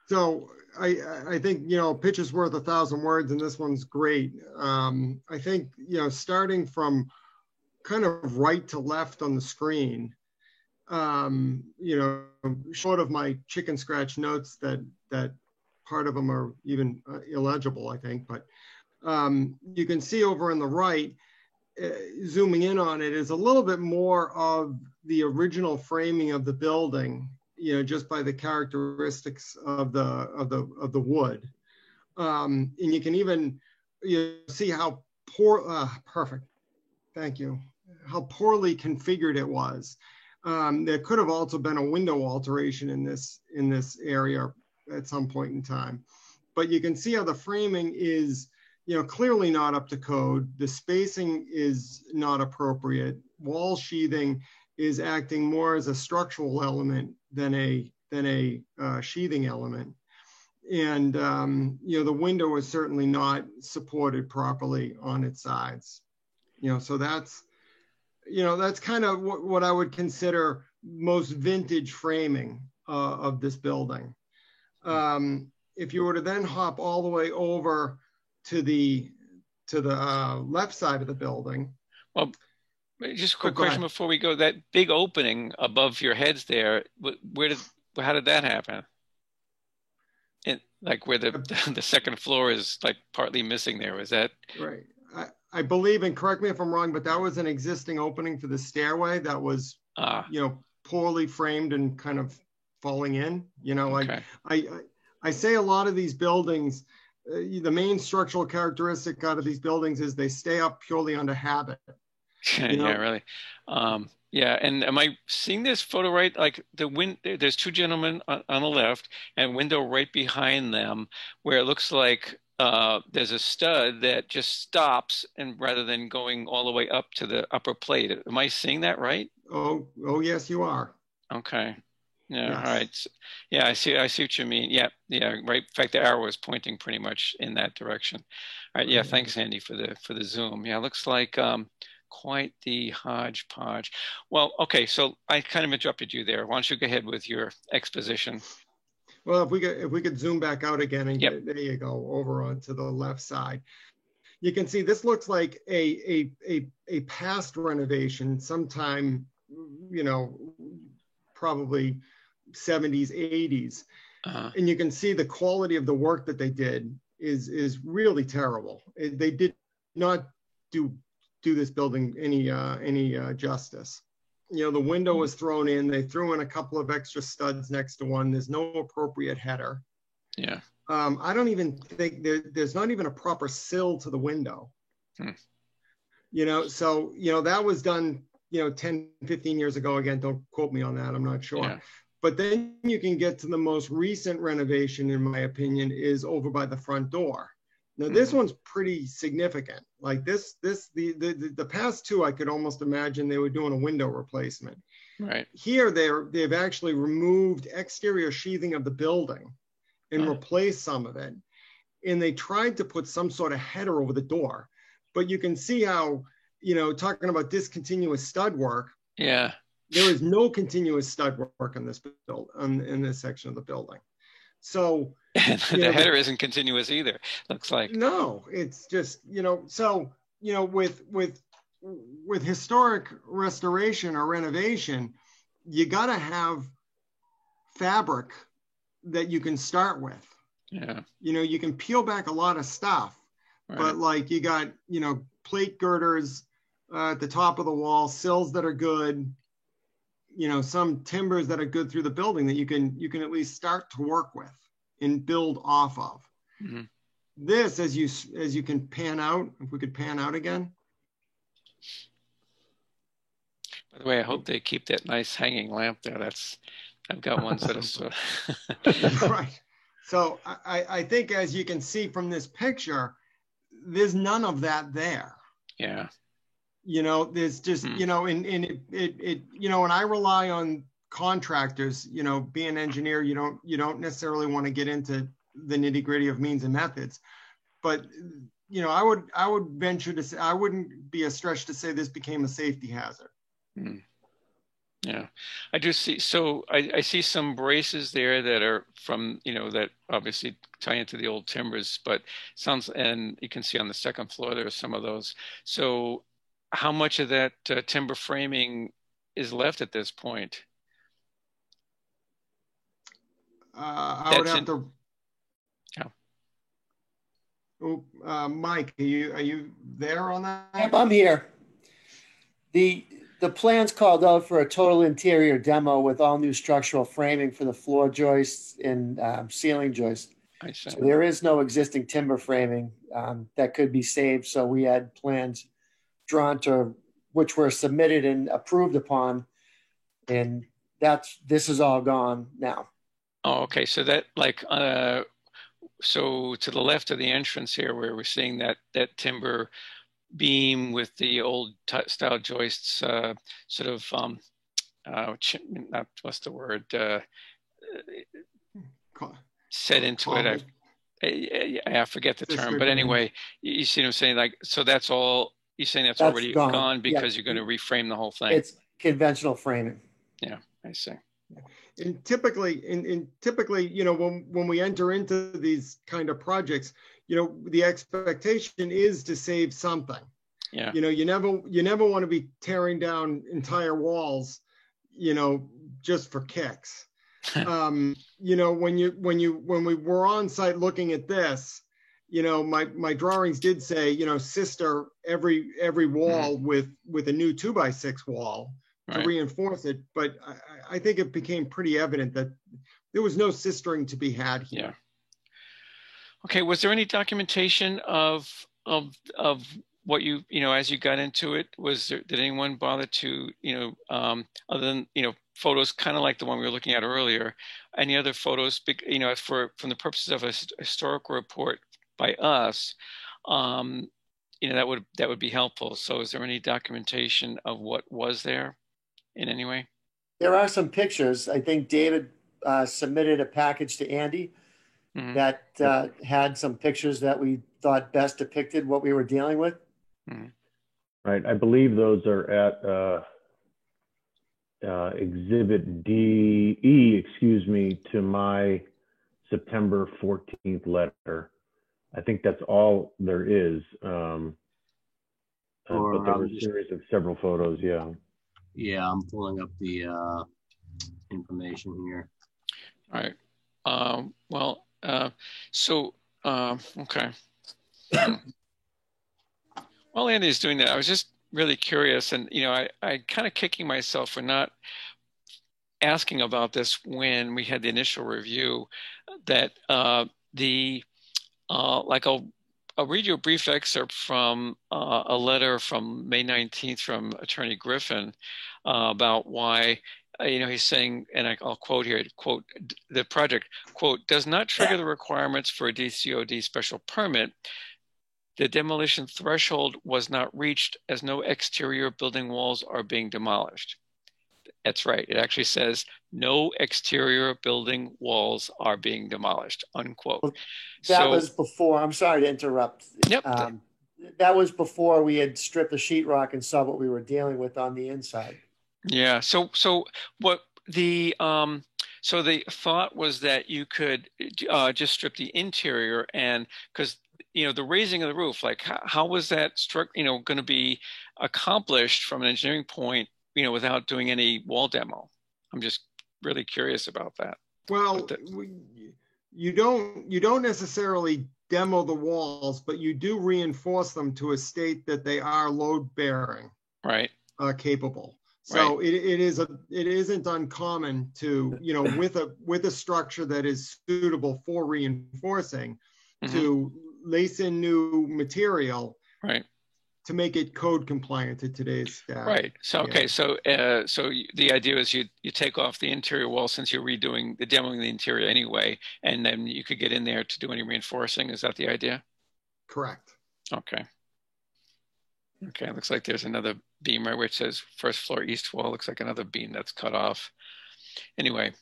So I think, a pitch is worth 1,000 words, and this one's great. I think, starting from kind of right to left on the screen, short of my chicken scratch notes that part of them are even illegible, I think, but you can see over on the right, zooming in on it, is a little bit more of the original framing of the building, just by the characteristics of the wood. And you can even see how perfect, thank you, how poorly configured it was. There could have also been a window alteration in this area at some point in time. But you can see how the framing is, clearly not up to code. The spacing is not appropriate. Wall sheathing is acting more as a structural element than a sheathing element. And, the window is certainly not supported properly on its sides. So that's kind of what I would consider most vintage framing of this building. If you were to then hop all the way over to the left side of the building. Well, just a quick question before we go. That big opening above your heads there, how did that happen? Like where the second floor is like partly missing there, was that? Right. I believe, and correct me if I'm wrong, but that was an existing opening for the stairway that was, poorly framed and kind of falling in. Okay. I say a lot of these buildings, the main structural characteristic out of these buildings is they stay up purely under habit. Yeah, really. Yeah, and am I seeing this photo right? Like there's two gentlemen on the left and window right behind them where it looks like there's a stud that just stops, and rather than going all the way up to the upper plate. Am I seeing that right? Oh yes, you are. Okay. Yeah. Yes. All right. Yeah, I see what you mean. Yeah. Right. In fact, the arrow is pointing pretty much in that direction. All right. Yeah. Thanks, Andy, for the zoom. Yeah, it looks like quite the hodgepodge. Well, okay. So I kind of interrupted you there. Why don't you go ahead with your exposition? Well, if we could zoom back out again and there you go, over onto the left side. You can see this looks like a past renovation sometime, probably 70s, 80s. And you can see the quality of the work that they did is really terrible. They did not do this building any justice. The window was thrown in. They threw in a couple of extra studs next to one. There's no appropriate header. Yeah. I don't even think there's not even a proper sill to the window. So, that was done, 10, 15 years ago. Again, don't quote me on that. I'm not sure. Yeah. But then you can get to the most recent renovation, in my opinion, is over by the front door. Now, this one's pretty significant. Like the past two, I could almost imagine they were doing a window replacement. Right. Here, they've actually removed exterior sheathing of the building and replace some of it. And they tried to put some sort of header over the door, but you can see how, you know, talking about discontinuous stud work. Yeah. There is no continuous stud work in this in this section of the building. So the header isn't continuous either, looks like. No, it's just, you know, so, you know, with historic restoration or renovation, you got to have fabric that you can start with. Yeah. You know, you can peel back a lot of stuff, but like you got, you know, plate girders at the top of the wall, sills that are good, you know, some timbers that are good through the building that you can at least start to work with and build off of. Mm-hmm. This, as you can pan out, if we could pan out again. By the way, I hope they keep that nice hanging lamp there. I've got ones that are so. Right. So I think, as you can see from this picture, there's none of that there. Yeah. You know, there's just, you know, and it, you know, and I rely on contractors, you know, being an engineer, you don't necessarily want to get into the nitty gritty of means and methods, but, you know, I would venture to say, I wouldn't be a stretch to say this became a safety hazard. Mm. Yeah, I do see. So I see some braces there that are from, you know, that obviously tie into the old timbers, but and you can see on the second floor, there are some of those. So how much of that timber framing is left at this point? I would have to. Yeah. Oh, Mike, are you there on that? I'm here. The plans called out for a total interior demo with all new structural framing for the floor joists and ceiling joists. I see. So there is no existing timber framing that could be saved. So we had plans drawn to, which were submitted and approved upon, and this is all gone now. Oh, okay. So that so to the left of the entrance here, where we're seeing that timber beam with the old style joists, sort of not what's the word, set into it. I forget the term, but anyway, you see what I'm saying? Like, so that's all. You're saying that's already gone because you're going to reframe the whole thing. It's conventional framing. Yeah, I see. And typically, you know, when we enter into these kind of projects, you know, the expectation is to save something. Yeah. You know, you never want to be tearing down entire walls, you know, just for kicks. You know, when we were on site looking at this, you know, my drawings did say, you know, sister every wall with a new 2x6 wall to reinforce it. But I think it became pretty evident that there was no sistering to be had here. Yeah. Okay. Was there any documentation of what you know, as you got into it? Did anyone bother to, you know, other than, you know, photos kind of like the one we were looking at earlier, any other photos, you know, from the purposes of a historical report by us, you know, that would be helpful. So is there any documentation of what was there in any way? There are some pictures. I think David submitted a package to Andy that had some pictures that we thought best depicted what we were dealing with. Right. I believe those are at Exhibit DE, to my September 14th letter. I think that's all there is. But there were a series of several photos, yeah. Yeah, I'm pulling up the information here. All right. Well, okay. While Andy's doing that, I was just really curious, and, you know, I kind of kicking myself for not asking about this when we had the initial review, that like I'll read you a brief excerpt from a letter from May 19th from Attorney Griffin about why, you know, he's saying, and I'll quote here, quote, the project, quote, does not trigger the requirements for a DCOD special permit. The demolition threshold was not reached as no exterior building walls are being demolished. That's right. It actually says no exterior building walls are being demolished, unquote. That was before, I'm sorry to interrupt. Yep. That was before we had stripped the sheetrock and saw what we were dealing with on the inside. Yeah. So what the thought was that you could just strip the interior, and because the raising of the roof, like how was that going to be accomplished from an engineering point, without doing any wall demo? I'm just really curious about that. Well, you don't necessarily demo the walls, but you do reinforce them to a state that they are load bearing, right? Capable. So right. it isn't uncommon to, with a structure that is suitable for reinforcing, to lace in new material, right, to make it code compliant to today's staff. Right. So okay. So the idea is you take off the interior wall, since you're demoing the interior anyway, and then you could get in there to do any reinforcing. Is that the idea? Correct. Okay. Okay. Looks like there's another beam right where it says first floor east wall. Looks like another beam that's cut off. Anyway.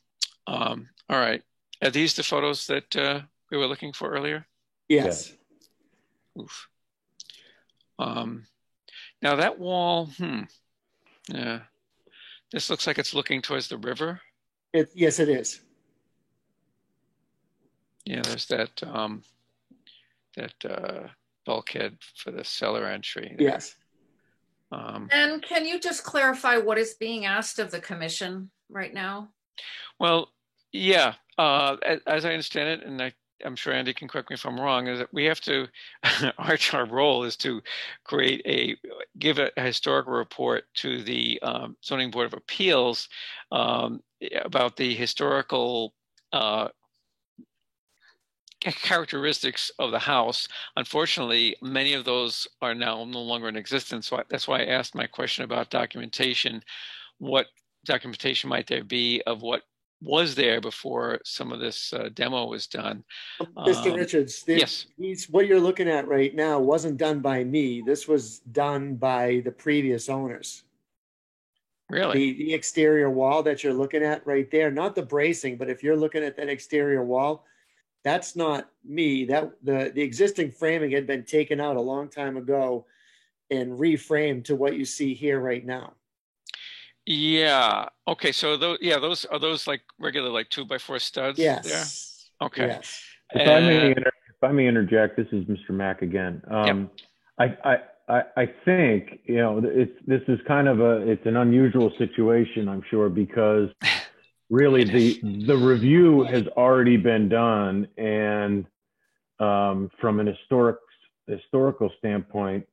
All right. Are these the photos that we were looking for earlier? Yes. Oof. Now that wall, yeah, this looks like it's looking towards the river. Yes, it is. Yeah, there's that bulkhead for the cellar entry there. Yes. And can you just clarify what is being asked of the commission right now? Well, yeah, as I understand it, and I'm sure Andy can correct me if I'm wrong, is that we have to, our role is to give a historical report to the Zoning Board of Appeals about the historical characteristics of the house. Unfortunately, many of those are now no longer in existence. So that's why I asked my question about documentation. What documentation might there be of what was there before some of this demo was done? Mr. Richards, yes. What you're looking at right now wasn't done by me. This was done by the previous owners. Really? The exterior wall that you're looking at right there, not the bracing, but if you're looking at that exterior wall, that's not me. That the existing framing had been taken out a long time ago and reframed to what you see here right now. Yeah. Okay. So those are those like regular, like 2x4 studs? Yes. There? Okay. Yes. If I may interject, this is Mr. Mack again. I think this is kind of it's an unusual situation, I'm sure, because really the review has already been done, and from an historical standpoint,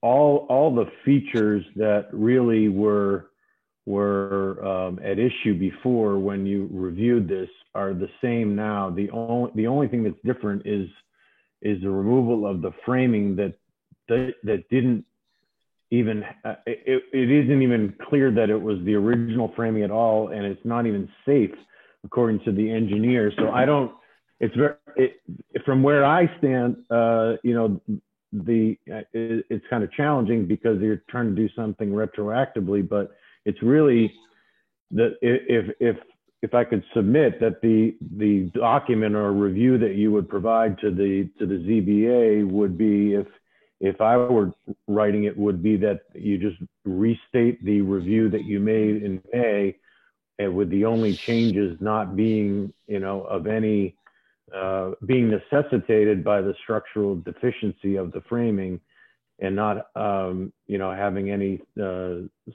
all the features that really were at issue before when you reviewed this are the same now. The only thing that's different is the removal of the framing that didn't even it isn't even clear that it was the original framing at all, and it's not even safe according to the engineer. So from where I stand, it's kind of challenging because you're trying to do something retroactively, but it's really that if I could submit that the document or review that you would provide to the ZBA would be, if I were writing it, would be that you just restate the review that you made in May, and with the only changes not being, of any, being necessitated by the structural deficiency of the framing, and not, having any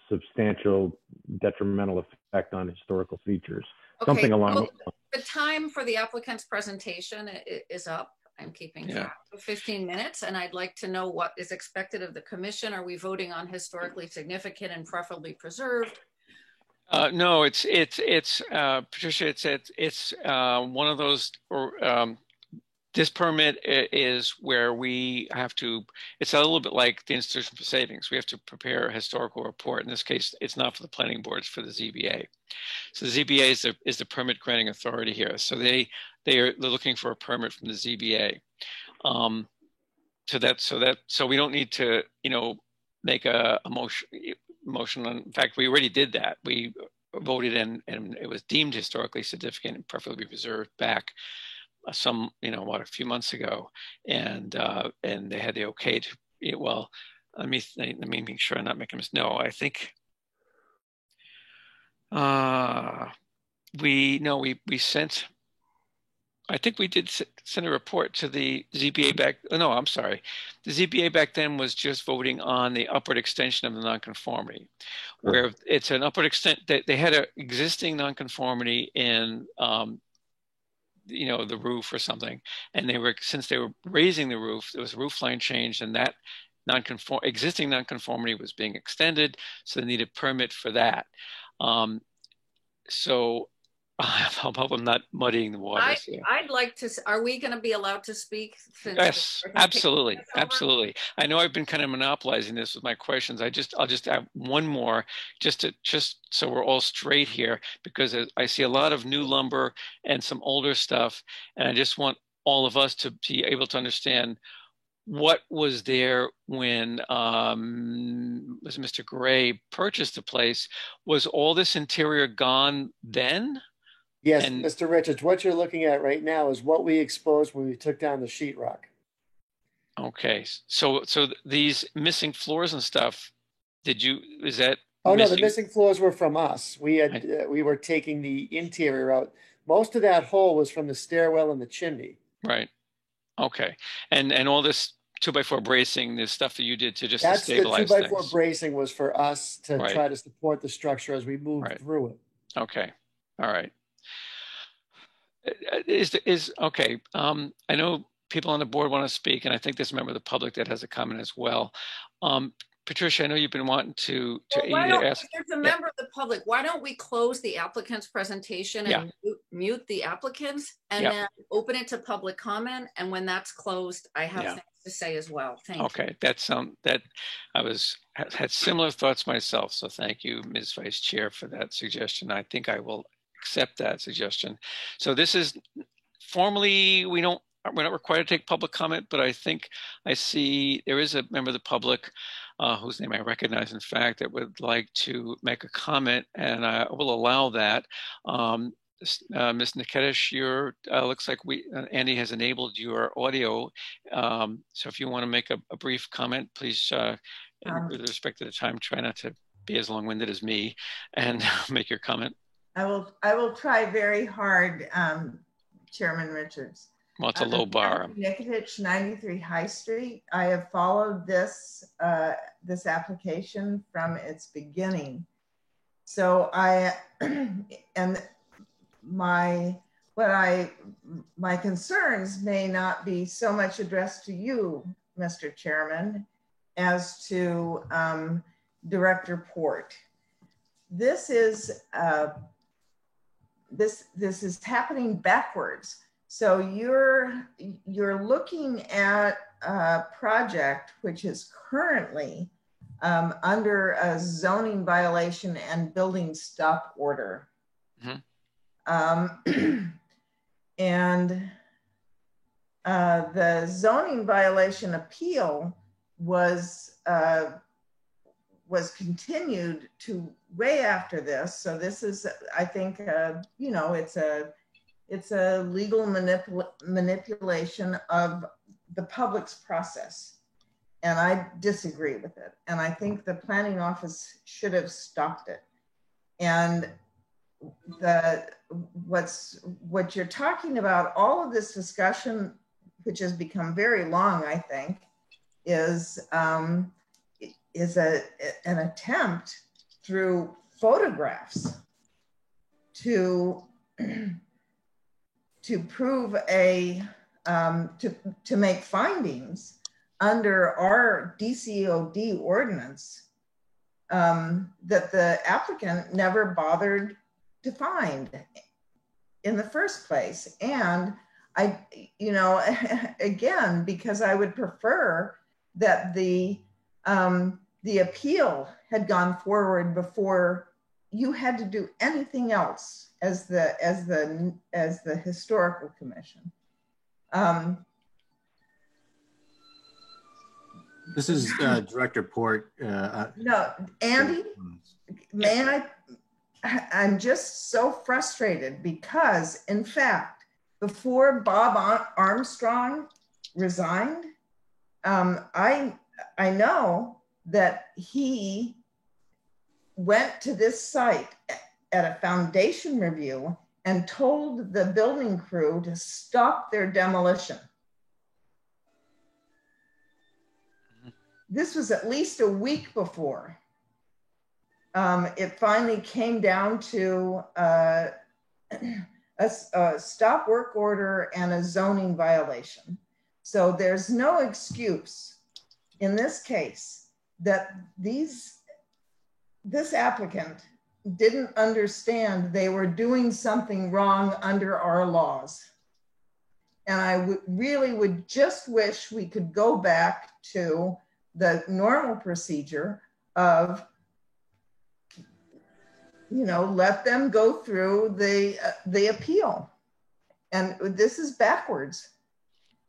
substantial detrimental effect on historical features. Okay, Something along those lines. The time for the applicant's presentation is up. I'm keeping track of 15 minutes, and I'd like to know what is expected of the commission. Are we voting on historically significant and preferably preserved? No, it's Patricia. It's one of those. This permit is where we have to. It's a little bit like the Institution for Savings. We have to prepare a historical report. In this case, it's not for the planning board; it's for the ZBA. So the ZBA is the permit granting authority here. So they're looking for a permit from the ZBA. So we don't need to make a motion. motion on, in fact, we already did that. We voted and it was deemed historically significant and preferably preserved back some, a few months ago. And they had the okay to, well, let me make sure I'm not making a mistake. No, I think we sent, I think we did send a report to the ZBA back. No, I'm sorry. The ZBA back then was just voting on the upward extension of the nonconformity, where it's an upward extent that they had an existing nonconformity in, the roof or something. And since they were raising the roof, there was a roof line change, and that existing nonconformity was being extended. So they needed a permit for that. So I hope I'm not muddying the waters here. I'd like to, are we going to be allowed to speak? Yes, absolutely. Absolutely. I know I've been kind of monopolizing this with my questions. I'll just add one more just so we're all straight here, because I see a lot of new lumber and some older stuff. And I just want all of us to be able to understand what was there when was Mr. Gray purchased the place. Was all this interior gone then? Yes, Mr. Richards, what you're looking at right now is what we exposed when we took down the sheetrock. Okay, so these missing floors and stuff, is that? Oh no, the missing floors were from us. We were taking the interior out. Most of that hole was from the stairwell and the chimney. Right. Okay, and all this 2x4 bracing, this stuff that you did to just stabilize the 2x4 bracing was for us to try to support the structure as we moved through it. Okay, all right. Okay. I know people on the board want to speak, and I think there's a member of the public that has a comment as well. Patricia, I know you've been wanting to ask. There's a member of the public. Why don't we close the applicant's presentation and mute the applicants, and then open it to public comment? And when that's closed, I have things to say as well. Thank you. Okay, that's that I had similar thoughts myself. So thank you, Ms. Vice Chair, for that suggestion. I think I will accept that suggestion. So this is formally, we're not required to take public comment, but I think I see there is a member of the public whose name I recognize, in fact, that would like to make a comment, and I will allow that. Ms. Nikesh, looks like Andy has enabled your audio. So if you want to make a brief comment, please, with respect to the time, try not to be as long-winded as me and make your comment. I will try very hard, Chairman Richards. Well, it's a low bar. Nikitich, 93 High Street. I have followed this application from its beginning. So my concerns may not be so much addressed to you, Mr. Chairman, as to Director Port. This is this is happening backwards. So you're looking at a project which is currently under a zoning violation and building stop order. Mm-hmm. And the zoning violation appeal was continued to way after this. So this is, I think, it's a legal manipulation of the public's process. And I disagree with it. And I think the planning office should have stopped it. And what you're talking about, all of this discussion, which has become very long, I think, is an attempt through photographs to prove to make findings under our DCOD ordinance that the applicant never bothered to find in the first place. And again, because I would prefer that the appeal had gone forward before you had to do anything else as the historical commission. This is Director Port. No, Andy, I'm just so frustrated because, in fact, before Bob Armstrong resigned, I know that he went to this site at a foundation review and told the building crew to stop their demolition. This was at least a week before. It finally came down to a stop work order and a zoning violation. So there's no excuse in this case that this applicant didn't understand they were doing something wrong under our laws. And I really would just wish we could go back to the normal procedure of, let them go through the appeal. And this is backwards.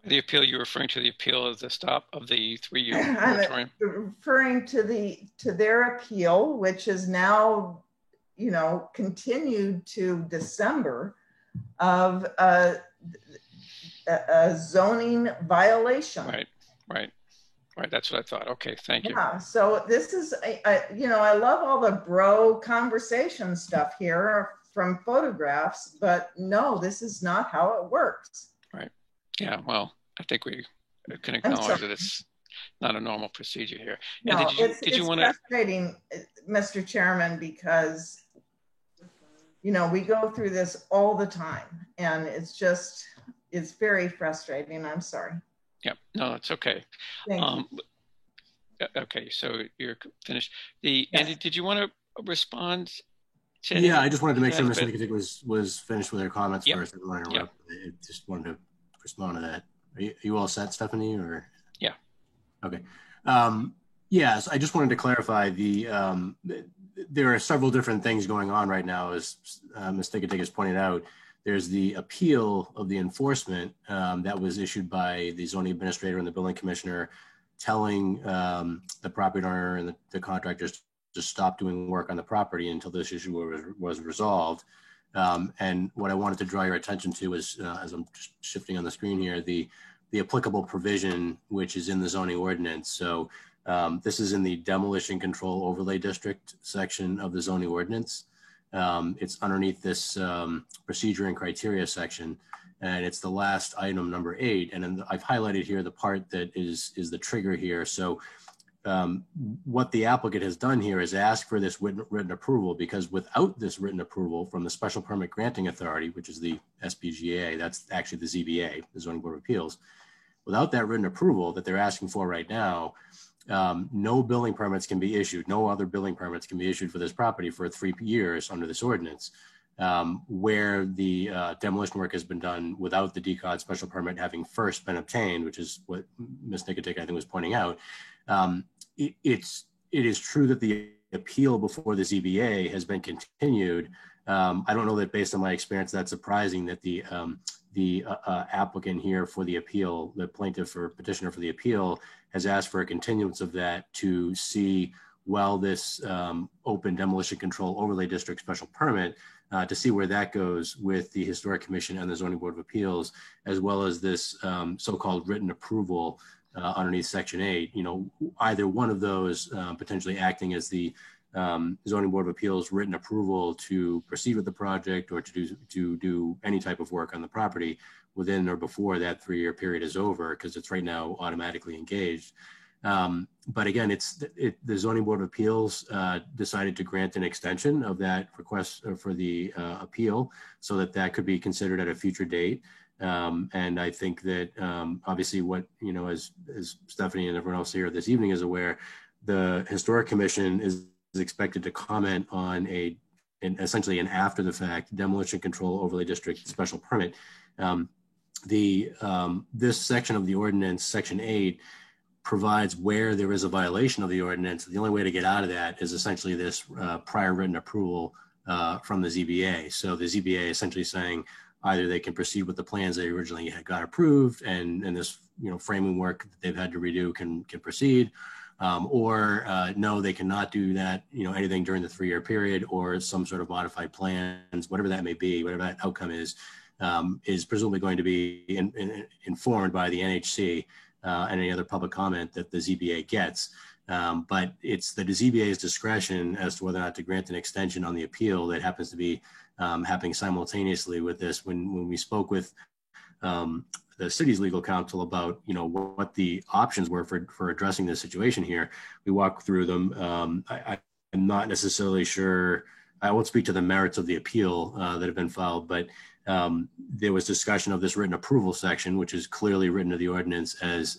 The appeal, you're referring to the appeal of the stop of the 3-year moratorium? I'm referring to their appeal, which is now, continued to December of a zoning violation. Right. That's what I thought. Okay, thank you. Yeah, so this is, I love all the bro conversation stuff here from photographs, but no, this is not how it works. Right. Yeah, well, I think we can acknowledge that it's not a normal procedure here. No, and did you want to? It's frustrating, Mr. Chairman, because, we go through this all the time and it's very frustrating. I'm sorry. Yeah, no, it's okay. Thank you. Okay, so you're finished. Andy, did you want to respond to Yeah, I just wanted to make sure Ms. Nicotic was finished with her comments first. I just wanted to respond to that. Are you all set, Stephanie? Or yeah. Okay. Yes, I just wanted to clarify there are several different things going on right now, as Ms. Nicotic has pointed out. There's the appeal of the enforcement that was issued by the zoning administrator and the building commissioner, telling the property owner and the contractors to stop doing work on the property until this issue was resolved. And what I wanted to draw your attention to is, as I'm just shifting on the screen here, the applicable provision, which is in the zoning ordinance. So this is in the demolition control overlay district section of the zoning ordinance. It's underneath this procedure and criteria section, and it's the last item, number 8. And then I've highlighted here the part that is the trigger here. So what the applicant has done here is ask for this written approval, because without this written approval from the Special Permit Granting Authority, which is the SPGA, that's actually the ZBA, the Zoning Board of Appeals, without that written approval that they're asking for right now, no building permits can be issued. No other building permits can be issued for this property for 3 years under this ordinance, where the demolition work has been done without the DCOD special permit having first been obtained, which is what Ms. Nicotic, I think, was pointing out. It is true that the appeal before the ZBA has been continued. I don't know that, based on my experience, that's surprising that the applicant here for the appeal, the plaintiff or petitioner for the appeal, has asked for a continuance of that to see, well, this open demolition control overlay district special permit, to see where that goes with the Historic Commission and the Zoning Board of Appeals, as well as this so-called written approval underneath Section 8. Either one of those potentially acting as the Zoning Board of Appeals written approval to proceed with the project or to do any type of work on the property within or before that 3-year period is over, because it's right now automatically engaged. But again, the Zoning Board of Appeals decided to grant an extension of that request for the appeal, so that could be considered at a future date. And I think that obviously what, as Stephanie and everyone else here this evening is aware, the Historic Commission is expected to comment on essentially an after the fact demolition control overlay district special permit. This section of the ordinance, Section 8, provides where there is a violation of the ordinance. The only way to get out of that is essentially this prior written approval from the ZBA. So the ZBA essentially saying, either they can proceed with the plans they originally had got approved, and this framing work that they've had to redo can proceed, or no, they cannot do that, anything during the 3-year period, or some sort of modified plans, whatever that may be, whatever that outcome is presumably going to be informed by the NHC and any other public comment that the ZBA gets. But it's the ZBA's discretion as to whether or not to grant an extension on the appeal that happens to be happening simultaneously with this. When we spoke with the city's legal counsel about what the options were for addressing this situation here, we walked through them. I'm not necessarily sure. I won't speak to the merits of the appeal that have been filed, but there was discussion of this written approval section, which is clearly written to the ordinance as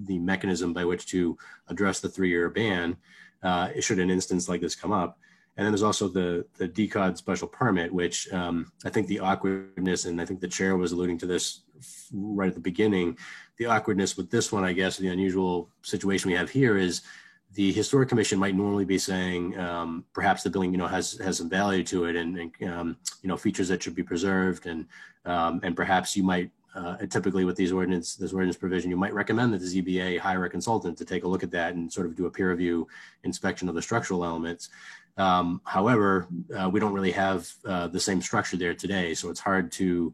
the mechanism by which to address the 3-year ban should an instance like this come up. And then there's also the DCOD special permit, which I think the awkwardness, and I think the chair was alluding to this right at the beginning, the awkwardness with this one, I guess, the unusual situation we have here is the Historic Commission might normally be saying perhaps the building, has some value to it, and features that should be preserved, and perhaps you might typically with this ordinance provision, you might recommend that the ZBA hire a consultant to take a look at that and sort of do a peer review inspection of the structural elements. However, we don't really have the same structure there today, so it's hard to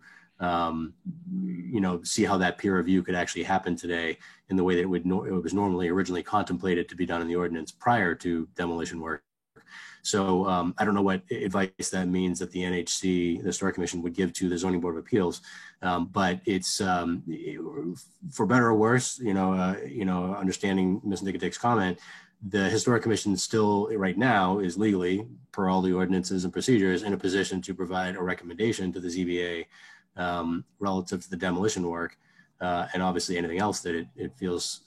see how that peer review could actually happen today in the way that it was normally originally contemplated to be done in the ordinance prior to demolition work. So I don't know what advice that means that the NHC, the Historic Commission, would give to the Zoning Board of Appeals, but it's for better or worse. Understanding Ms. Nicodeck's comment, the Historic Commission still right now is legally, per all the ordinances and procedures, in a position to provide a recommendation to the ZBA relative to the demolition work, and obviously anything else that it feels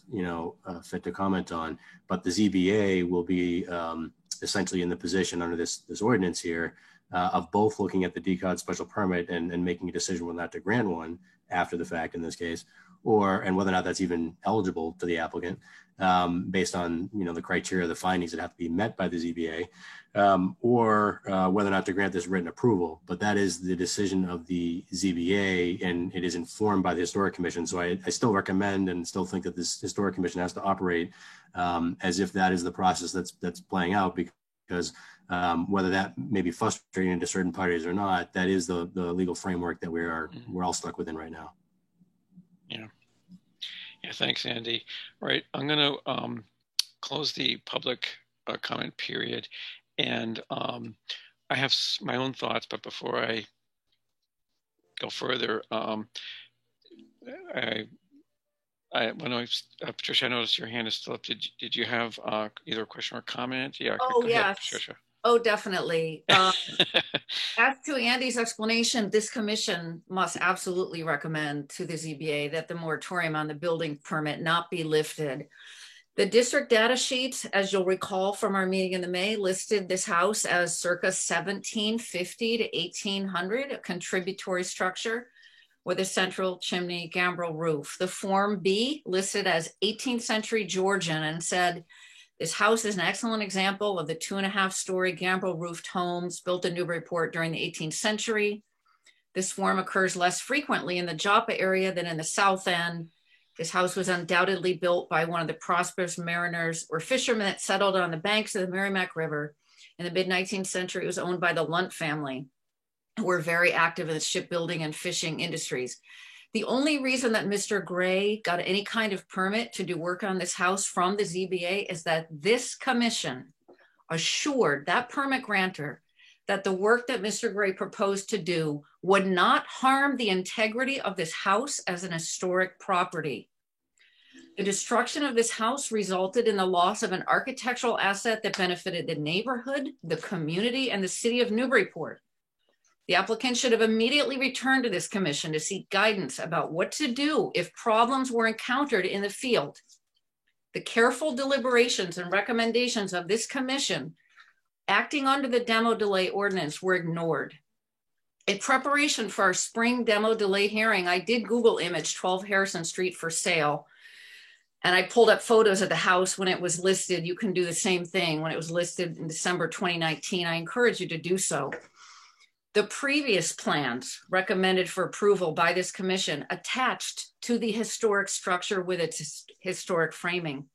fit to comment on. But the ZBA will be essentially in the position under this ordinance here of both looking at the DCOD special permit and making a decision whether or not to grant one after the fact in this case, and whether or not that's even eligible to the applicant based on the criteria, the findings that have to be met by the ZBA, or whether or not to grant this written approval. But that is the decision of the ZBA, and it is informed by the Historic Commission. So I still recommend and still think that this Historic Commission has to operate as if that is the process that's playing out, because whether that may be frustrating to certain parties or not, that is the legal framework that we're all stuck within right now. Yeah, thanks, Andy. All right, I'm going to close the public comment period, and I have my own thoughts, but before I go further, Patricia, I noticed your hand is still up. Did you have either a question or comment? Yeah. Oh, go yes. ahead, Patricia. Oh, definitely. As to Andy's explanation, this commission must absolutely recommend to the ZBA that the moratorium on the building permit not be lifted. The district data sheet, as you'll recall from our meeting in the May, listed this house as circa 1750 to 1800, a contributory structure with a central chimney gambrel roof. The Form B listed as 18th century Georgian and said, this house is an excellent example of the 2.5-story gambrel roofed homes built in Newburyport during the 18th century. This form occurs less frequently in the Joppa area than in the South End. This house was undoubtedly built by one of the prosperous mariners or fishermen that settled on the banks of the Merrimack River. In the mid-19th century, it was owned by the Lunt family, who were very active in the shipbuilding and fishing industries. The only reason that Mr. Gray got any kind of permit to do work on this house from the ZBA is that this commission assured that permit grantor that the work that Mr. Gray proposed to do would not harm the integrity of this house as an historic property. The destruction of this house resulted in the loss of an architectural asset that benefited the neighborhood, the community, and the city of Newburyport. The applicant should have immediately returned to this commission to seek guidance about what to do if problems were encountered in the field. The careful deliberations and recommendations of this commission acting under the demo delay ordinance were ignored. In preparation for our spring demo delay hearing, I did Google image 12 Harrison Street for sale. And I pulled up photos of the house when it was listed. You can do the same thing when it was listed in December 2019. I encourage you to do so. The previous plans recommended for approval by this commission attached to the historic structure with its historic framing.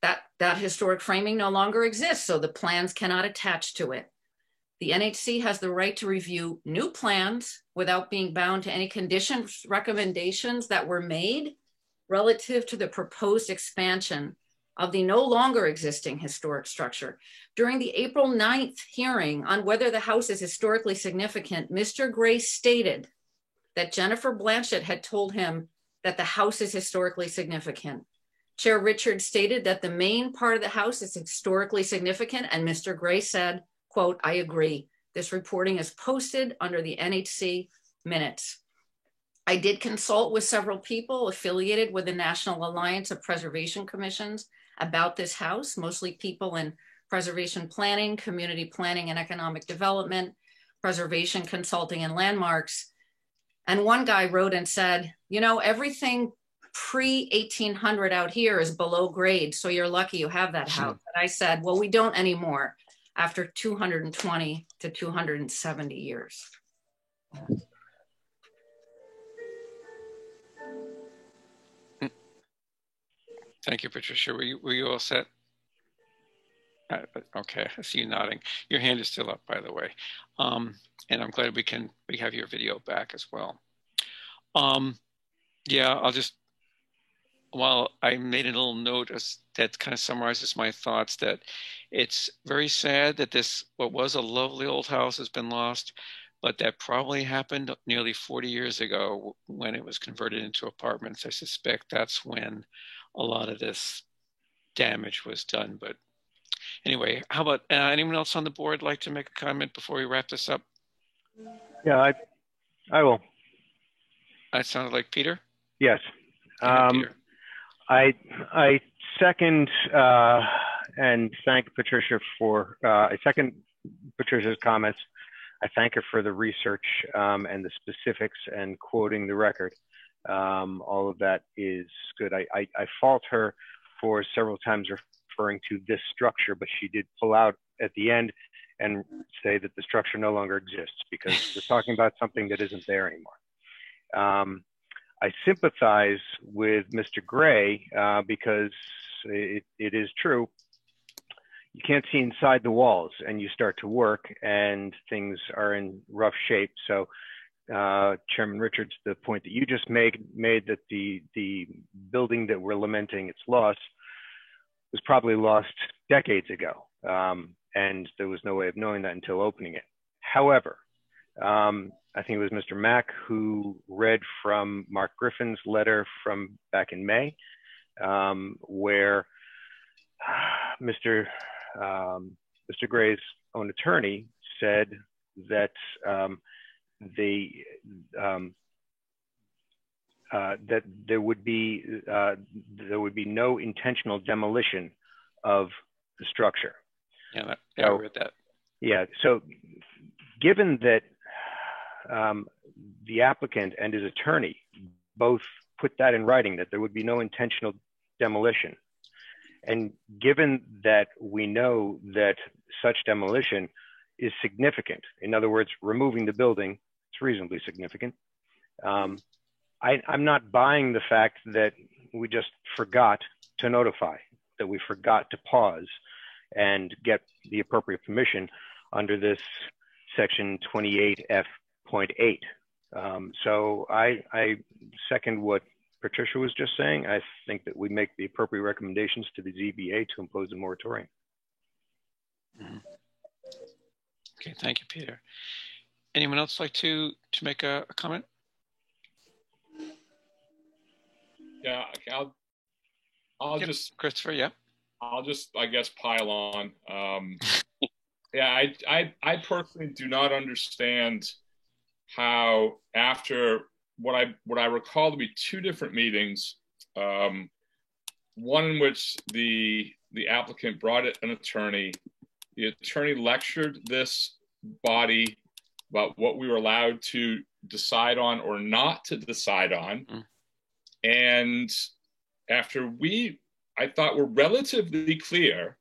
That historic framing no longer exists, so the plans cannot attach to it. The NHC has the right to review new plans without being bound to any conditions, recommendations that were made relative to the proposed expansion of the no longer existing historic structure. During the April 9th hearing on whether the house is historically significant, Mr. Gray stated that Jennifer Blanchett had told him that the house is historically significant. Chair Richards stated that the main part of the house is historically significant, and Mr. Gray said, quote, "I agree. This reporting is posted under the NHC minutes." I did consult with several people affiliated with the National Alliance of Preservation Commissions about this house, mostly people in preservation planning, community planning and economic development, preservation consulting and landmarks. And one guy wrote and said, you know, everything pre-1800 out here is below grade, so you're lucky you have that house. And I said, well, we don't anymore after 220 to 270 years. Thank you, Patricia. Were you all set? Okay, I see you nodding. Your hand is still up, by the way. And I'm glad we have your video back as well. Yeah, I'll just, while I made a little note that kind of summarizes my thoughts, that it's very sad that this, what was a lovely old house, has been lost, but that probably happened nearly 40 years ago when it was converted into apartments. I suspect that's when a lot of this damage was done. But anyway, how about anyone else on the board like to make a comment before we wrap this up? Yeah, I will. That sounded like Peter? Yes. Peter. I second and thank Patricia for, I second Patricia's comments. I thank her for the research and the specifics and quoting the record. All of that is good. I fault her for several times referring to this structure, but she did pull out at the end and say that the structure no longer exists because we're talking about something that isn't there anymore. I sympathize with Mr. Gray because it is true. You can't see inside the walls and you start to work and things are in rough shape. So Chairman Richards, the point that you just made that the building that we're lamenting its loss was probably lost decades ago. And there was no way of knowing that until opening it. However, I think it was Mr. Mack who read from Mark Griffin's letter from back in May, where Mr. Gray's own attorney said that that there would be no intentional demolition of the structure. Yeah, I read that. Yeah. So, given that the applicant and his attorney both put that in writing, that there would be no intentional demolition, and given that we know that such demolition is significant, in other words, removing the building, it's reasonably significant. I'm not buying the fact that we just forgot to notify, that we forgot to pause and get the appropriate permission under this section 28F.8. So I second what Patricia was just saying. I think that we make the appropriate recommendations to the ZBA to impose a moratorium. Mm-hmm. Okay, thank you, Peter. Anyone else like to make a comment? Yeah, I'll just, Christopher, yeah. I'll just, I guess, pile on. Yeah, I personally do not understand how, after what I recall to be two different meetings, one in which the applicant brought an attorney, the attorney lectured this body about what we were allowed to decide on or not to decide on. And after I thought were relatively clear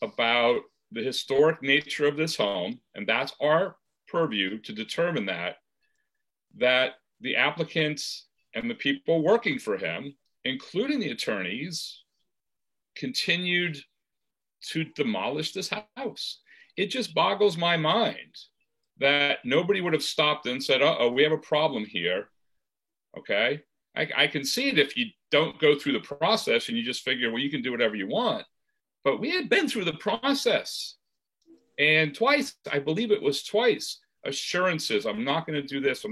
about the historic nature of this home, and that's our purview to determine that the applicants and the people working for him, including the attorneys, continued to demolish this house. It just boggles my mind that nobody would have stopped and said, uh-oh, we have a problem here. Okay. I can see it if you don't go through the process and you just figure, well, you can do whatever you want. But we had been through the process. And twice, I believe it was twice, assurances, I'm not going to do this.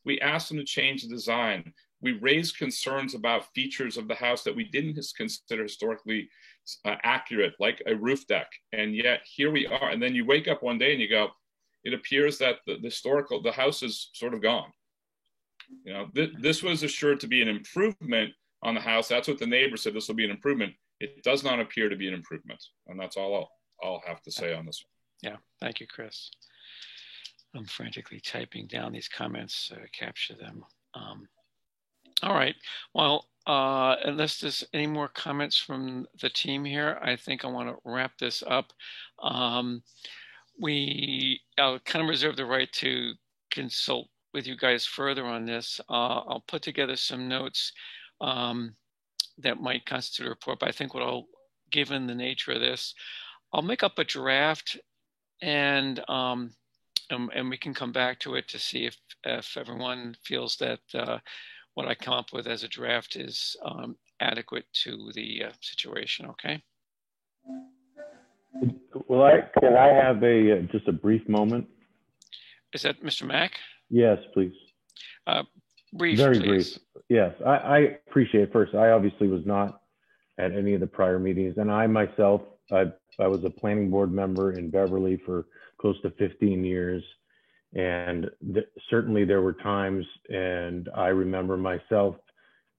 We asked them to change the design. We raised concerns about features of the house that we didn't consider historically accurate, like a roof deck. And yet here we are. And then you wake up one day and you go, it appears that the house is sort of gone. You know, this was assured to be an improvement on the house. That's what the neighbor said, this will be an improvement. It does not appear to be an improvement. And that's all I'll have to say on this one. Yeah, thank you, Chris. I'm frantically typing down these comments to capture them. All right, well, unless there's any more comments from the team here, I think I want to wrap this up. I'll kind of reserve the right to consult with you guys further on this. I'll put together some notes that might constitute a report, but I think given the nature of this, I'll make up a draft and we can come back to it to see if everyone feels that what I come up with as a draft is adequate to the situation, okay? Well, can I have just a brief moment? Is that Mr. Mack? Yes, please. Brief, Very please. brief. Yes, I appreciate it. First, I obviously was not at any of the prior meetings, and I myself, I was a planning board member in Beverly for close to 15 years. And certainly there were times, and I remember myself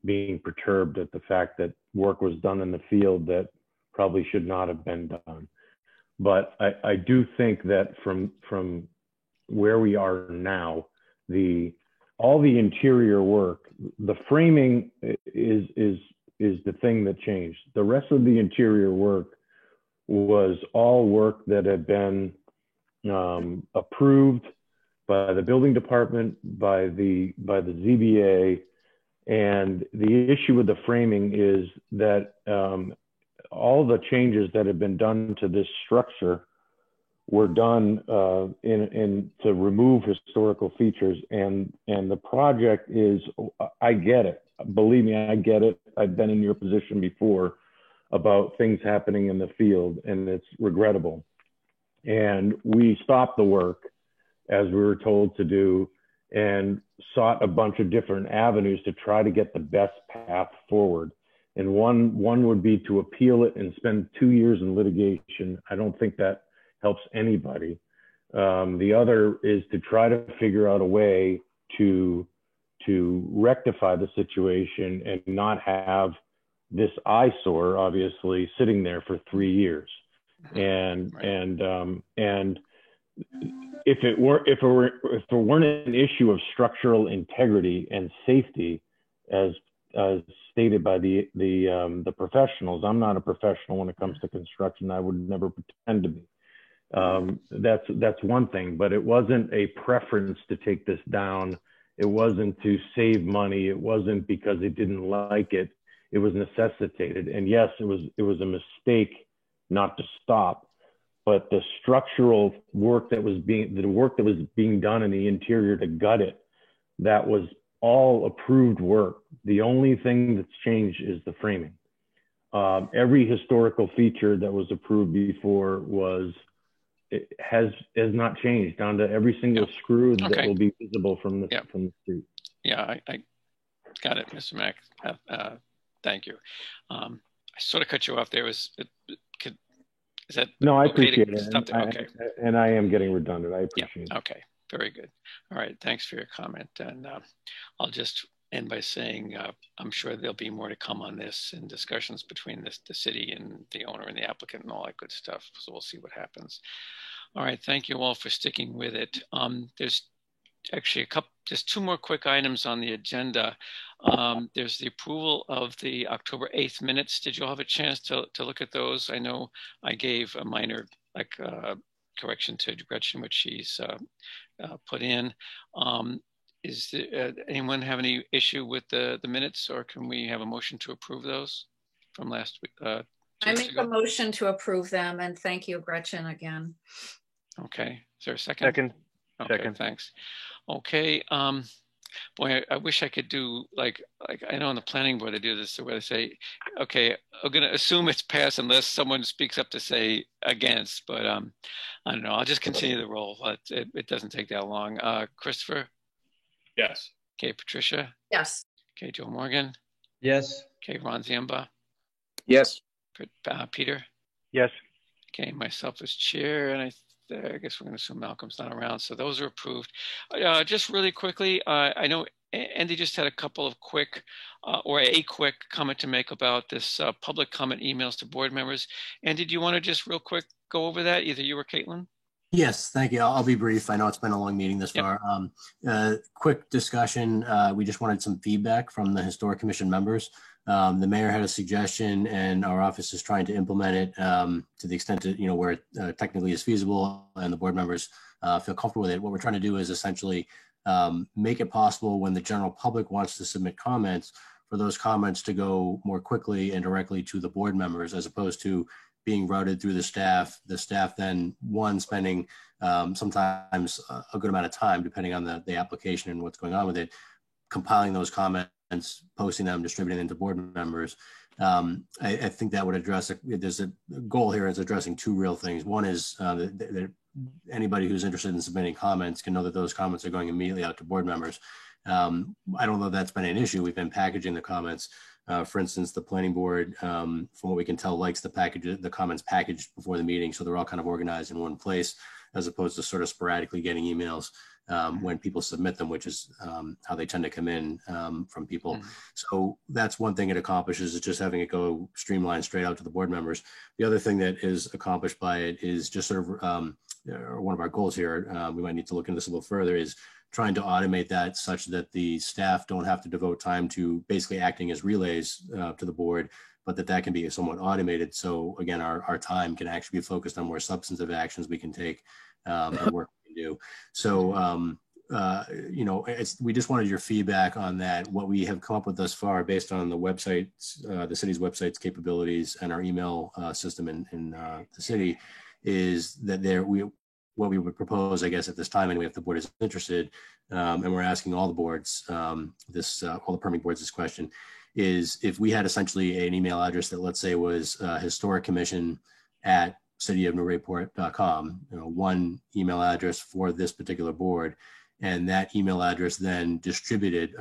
being perturbed at the fact that work was done in the field that probably should not have been done. But I do think that from where we are now, all the interior work, the framing is the thing that changed. The rest of the interior work was all work that had been approved by the building department, by the ZBA, and the issue with the framing is that all the changes that have been done to this structure were done to remove historical features, and the project is, I get it. Believe me, I get it. I've been in your position before about things happening in the field, and it's regrettable. And we stopped the work as we were told to do, and sought a bunch of different avenues to try to get the best path forward. And one would be to appeal it and spend 2 years in litigation. I don't think that helps anybody. The other is to try to figure out a way to rectify the situation and not have this eyesore, obviously, sitting there for 3 years. And if it weren't an issue of structural integrity and safety, as stated by the professionals, I'm not a professional when it comes to construction. I would never pretend to be. That's one thing, but it wasn't a preference to take this down. It wasn't to save money. It wasn't because they didn't like it. It was necessitated. And yes, it was a mistake not to stop. But the structural work that was being done in the interior to gut it, that was all approved work. The only thing that's changed is the framing. Every historical feature that was approved before has not changed, down to every single screw that will be visible from the street. Yeah, I got it, Mr. Mack. Thank you. I sort of cut you off there. Is that no? I okay appreciate it. Okay. And I am getting redundant. I appreciate it. Okay, very good. All right, thanks for your comment. And I'll just end by saying I'm sure there'll be more to come on this in discussions between the city and the owner and the applicant and all that good stuff. So we'll see what happens. All right, thank you all for sticking with it. There's actually just two more quick items on the agenda. There's the approval of the October 8th minutes. Did you all have a chance to look at those? I know I gave a minor correction to Gretchen, which she's put in. Is anyone have any issue with the minutes, or can we have a motion to approve those from last week? I make a motion to approve them, and thank you, Gretchen, again. Okay, is there a second? Second. Okay, Second. Thanks. Okay, boy, I wish I could do like I know on the planning board they do this where they say, okay, I'm gonna assume it's passed unless someone speaks up to say against, but I don't know, I'll just continue the roll. It doesn't take that long. Christopher? Yes. Okay, Patricia? Yes. Okay, Joe Morgan? Yes. Okay, Ron Ziemba? Yes. Peter? Yes. Okay, myself as chair, and I guess we're going to assume Malcolm's not around, so those are approved. Just really quickly, I know Andy just had a couple of quick, or a quick comment to make about this public comment emails to board members. Andy, do you want to just real quick go over that, either you or Caitlin? Yes, thank you. I'll be brief. I know it's been a long meeting this far. Quick discussion. We just wanted some feedback from the Historic Commission members. The mayor had a suggestion, and our office is trying to implement it to the extent that, where it technically is feasible and the board members feel comfortable with it. What we're trying to do is essentially make it possible when the general public wants to submit comments, for those comments to go more quickly and directly to the board members, as opposed to being routed through the staff then spending sometimes a good amount of time, depending on the application and what's going on with it, compiling those comments, posting them, distributing them to board members. I think that would address, there's a goal here is addressing two real things. One is that anybody who's interested in submitting comments can know that those comments are going immediately out to board members. I don't know if that's been an issue. We've been packaging the comments. For instance, the planning board, from what we can tell, likes the comments packaged before the meeting, so they're all kind of organized in one place, as opposed to sort of sporadically getting emails when people submit them, which is how they tend to come in from people. So that's one thing it accomplishes, is just having it go streamlined straight out to the board members. The other thing that is accomplished by it is just sort of one of our goals here, we might need to look into this a little further, is trying to automate that such that the staff don't have to devote time to basically acting as relays to the board, but that can be somewhat automated. So again, our time can actually be focused on more substantive actions we can take and work we can do. So, we just wanted your feedback on that. What we have come up with thus far, based on the website, the city's website's capabilities and our email system in the city, is that what we would propose, I guess, at this time, anyway, if the board is interested, and we're asking all the boards, all the permitting boards this question, is if we had essentially an email address that, let's say, was historiccommission@cityofnewburyport.com, one email address for this particular board, and that email address then distributed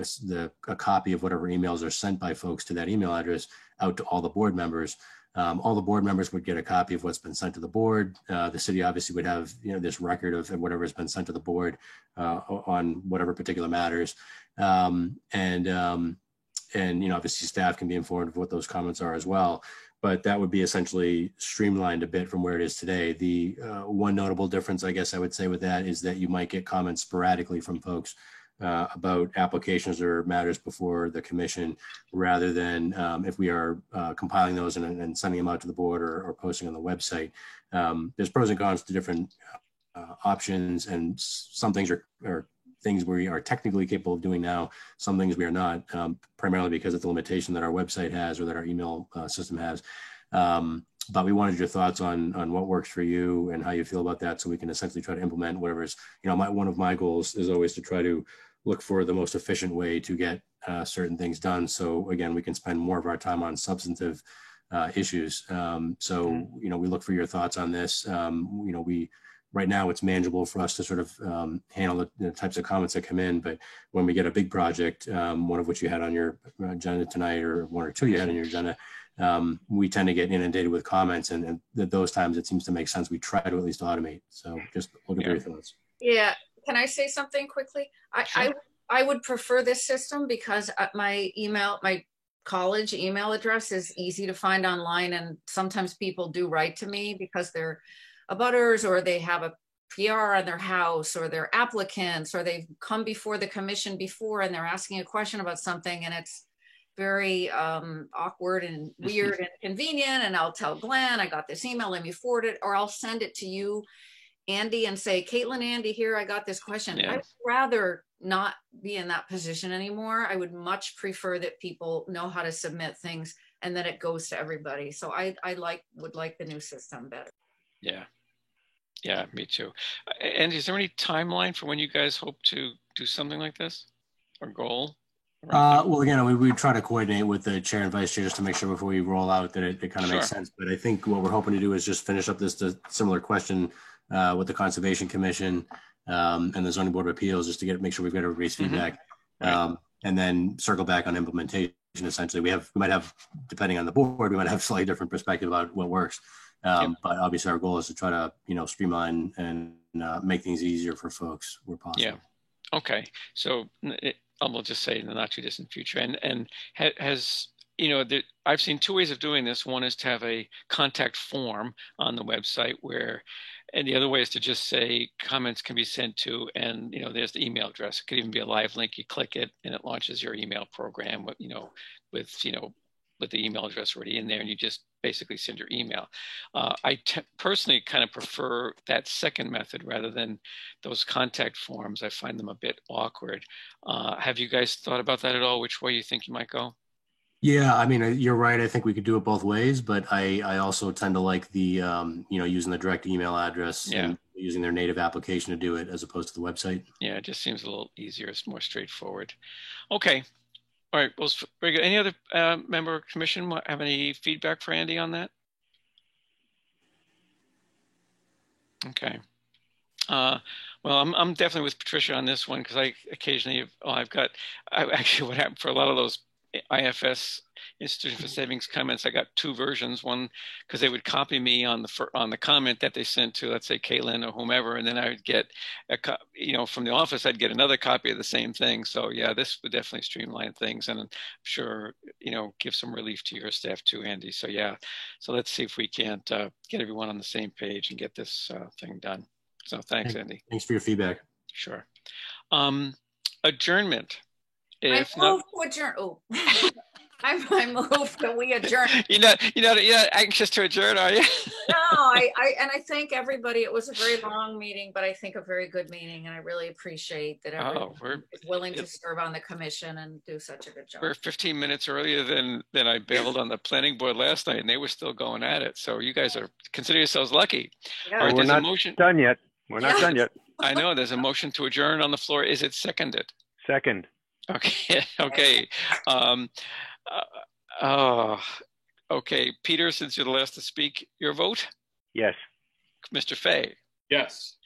a copy of whatever emails are sent by folks to that email address out to all the board members. All the board members would get a copy of what's been sent to the board. The city obviously would have, this record of whatever has been sent to the board on whatever particular matters. Obviously staff can be informed of what those comments are as well. But that would be essentially streamlined a bit from where it is today. The one notable difference, I guess I would say with that, is that you might get comments sporadically from folks about applications or matters before the commission, rather than if we are compiling those and sending them out to the board or posting on the website. There's pros and cons to different options, and some things are things we are technically capable of doing now. Some things we are not, primarily because of the limitation that our website has or that our email system has. But we wanted your thoughts on what works for you and how you feel about that, so we can essentially try to implement whatever is, one of my goals is always to try to look for the most efficient way to get certain things done. So again, we can spend more of our time on substantive issues. We look for your thoughts on this. Right now it's manageable for us to sort of handle the types of comments that come in, but when we get a big project, one of which you had on your agenda tonight, or one or two you had on your agenda, we tend to get inundated with comments, and at those times it seems to make sense we try to at least automate. So just looking for your thoughts. Yeah, can I say something quickly? I would prefer this system because my college email address is easy to find online, and sometimes people do write to me because they're abutters, or they have a PR on their house, or they're applicants, or they've come before the commission before and they're asking a question about something, and it's very awkward and weird and convenient. And I'll tell Glenn, I got this email, let me forward it, or I'll send it to you Andy and say, Caitlin, Andy, here, I got this question. Yeah. I'd rather not be in that position anymore. I would much prefer that people know how to submit things and that it goes to everybody. So I would like the new system better. Yeah. Yeah, me too. Andy, is there any timeline for when you guys hope to do something like this, or goal? Well, again, we try to coordinate with the chair and vice chair just to make sure before we roll out that it kind of makes sense. But I think what we're hoping to do is just finish up this similar question with the Conservation Commission and the Zoning Board of Appeals, just to make sure we've got everybody's feedback, and then circle back on implementation. Essentially, we might have, depending on the board, we might have slightly different perspective about what works. But obviously, our goal is to try to streamline and make things easier for folks where possible. Yeah. Okay. So we'll just say in the not too distant future. And has, I've seen two ways of doing this. One is to have a contact form on the website and the other way is to just say comments can be sent to, and there's the email address. It could even be a live link. You click it and it launches your email program with the email address already in there, and you just basically send your email. I personally kind of prefer that second method rather than those contact forms. I find them a bit awkward. Have you guys thought about that at all? Which way you think you might go? Yeah, I mean, you're right. I think we could do it both ways, but I also tend to like the, using the direct email address and using their native application to do it as opposed to the website. Yeah, it just seems a little easier. It's more straightforward. Okay. All right, well, very good. Any other member of the commission have any feedback for Andy on that? Okay. Well, I'm definitely with Patricia on this one because I occasionally, actually what happened for a lot of those IFS, Institution for Savings comments, I got two versions. One, because they would copy me on the comment that they sent to, let's say, Caitlin or whomever, and then I would get from the office, I'd get another copy of the same thing. So yeah, this would definitely streamline things, and I'm sure give some relief to your staff too, Andy. So yeah, so let's see if we can't get everyone on the same page and get this thing done. So thanks, Andy. Thanks for your feedback. Sure. Adjournment. I move to adjourn. Oh, I move that we adjourn. You're not anxious to adjourn, are you? No, I thank everybody. It was a very long meeting, but I think a very good meeting, and I really appreciate that everyone is willing to serve on the commission and do such a good job. We're 15 minutes earlier than I bailed on the planning board last night, and they were still going at it. So you guys consider yourselves lucky. Yeah. All right, we're not done yet. We're not done yet. I know there's a motion to adjourn on the floor. Is it seconded? Second. Okay. Okay. Okay. Peter, since you're the last to speak, your vote? Yes. Mr. Fay? Yes.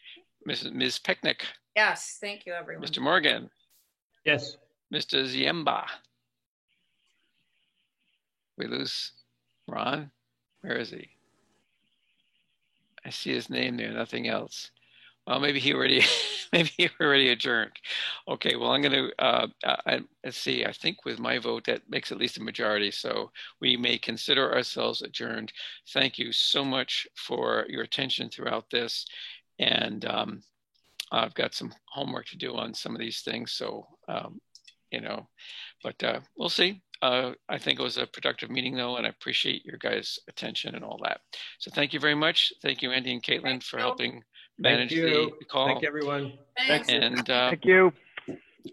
Ms. Pecknick? Yes. Thank you, everyone. Mr. Morgan? Yes. Mr. Ziemba? We lose Ron? Where is he? I see his name there, nothing else. Well, maybe he already adjourned. Okay, well, I'm going to, let's see, I think with my vote, that makes at least a majority. So we may consider ourselves adjourned. Thank you so much for your attention throughout this. And I've got some homework to do on some of these things. So, but we'll see. I think it was a productive meeting, though, and I appreciate your guys' attention and all that. So thank you very much. Thank you, Andy and Caitlin, for helping manage the call. Thank you, everyone. Thanks. And thank you.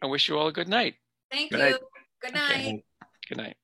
I wish you all a good night. Thank you. Good night. Okay. Good night.